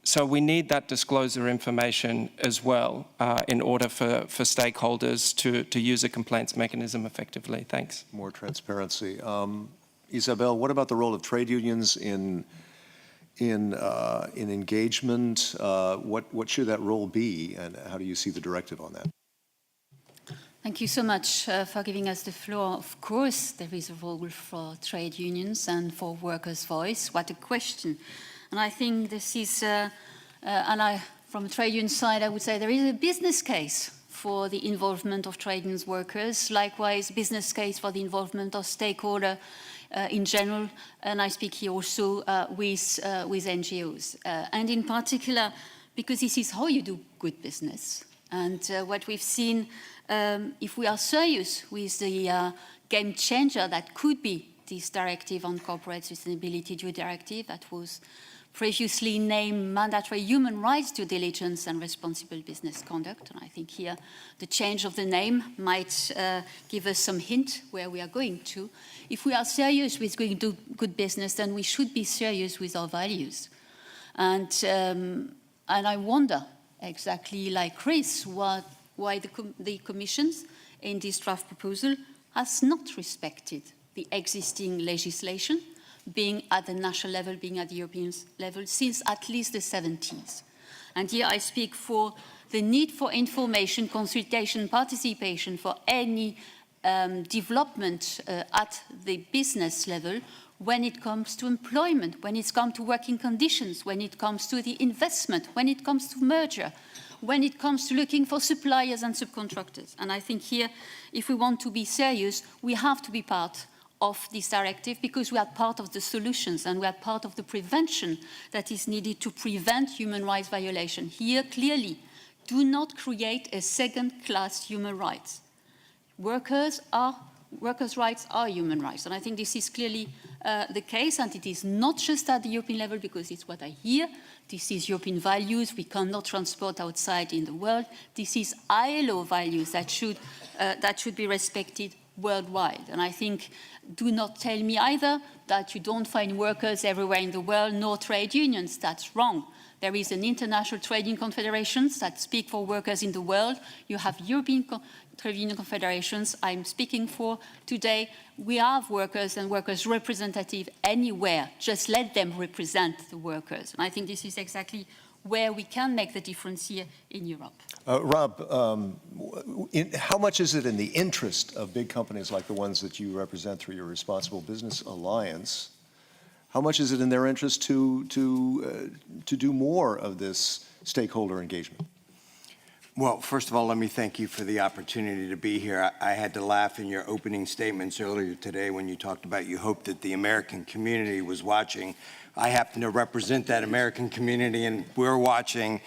So we need that disclosure information as well in order for stakeholders to use a complaints mechanism effectively. Thanks. More transparency. Isabel, what about the role of trade unions in engagement? What should that role be, and how do you see the directive on that? Thank you so much for giving us the floor. Of course, there is a role for trade unions and for workers' voice. What a question. And I think this is, from the trade union side, I would say there is a business case for the involvement of trade unions workers, likewise business case for the involvement of stakeholder in general, and I speak here also with NGOs. And in particular, because this is how you do good business. And what we've seen, if we are serious with the game changer that could be this directive on corporate sustainability, due directive, that was previously named mandatory human rights due diligence and responsible business conduct. And I think here the change of the name might give us some hint where we are going to. If we are serious with going to do good business, then we should be serious with our values. And I wonder, exactly like Chris, why the Commission in this draft proposal has not respected the existing legislation, being at the national level, being at the European level, since at least the 70s. And here I speak for the need for information, consultation, participation for any development at the business level when it comes to employment, when it comes to working conditions, when it comes to the investment, when it comes to merger, when it comes to looking for suppliers and subcontractors. And I think here, if we want to be serious, we have to be part of this directive, because we are part of the solutions and we are part of the prevention that is needed to prevent human rights violation. Here, clearly, do not create a second-class human rights. Workers' rights are human rights, and I think this is clearly the case, and it is not just at the European level, because it's what I hear. This is European values we cannot transport outside in the world. This is ILO values that should be respected worldwide. And I think, do not tell me either that you don't find workers everywhere in the world, nor trade unions. That's wrong. There is an international trade union confederations that speak for workers in the world. You have European trade union confederations I'm speaking for today. We have workers and workers representative anywhere. Just let them represent the workers. And I think this is exactly where we can make the difference here in Europe. Rob, how much is it in the interest of big companies like the ones that you represent through your Responsible Business Alliance, how much is it in their interest to do more of this stakeholder engagement? Well, first of all, let me thank you for the opportunity to be here. I had to laugh in your opening statements earlier today when you talked about you hoped that the American community was watching. I happen to represent that American community, and we're watching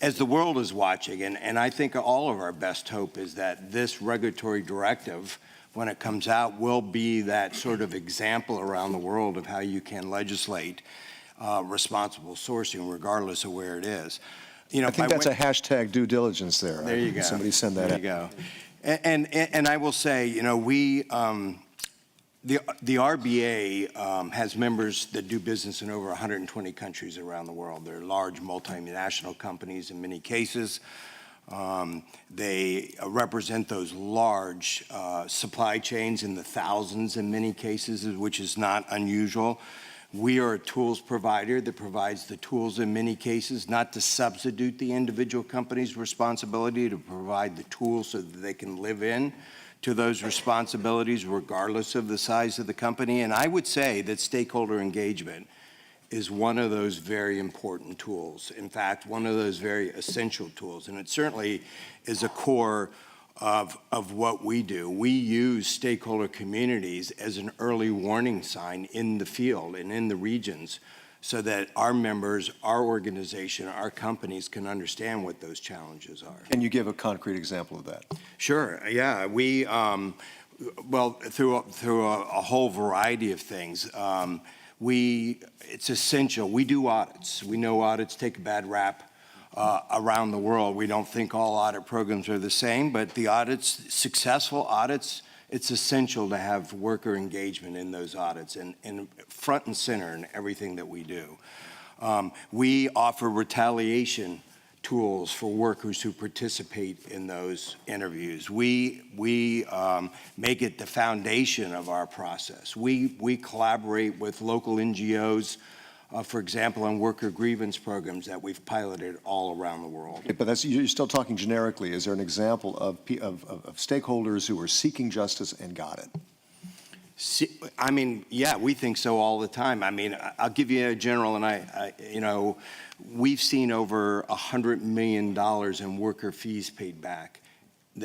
as the world is watching. And I think all of our best hope is that this regulatory directive, when it comes out, will be that sort of example around the world of how you can legislate responsible sourcing regardless of where it is. You know, I think that's a hashtag due diligence there. There you go. Somebody send that There you go. And I will say, you know, we, The RBA has members that do business in over 120 countries around the world. They're large multinational companies in many cases. They represent those large supply chains in the thousands in many cases, which is not unusual. We are a tools provider that provides the tools in many cases, not to substitute the individual company's responsibility, to provide the tools so that they can live in to those responsibilities regardless of the size of the company. And I would say that stakeholder engagement is one of those very important tools. In fact, one of those very essential tools. And it certainly is a core of what we do. We use stakeholder communities as an early warning sign in the field and in the regions so that our members, our organization, our companies can understand what those challenges are. Can you give a concrete example of that? Sure, yeah. We, well, through a whole variety of things, it's essential. We do audits. We know audits take a bad rap around the world. We don't think all audit programs are the same, but the audits, successful audits, it's essential to have worker engagement in those audits and front and center in everything that we do. We offer retaliation tools for workers who participate in those interviews. We make it the foundation of our process. We collaborate with local NGOs, for example, on worker grievance programs that we've piloted all around the world. Okay, but you're still talking generically. Is there an example of stakeholders who are seeking justice and got it? I mean, yeah, we think so all the time. I mean, I'll give you a general, and you know, we've seen over $100 million in worker fees paid back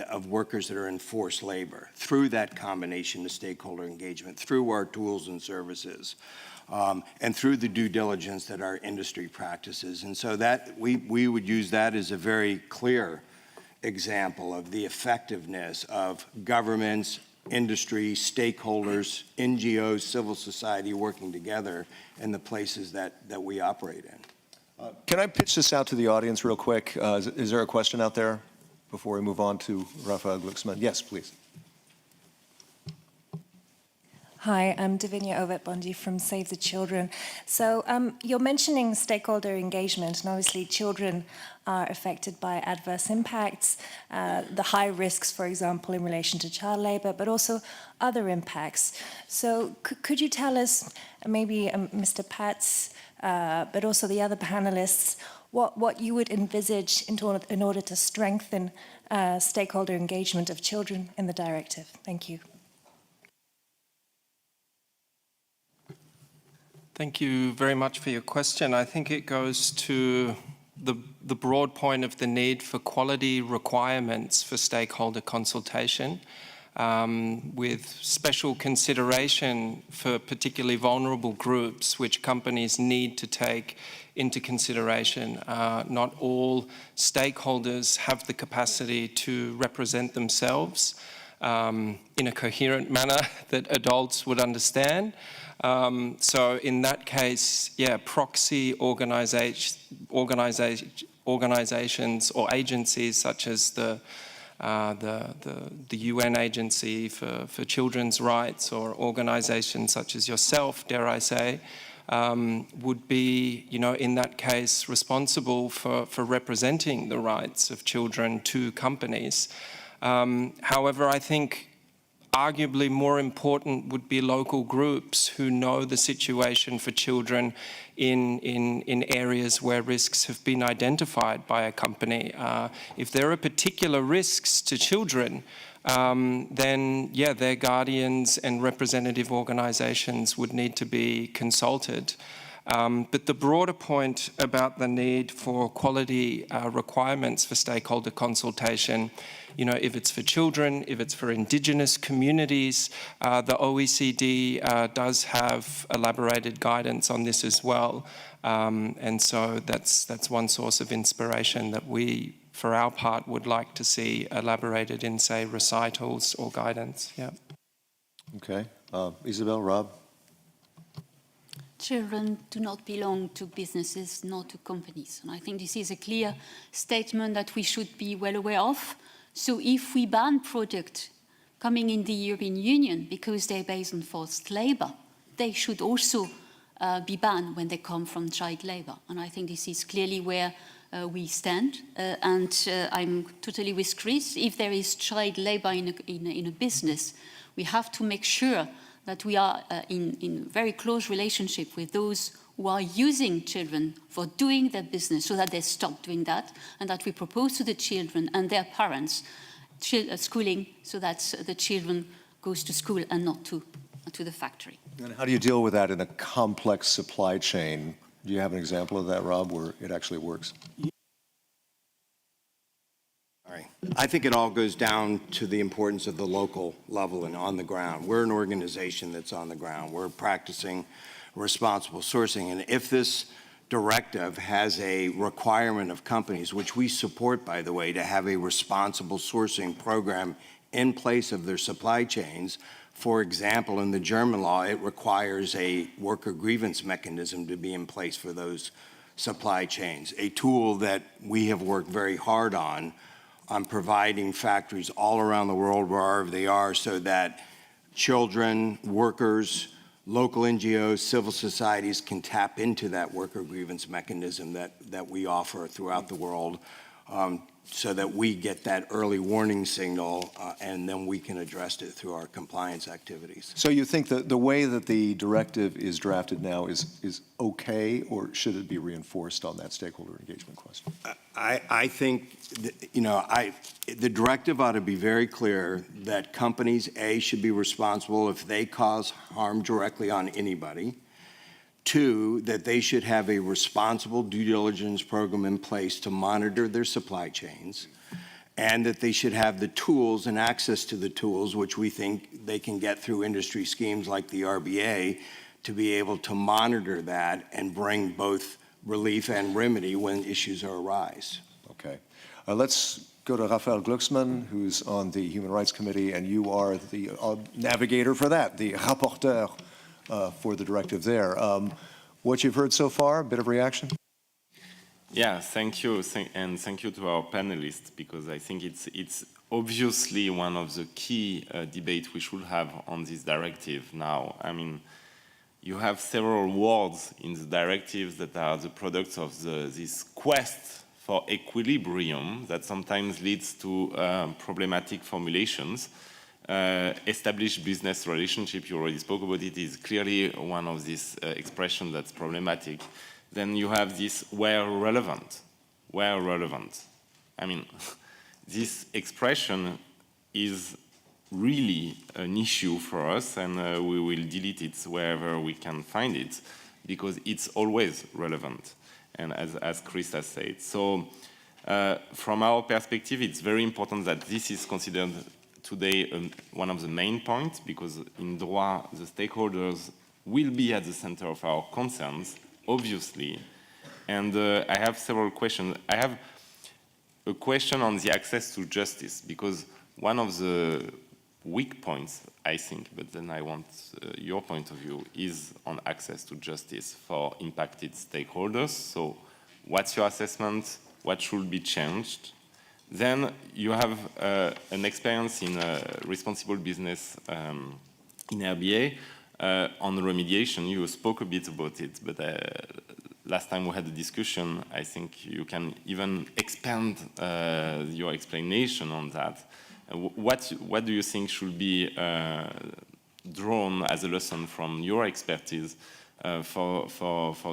of workers that are in forced labor through that combination of stakeholder engagement, through our tools and services. And through the due diligence that our industry practices. And so that we would use that as a very clear example of the effectiveness of governments, industry, stakeholders, NGOs, civil society working together in the places that we operate in. Can I pitch this out to the audience real quick? Is there a question out there before we move on to Rafael Glucksmann? Yes, please. Hi, I'm Davinia Ovet-Bondi from Save the Children. So you're mentioning stakeholder engagement, and obviously children are affected by adverse impacts, the high risks, for example, in relation to child labor, but also other impacts. So could you tell us, maybe Mr. Patz, but also the other panelists, what you would envisage in order to strengthen stakeholder engagement of children in the directive? Thank you. Thank you very much for your question. I think it goes to the broad point of the need for quality requirements for stakeholder consultation, with special consideration for particularly vulnerable groups which companies need to take into consideration. Not all stakeholders have the capacity to represent themselves in a coherent manner that adults would understand. So in that case, yeah, proxy organizations or agencies such as the UN Agency for Children's Rights, or organizations such as yourself, dare I say, would be, you know, in that case, responsible for representing the rights of children to companies. However, I think arguably more important would be local groups who know the situation for children in areas where risks have been identified by a company. If there are particular risks to children, then yeah, their guardians and representative organizations would need to be consulted. But the broader point about the need for quality requirements for stakeholder consultation, you know, if it's for children, if it's for indigenous communities, the OECD does have elaborated guidance on this as well. And so that's one source of inspiration that we, for our part, would like to see elaborated in, say, recitals or guidance. Yeah. Okay. Isabel, Rob? Children do not belong to businesses, nor to companies. And I think this is a clear statement that we should be well aware of. So if we ban projects coming in the European Union because they're based on forced labor, they should also be banned when they come from child labor. And I think this is clearly where we stand. And I'm totally with Chris. If there is child labor in a business, we have to make sure that we are in very close relationship with those who are using children for doing their business so that they stop doing that, and that we propose to the children and their parents schooling so that the children goes to school and not to the factory. And how do you deal with that in a complex supply chain? Do you have an example of that, Rob, where it actually works? All right. I think it all goes down to the importance of the local level and on the ground. We're an organization that's on the ground. We're practicing responsible sourcing. And if this directive has a requirement of companies, which we support, by the way, to have a responsible sourcing program in place of their supply chains. For example, in the German law, it requires a worker grievance mechanism to be in place for those supply chains, a tool that we have worked very hard on providing factories all around the world, wherever they are, so that children, workers, local NGOs, civil societies can tap into that worker grievance mechanism that we offer throughout the world, so that we get that early warning signal and then we can address it through our compliance activities. So you think that the way that the directive is drafted now is okay, or should it be reinforced on that stakeholder engagement question? I think, the directive ought to be very clear that companies, A, should be responsible if they cause harm directly on anybody. Two, that they should have a responsible due diligence program in place to monitor their supply chains, and that they should have the tools and access to the tools, which we think they can get through industry schemes like the RBA, to be able to monitor that and bring both relief and remedy when issues arise. Okay. Let's go to Raphael Glucksmann, who's on the Human Rights Committee, and you are the navigator for that, the rapporteur for the directive there. What you've heard so far, a bit of reaction? Yeah, thank you, and thank you to our panelists, because I think it's obviously one of the key debates we should have on this directive now. I mean, you have several words in the directive that are the products of this quest for equilibrium that sometimes leads to problematic formulations. Established business relationship, you already spoke about it, is clearly one of these expressions that's problematic. Then you have this where relevant. I mean, this expression is really an issue for us, and we will delete it wherever we can find it, because it's always relevant, and as Chris has said. So from our perspective, it's very important that this is considered today one of the main points, because in droit, the stakeholders will be at the center of our concerns, obviously. And I have several questions. I have a question on the access to justice, because one of the weak points, I think, but then I want your point of view, is on access to justice for impacted stakeholders. So what's your assessment? What should be changed? Then you have an experience in responsible business in RBA on remediation. You spoke a bit about it, but last time we had a discussion, I think you can even expand your explanation on that. What do you think should be drawn as a lesson from your expertise for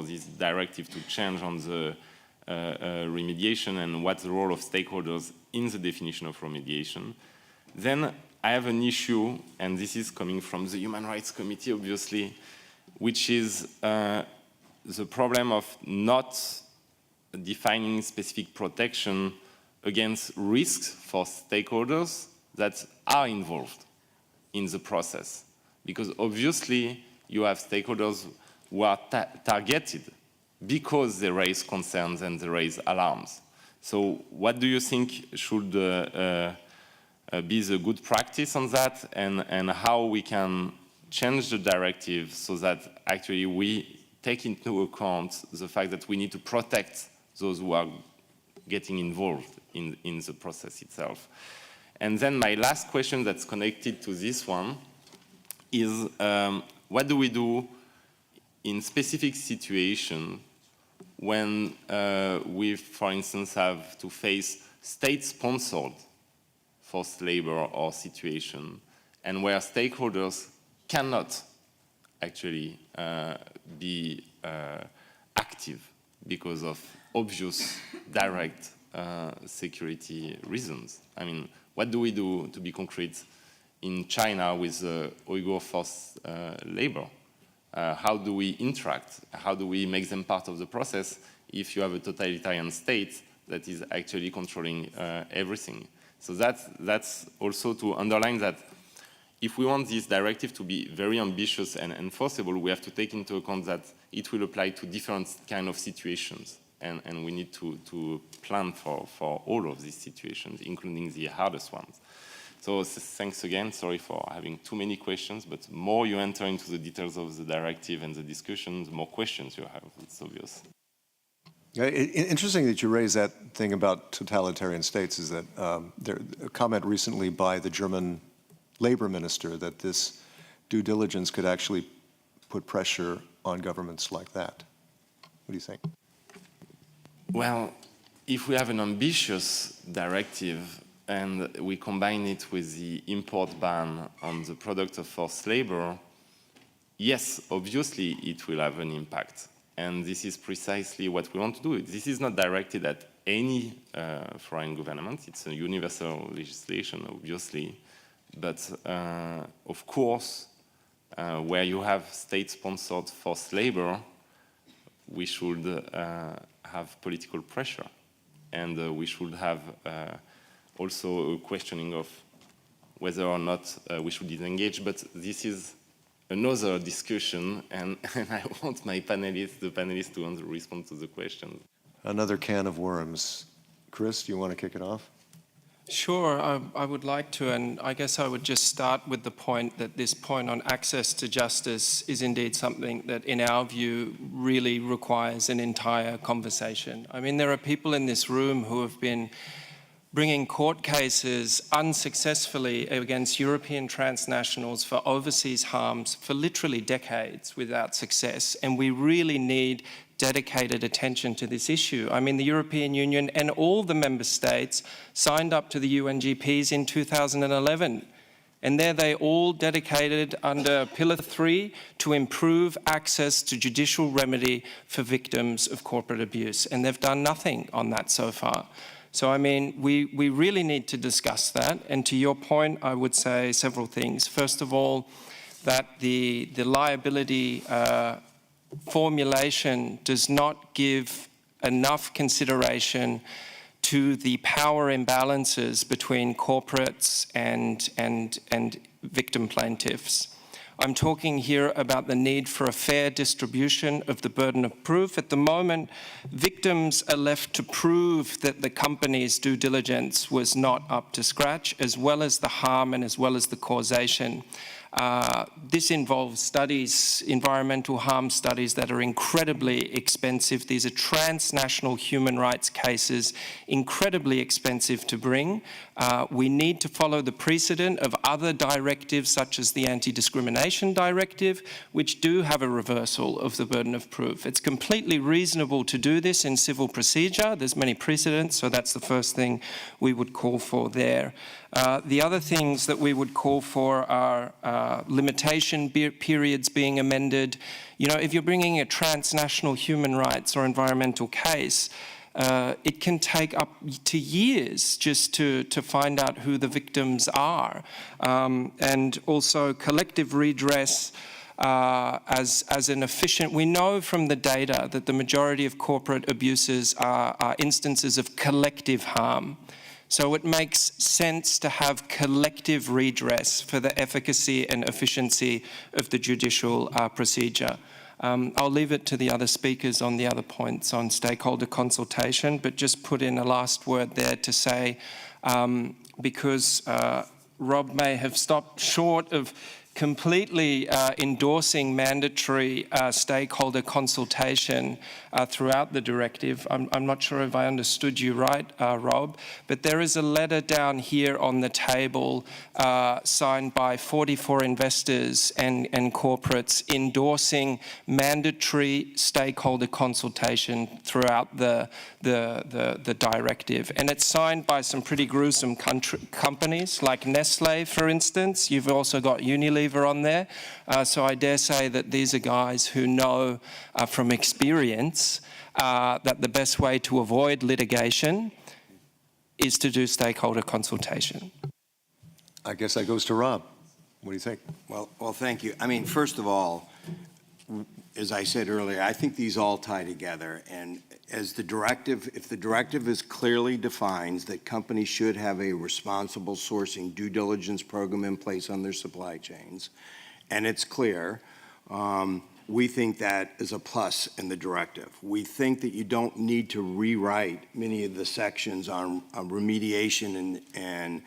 this directive to change on the remediation, and what's the role of stakeholders in the definition of remediation? Then I have an issue, and this is coming from the Human Rights Committee, obviously, which is the problem of not defining specific protection against risks for stakeholders that are involved in the process. Because obviously you have stakeholders who are targeted because they raise concerns and they raise alarms. So what do you think should be the good practice on that, and how we can change the directive so that actually we take into account the fact that we need to protect those who are getting involved in the process itself? And then my last question that's connected to this one is, what do we do in specific situations when we, for instance, have to face state-sponsored forced labor or situation, and where stakeholders cannot actually be active because of obvious direct security reasons? I mean, what do we do, to be concrete, in China with Uyghur forced labor? How do we interact? How do we make them part of the process if you have a totalitarian state that is actually controlling everything? So that's also to underline that if we want this directive to be very ambitious and enforceable, we have to take into account that it will apply to different kind of situations. And we need to plan for all of these situations, including the hardest ones. So thanks again. Sorry for having too many questions, but the more you enter into the details of the directive and the discussion, the more questions you have. It's obvious. Interesting that you raise that thing about totalitarian states. Is that there a comment recently by the German labor minister that this due diligence could actually put pressure on governments like that? What do you think? Well, if we have an ambitious directive and we combine it with the import ban on the product of forced labor, yes, obviously it will have an impact. And this is precisely what we want to do. This is not directed at any foreign government. It's a universal legislation, obviously. But of course, where you have state-sponsored forced labor, we should have political pressure. And we should have also a questioning of whether or not we should disengage. But this is another discussion, and I want the panelists to respond to the question. Another can of worms. Chris, do you want to kick it off? Sure, I would like to, and I guess I would just start with the point that this point on access to justice is indeed something that, in our view, really requires an entire conversation. I mean, there are people in this room who have been bringing court cases unsuccessfully against European transnationals for overseas harms for literally decades without success, and we really need dedicated attention to this issue. I mean, the European Union and all the member states signed up to the UNGPs in 2011, and there they all dedicated under Pillar 3 to improve access to judicial remedy for victims of corporate abuse, and they've done nothing on that so far. So, I mean, we really need to discuss that. And to your point, I would say several things. First of all, that the liability formulation does not give enough consideration to the power imbalances between corporates and victim plaintiffs. I'm talking here about the need for a fair distribution of the burden of proof. At the moment, victims are left to prove that the company's due diligence was not up to scratch, as well as the harm and as well as the causation. This involves studies, environmental harm studies that are incredibly expensive. These are transnational human rights cases, incredibly expensive to bring. We need to follow the precedent of other directives, such as the Anti-Discrimination Directive, which do have a reversal of the burden of proof. It's completely reasonable to do this in civil procedure. There's many precedents, so that's the first thing we would call for there. The other things that we would call for are limitation periods being amended. You know, if you're bringing a transnational human rights or environmental case, it can take up to years just to find out who the victims are. And also collective redress as an efficient, we know from the data that the majority of corporate abuses are instances of collective harm. So it makes sense to have collective redress for the efficacy and efficiency of the judicial procedure. I'll leave it to the other speakers on the other points on stakeholder consultation, but just put in a last word there to say, because Rob may have stopped short of completely endorsing mandatory stakeholder consultation throughout the directive. I'm not sure if I understood you right, Rob, but there is a letter down here on the table signed by 44 investors and corporates endorsing mandatory stakeholder consultation throughout the directive. And it's signed by some pretty gruesome companies like Nestle, for instance. You've also got Unilever on there. So I dare say that these are guys who know from experience that the best way to avoid litigation is to do stakeholder consultation. I guess that goes to Rob. What do you think? Well, thank you. I mean, first of all, as I said earlier, I think these all tie together. And as the directive, if the directive is clearly defines that companies should have a responsible sourcing due diligence program in place on their supply chains, and it's clear, we think that is a plus in the directive. We think that you don't need to rewrite many of the sections on remediation and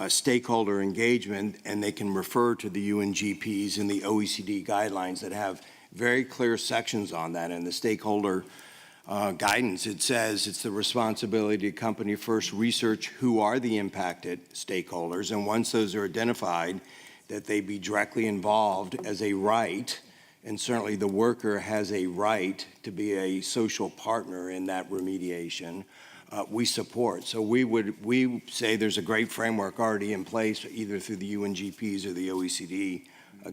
stakeholder engagement, and they can refer to the UNGPs and the OECD guidelines that have very clear sections on that. And the stakeholder guidance, it says it's the responsibility of the company first research who are the impacted stakeholders, and once those are identified, that they be directly involved as a right, and certainly the worker has a right to be a social partner in that remediation. We support. So we say there's a great framework already in place, either through the UNGPs or the OECD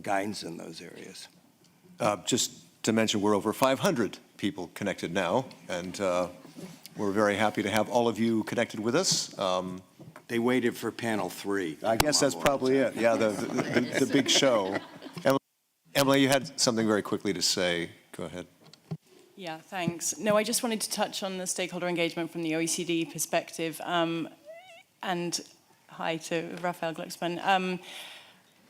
guidance in those areas. Just to mention, we're over 500 people connected now, and we're very happy to have all of you connected with us. They waited for panel 3. I guess that's probably it. Yeah, the big show. Emily, you had something very quickly to say. Go ahead. Yeah, thanks. No, I just wanted to touch on the stakeholder engagement from the OECD perspective. And hi to Raphael Glucksmann.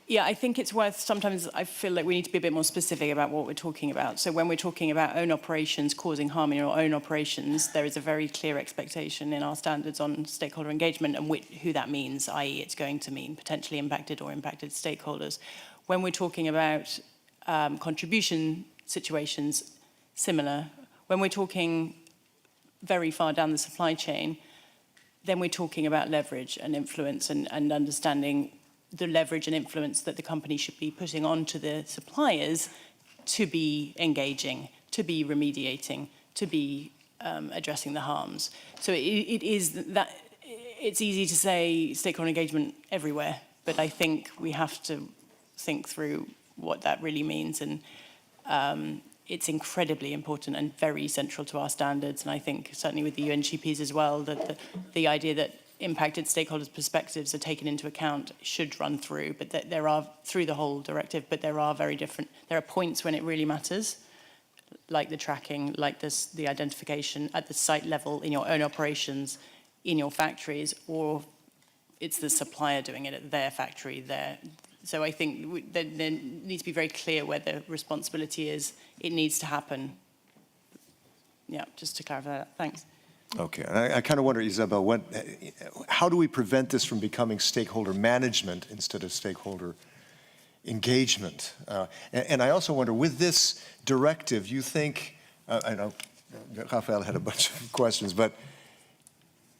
Yeah, I think it's worth, sometimes I feel like we need to be a bit more specific about what we're talking about. So when we're talking about own operations causing harm in your own operations, there is a very clear expectation in our standards on stakeholder engagement and who that means, i.e. it's going to mean potentially impacted or impacted stakeholders. When we're talking about contribution situations, similar. When we're talking very far down the supply chain, then we're talking about leverage and influence and understanding the leverage and influence that the company should be putting onto the suppliers to be engaging, to be remediating, to be addressing the harms. So it is that, it's easy to say stakeholder engagement everywhere, but I think we have to think through what that really means, and it's incredibly important and very central to our standards. And I think certainly with the UNGPs as well, that the idea that impacted stakeholders' perspectives are taken into account should run through, but that there are, through the whole directive, but there are there are points when it really matters, like the tracking, like the identification at the site level in your own operations, in your factories, or it's the supplier doing it at their factory there. So I think there needs to be very clear where the responsibility is. It needs to happen. Yeah, just to clarify that. Thanks. Okay, and I kind of wonder, Isabel, how do we prevent this from becoming stakeholder management instead of stakeholder engagement? And I also wonder, with this directive, you think, I know Raphael had a bunch of questions, but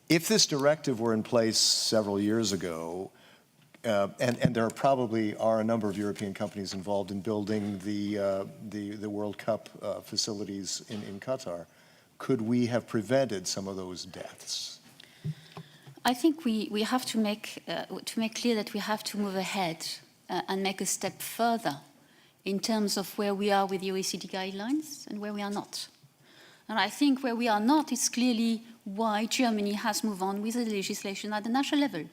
if this directive were in place several years ago, and there probably are a number of European companies involved in building the World Cup facilities in Qatar, could we have prevented some of those deaths? I think we have to make clear that we have to move ahead and make a step further in terms of where we are with the OECD guidelines and where we are not. And I think where we are not is clearly why Germany has moved on with the legislation at the national level.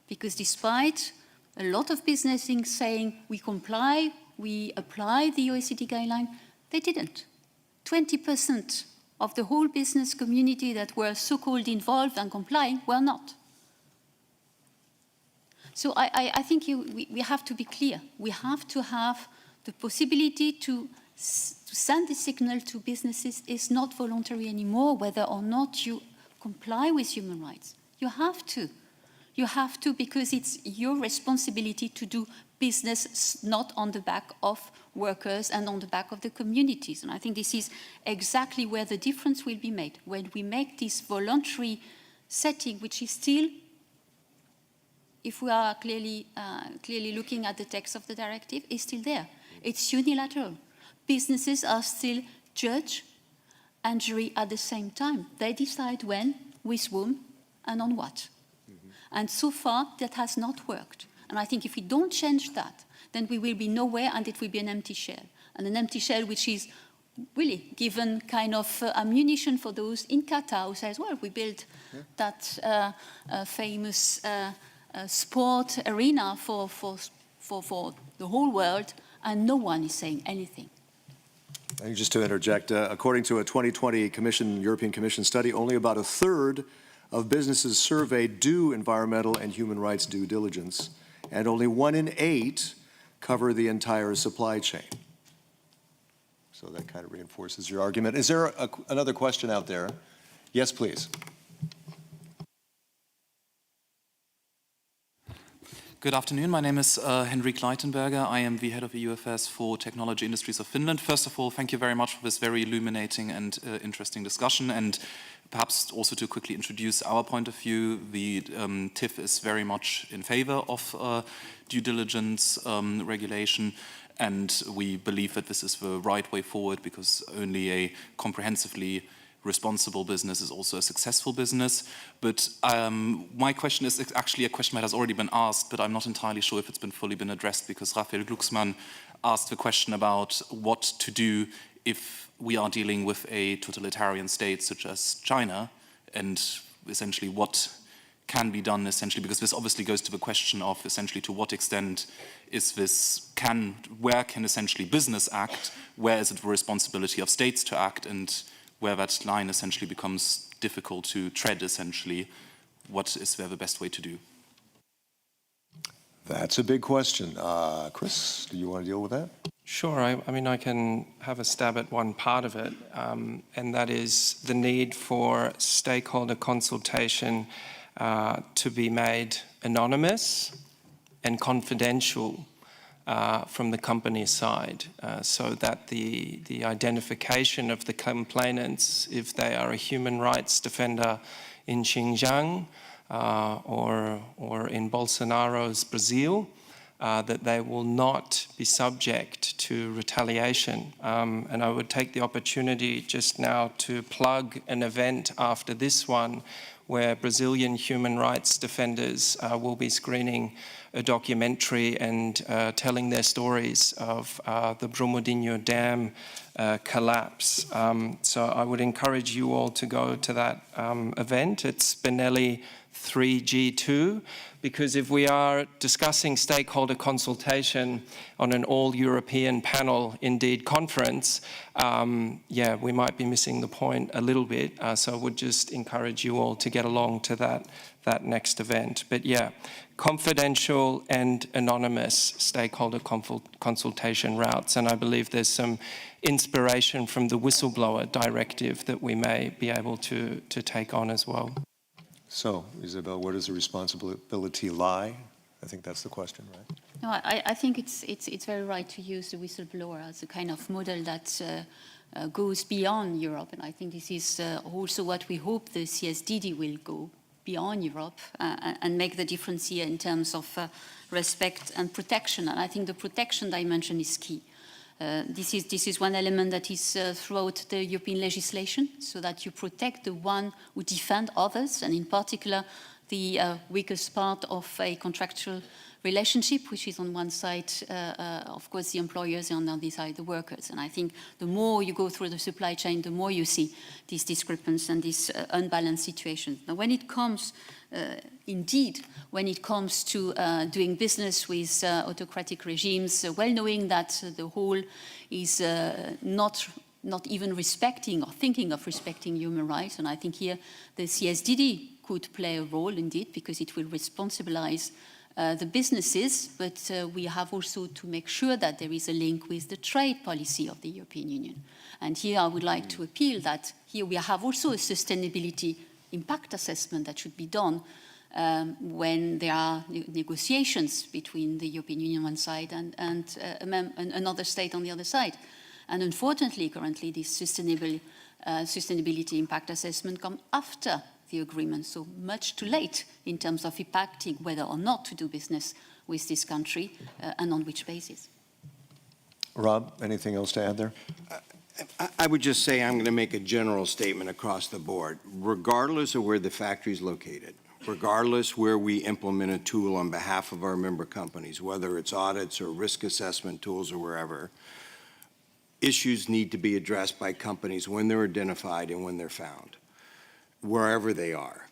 Because despite a lot of businesses saying we comply, we apply the OECD guideline, they didn't. 20% of the whole business community that were so-called involved and complying were not. So I think we have to be clear. We have to have the possibility to send the signal to businesses is not voluntary anymore, whether or not you comply with human rights. You have to. You have to, because it's your responsibility to do business not on the back of workers and on the back of the communities. And I think this is exactly where the difference will be made. When we make this voluntary setting, which is still, if we are clearly looking at the text of the directive, is still there. It's unilateral. Businesses are still judge and jury at the same time. They decide when, with whom, and on what. And so far, that has not worked. And I think if we don't change that, then we will be nowhere and it will be an empty shell. And an empty shell which is really given kind of ammunition for those in Qatar who says, well, we built that famous sport arena for the whole world, and no one is saying anything. And just to interject, according to a 2020 European Commission study, only about a third of businesses surveyed do environmental and human rights due diligence, and only 1 in 8 cover the entire supply chain. So that kind of reinforces your argument. Is there another question out there? Yes, please. Good afternoon. My name is Henrik Leitenberger. I am the head of EU Affairs for Technology Industries of Finland. First of all, thank you very much for this very illuminating and interesting discussion, and perhaps also to quickly introduce our point of view. The TIF is very much in favor of due diligence regulation, and we believe that this is the right way forward, because only a comprehensively responsible business is also a successful business. But my question is actually a question that has already been asked, but I'm not entirely sure if it's been fully addressed, because Raphael Glucksmann asked the question about what to do if we are dealing with a totalitarian state such as China, and essentially what can be done, essentially, because this obviously goes to the question of essentially to what extent is this, where can essentially business act, where is it the responsibility of states to act, and where that line essentially becomes difficult to tread, essentially, what is there the best way to do? That's a big question. Chris, do you want to deal with that? Sure. I mean, I can have a stab at one part of it, and that is the need for stakeholder consultation to be made anonymous and confidential from the company side, so that the identification of the complainants, if they are a human rights defender in Xinjiang or in Bolsonaro's Brazil, that they will not be subject to retaliation. And I would take the opportunity just now to plug an event after this one, where Brazilian human rights defenders will be screening a documentary and telling their stories of the Brumadinho Dam collapse. So I would encourage you all to go to that event. It's Benelli 3G2, because if we are discussing stakeholder consultation on an all-European panel, indeed conference, we might be missing the point a little bit. So I would just encourage you all to get along to that next event. But yeah, confidential and anonymous stakeholder consultation routes. And I believe there's some inspiration from the whistleblower directive that we may be able to take on as well. So, Isabel, where does the responsibility lie? I think that's the question, right? No, I think it's very right to use the whistleblower as a kind of model that goes beyond Europe. And I think this is also what we hope the CSDD will go beyond Europe and make the difference here in terms of respect and protection. And I think the protection dimension is key. This is one element that is throughout the European legislation, so that you protect the one who defend others, and in particular the weakest part of a contractual relationship, which is on one side, of course, the employers, and on the other side, the workers. And I think the more you go through the supply chain, the more you see these discrepancies and this unbalanced situation. Now, when it comes, when it comes to doing business with autocratic regimes, well knowing that the whole is not even respecting or thinking of respecting human rights, and I think here the CSDD could play a role indeed, because it will responsibilize the businesses, but we have also to make sure that there is a link with the trade policy of the European Union. And here I would like to appeal that here we have also a sustainability impact assessment that should be done when there are negotiations between the European Union on one side and another state on the other side. And unfortunately, currently, this sustainability impact assessment comes after the agreement, so much too late in terms of impacting whether or not to do business with this country and on which basis. Rob, anything else to add there? I would just say I'm going to make a general statement across the board. Regardless of where the factory is located, regardless where we implement a tool on behalf of our member companies, whether it's audits or risk assessment tools or wherever, issues need to be addressed by companies when they're identified and when they're found, wherever they are.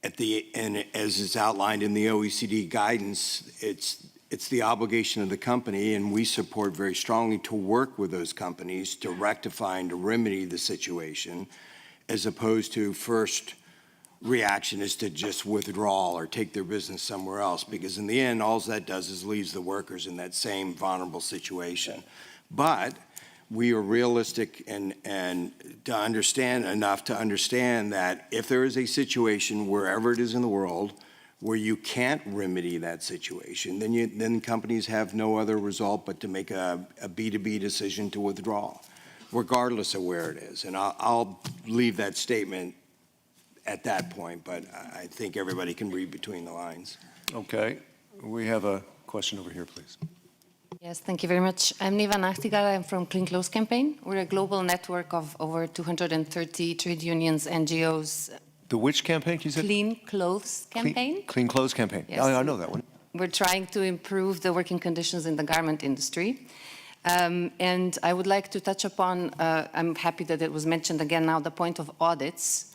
And as is outlined in the OECD guidance, it's the obligation of the company, and we support very strongly to work with those companies to rectify and to remedy the situation, as opposed to first reaction is to just withdraw or take their business somewhere else, because in the end, all that does is leaves the workers in that same vulnerable situation. But we are realistic and to understand enough to understand that if there is a situation wherever it is in the world where you can't remedy that situation, then companies have no other result but to make a B2B decision to withdraw, regardless of where it is. And I'll leave that statement at that point, but I think everybody can read between the lines. Okay. We have a question over here, please. Yes, thank you very much. I'm Neva Nachtigal. I'm from Clean Clothes Campaign. We're a global network of over 230 trade unions, NGOs. The which campaign, you said? Clean Clothes Campaign. Clean Clothes Campaign. Yes. I know that one. We're trying to improve the working conditions in the garment industry. And I would like to touch upon, I'm happy that it was mentioned again now, the point of audits,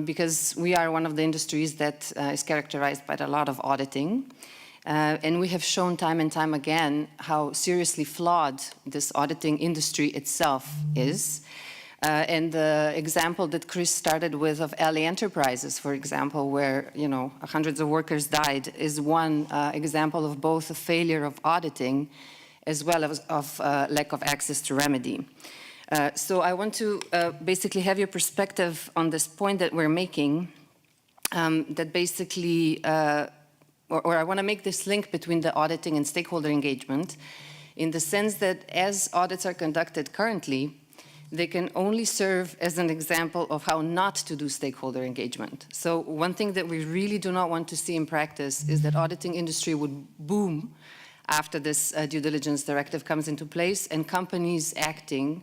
because we are one of the industries that is characterized by a lot of auditing. And we have shown time and time again how seriously flawed this auditing industry itself is. And the example that Chris started with of LA Enterprises, for example, where hundreds of workers died, is one example of both a failure of auditing as well as of lack of access to remedy. So I want to basically have your perspective on this point that we're making, that basically or I want to make this link between the auditing and stakeholder engagement in the sense that as audits are conducted currently, they can only serve as an example of how not to do stakeholder engagement. So one thing that we really do not want to see in practice is that auditing industry would boom after this due diligence directive comes into place and companies acting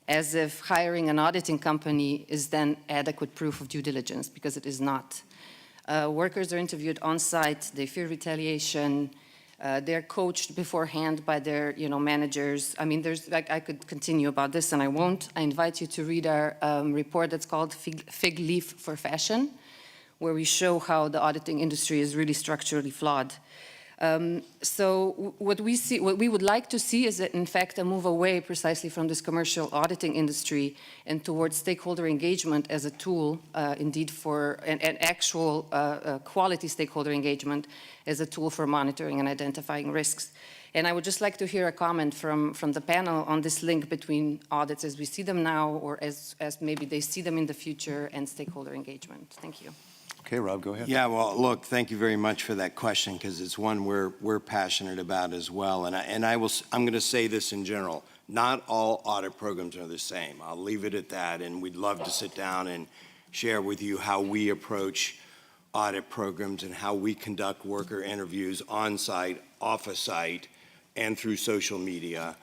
as if hiring an auditing company is then adequate proof of due diligence, because it is not. Workers are interviewed on site, they fear retaliation, they're coached beforehand by their managers. I mean, I could continue about this and I won't. I invite you to read our report that's called Fig Leaf for Fashion, where we show how the auditing industry is really structurally flawed. So what we would like to see is, in fact, a move away precisely from this commercial auditing industry and towards stakeholder engagement as a tool, indeed, for an actual quality stakeholder engagement as a tool for monitoring and identifying risks. And I would just like to hear a comment from the panel on this link between audits as we see them now or as maybe they see them in the future and stakeholder engagement. Thank you. Okay, Rob, go ahead. Yeah, well, look, thank you very much for that question, because it's one we're passionate about as well. And I'm going to say this in general. Not all audit programs are the same. I'll leave it at that, and we'd love to sit down and share with you how we approach audit programs and how we conduct worker interviews on-site, off-site, and through social media.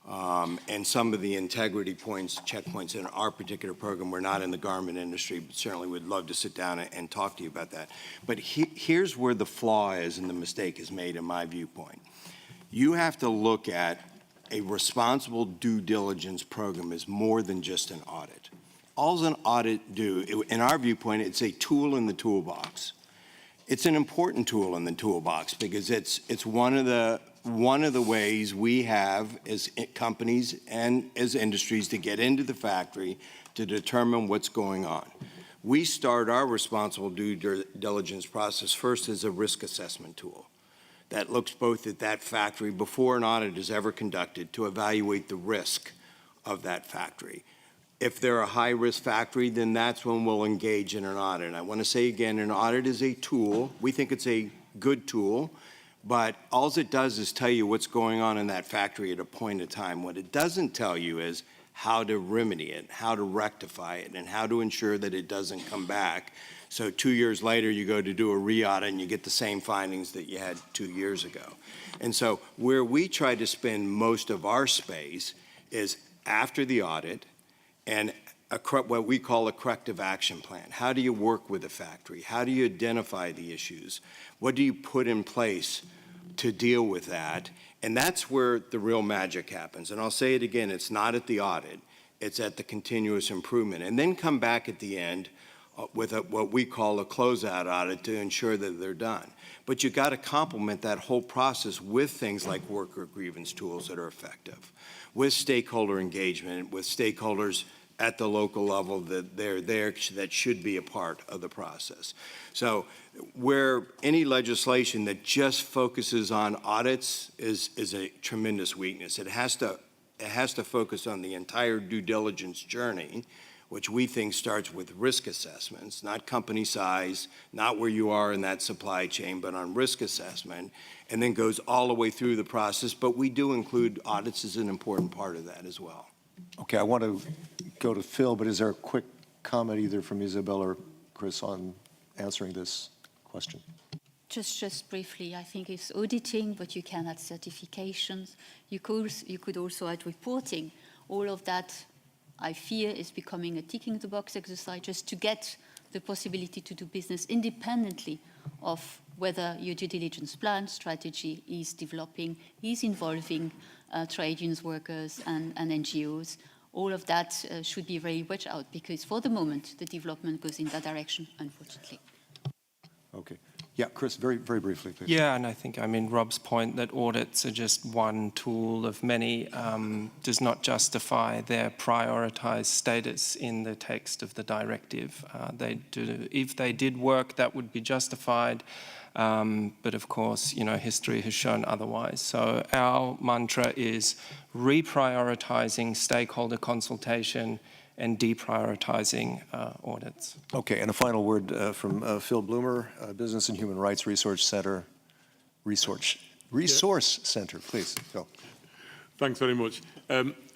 And some of the integrity points, checkpoints in our particular program, we're not in the garment industry, but certainly would love to sit down and talk to you about that. But here's where the flaw is and the mistake is made in my viewpoint. You have to look at a responsible due diligence program as more than just an audit. All does an audit do, in our viewpoint, it's a tool in the toolbox. It's an important tool in the toolbox because it's one of the ways we have as companies and as industries to get into the factory to determine what's going on. We start our responsible due diligence process first as a risk assessment tool that looks both at that factory before an audit is ever conducted to evaluate the risk of that factory. If they're a high-risk factory, then that's when we'll engage in an audit. And I want to say again, an audit is a tool. We think it's a good tool, but all it does is tell you what's going on in that factory at a point in time. What it doesn't tell you is how to remedy it, how to rectify it, and how to ensure that it doesn't come back. So 2 years later, you go to do a re-audit and you get the same findings that you had 2 years ago. And so where we try to spend most of our space is after the audit, and what we call a corrective action plan. How do you work with the factory? How do you identify the issues? What do you put in place to deal with that? And that's where the real magic happens. And I'll say it again, it's not at the audit, it's at the continuous improvement. And then come back at the end with what we call a closeout audit to ensure that they're done. But you got to complement that whole process with things like worker grievance tools that are effective, with stakeholder engagement, with stakeholders at the local level that they're there, that should be a part of the process. So where any legislation that just focuses on audits is a tremendous weakness. It has to focus on the entire due diligence journey, which we think starts with risk assessments, not company size, not where you are in that supply chain, but on risk assessment, and then goes all the way through the process. But we do include audits as an important part of that as well. Okay, I want to go to Phil, but is there a quick comment either from Isabel or Chris on answering this question? Just briefly, I think it's auditing, but you can add certifications. You could also add reporting. All of that, I fear, is becoming a ticking the box exercise just to get the possibility to do business independently of whether your due diligence plan strategy is developing, is involving trade unions, workers, and NGOs. All of that should be very watched out, because for the moment, the development goes in that direction, unfortunately. Okay. Yeah, Chris, very, very briefly, please. Yeah, and I think, Rob's point that audits are just one tool of many does not justify their prioritized status in the text of the directive. If they did work, that would be justified. But of course, history has shown otherwise. So our mantra is reprioritizing stakeholder consultation and deprioritizing audits. Okay, and a final word from Phil Bloomer, Business and Human Rights Resource Center, Resource Center, please, Phil. Thanks very much.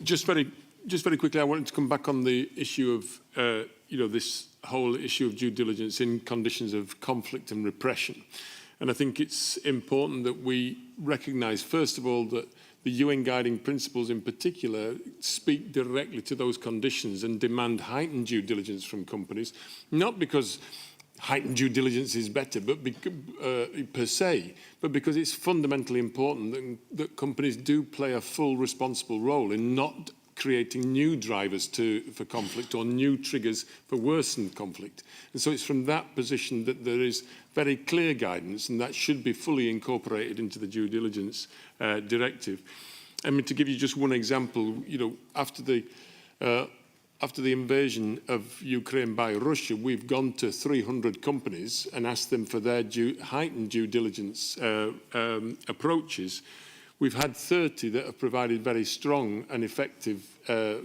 Just very quickly, I wanted to come back on the issue of, this whole issue of due diligence in conditions of conflict and repression. And I think it's important that we recognise, first of all, that the UN guiding principles in particular speak directly to those conditions and demand heightened due diligence from companies, not because heightened due diligence is better but per se, but because it's fundamentally important that companies do play a full responsible role in not creating new drivers for conflict or new triggers for worsened conflict. And so it's from that position that there is very clear guidance, and that should be fully incorporated into the due diligence directive. I mean, to give you just one example, after the invasion of Ukraine by Russia, we've gone to 300 companies and asked them for their heightened due diligence approaches. We've had 30 that have provided very strong and effective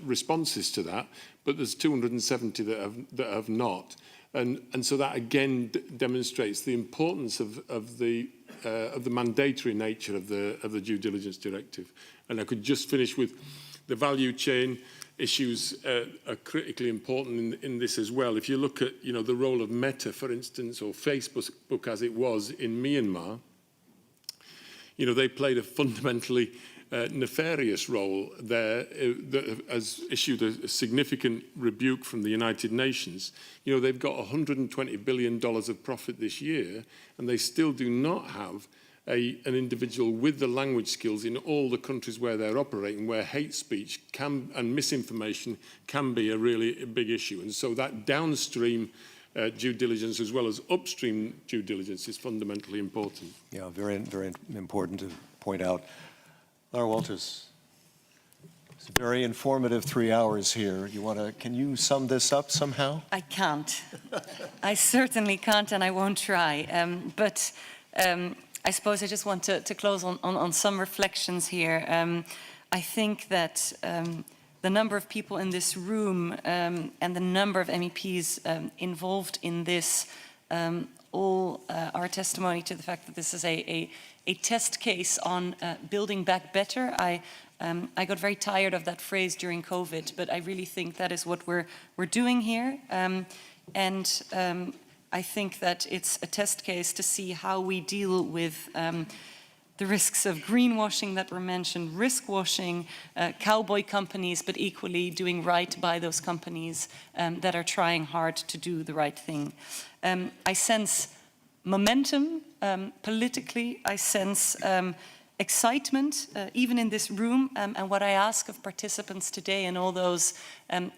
responses to that, but there's 270 that have not. And so that again demonstrates the importance of the mandatory nature of the due diligence directive. And I could just finish with the value chain issues are critically important in this as well. If you look at the role of Meta, for instance, or Facebook as it was in Myanmar, they played a fundamentally nefarious role there that has issued a significant rebuke from the United Nations. They've got $120 billion of profit this year, and they still do not have an individual with the language skills in all the countries where they're operating, where hate speech and misinformation can be a really big issue. And so that downstream due diligence as well as upstream due diligence is fundamentally important. Yeah, very, very important to point out. Lara Walters, it's a very informative 3 hours here. Can you sum this up somehow? I can't. I certainly can't, and I won't try. But I suppose I just want to close on some reflections here. I think that the number of people in this room and the number of MEPs involved in this all are testimony to the fact that this is a test case on building back better. I got very tired of that phrase during COVID, but I really think that is what we're doing here. I think that it's a test case to see how we deal with the risks of greenwashing that were mentioned, risk washing, cowboy companies, but equally doing right by those companies that are trying hard to do the right thing. I sense momentum politically. I sense excitement, even in this room. And what I ask of participants today and all those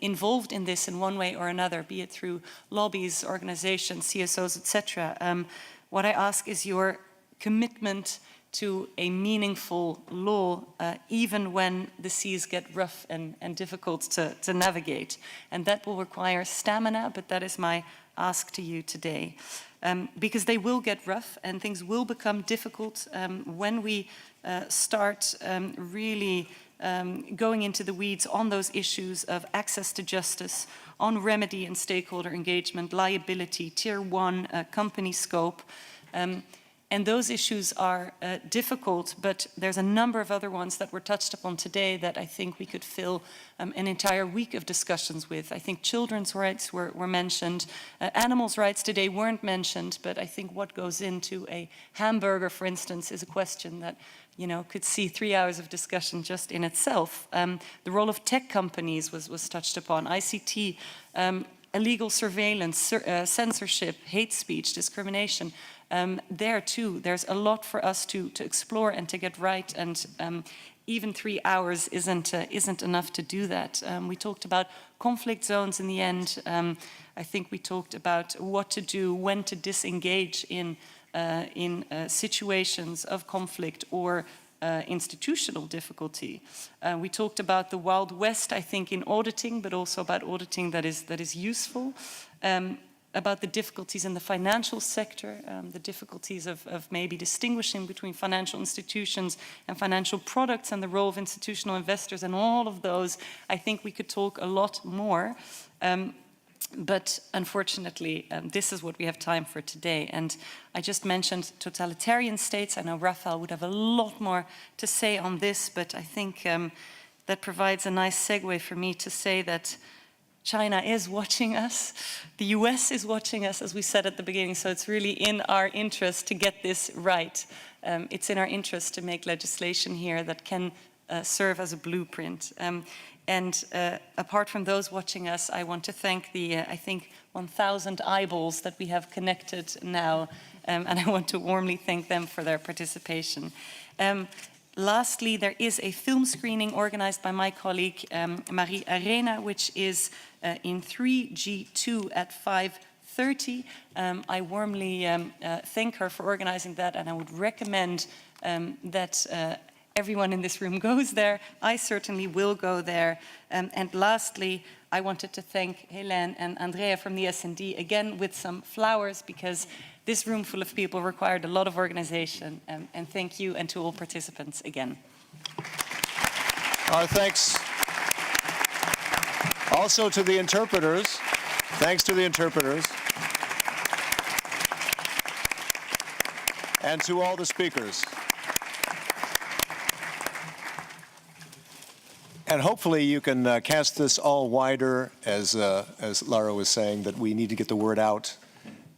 involved in this in one way or another, be it through lobbies, organizations, CSOs, etc., what I ask is your commitment to a meaningful law, even when the seas get rough and difficult to navigate. And that will require stamina, but that is my ask to you today. Because they will get rough and things will become difficult when we start really going into the weeds on those issues of access to justice, on remedy and stakeholder engagement, liability, tier 1, company scope. And those issues are difficult, but there's a number of other ones that were touched upon today that I think we could fill an entire week of discussions with. I think children's rights were mentioned. Animals' rights today weren't mentioned, but I think what goes into a hamburger, for instance, is a question that could see 3 hours of discussion just in itself. The role of tech companies was touched upon. ICT, illegal surveillance, censorship, hate speech, discrimination. There too, there's a lot for us to explore and to get right, and even 3 hours isn't enough to do that. We talked about conflict zones in the end. I think we talked about what to do, when to disengage in situations of conflict or institutional difficulty. We talked about the Wild West, I think, in auditing, but also about auditing that is useful. About the difficulties in the financial sector, the difficulties of maybe distinguishing between financial institutions and financial products, and the role of institutional investors, and all of those. I think we could talk a lot more. But unfortunately, this is what we have time for today. And I just mentioned totalitarian states. I know Rafael would have a lot more to say on this, but I think that provides a nice segue for me to say that China is watching us. The US is watching us, as we said at the beginning, so it's really in our interest to get this right. It's in our interest to make legislation here that can serve as a blueprint. And apart from those watching us, I want to thank the, I think, 1,000 eyeballs that we have connected now, and I want to warmly thank them for their participation. Lastly, there is a film screening organized by my colleague, Marie Arena, which is in 3G2 at 5:30. I warmly thank her for organizing that, and I would recommend that everyone in this room goes there. I certainly will go there. And lastly, I wanted to thank Helene and Andrea from the S&D again with some flowers, because this room full of people required a lot of organization. And thank you, and to all participants again. Our thanks also to the interpreters. Thanks to the interpreters. And to all the speakers. And hopefully you can cast this all wider, as Lara was saying, that we need to get the word out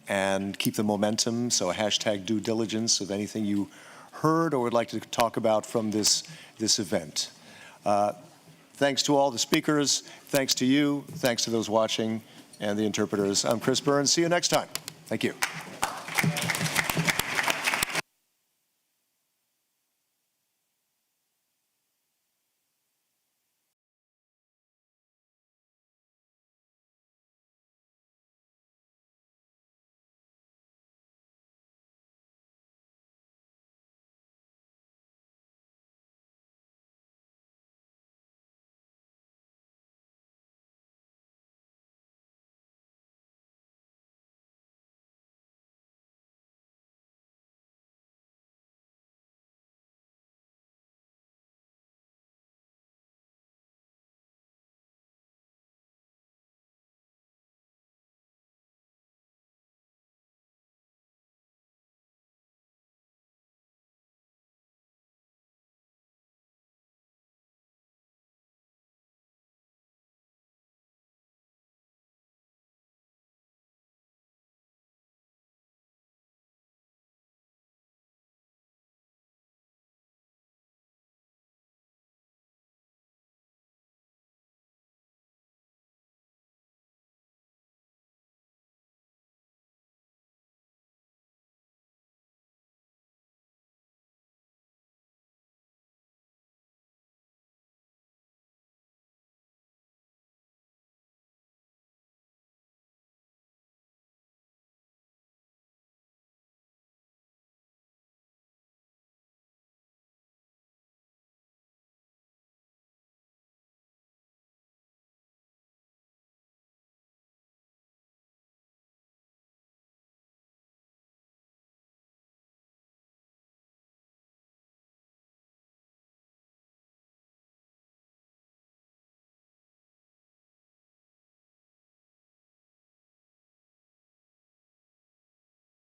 and keep the momentum. So hashtag due diligence of anything you heard or would like to talk about from this event. Thanks to all the speakers. Thanks to you. Thanks to those watching and the interpreters. I'm Chris Burns. See you next time. Thank you.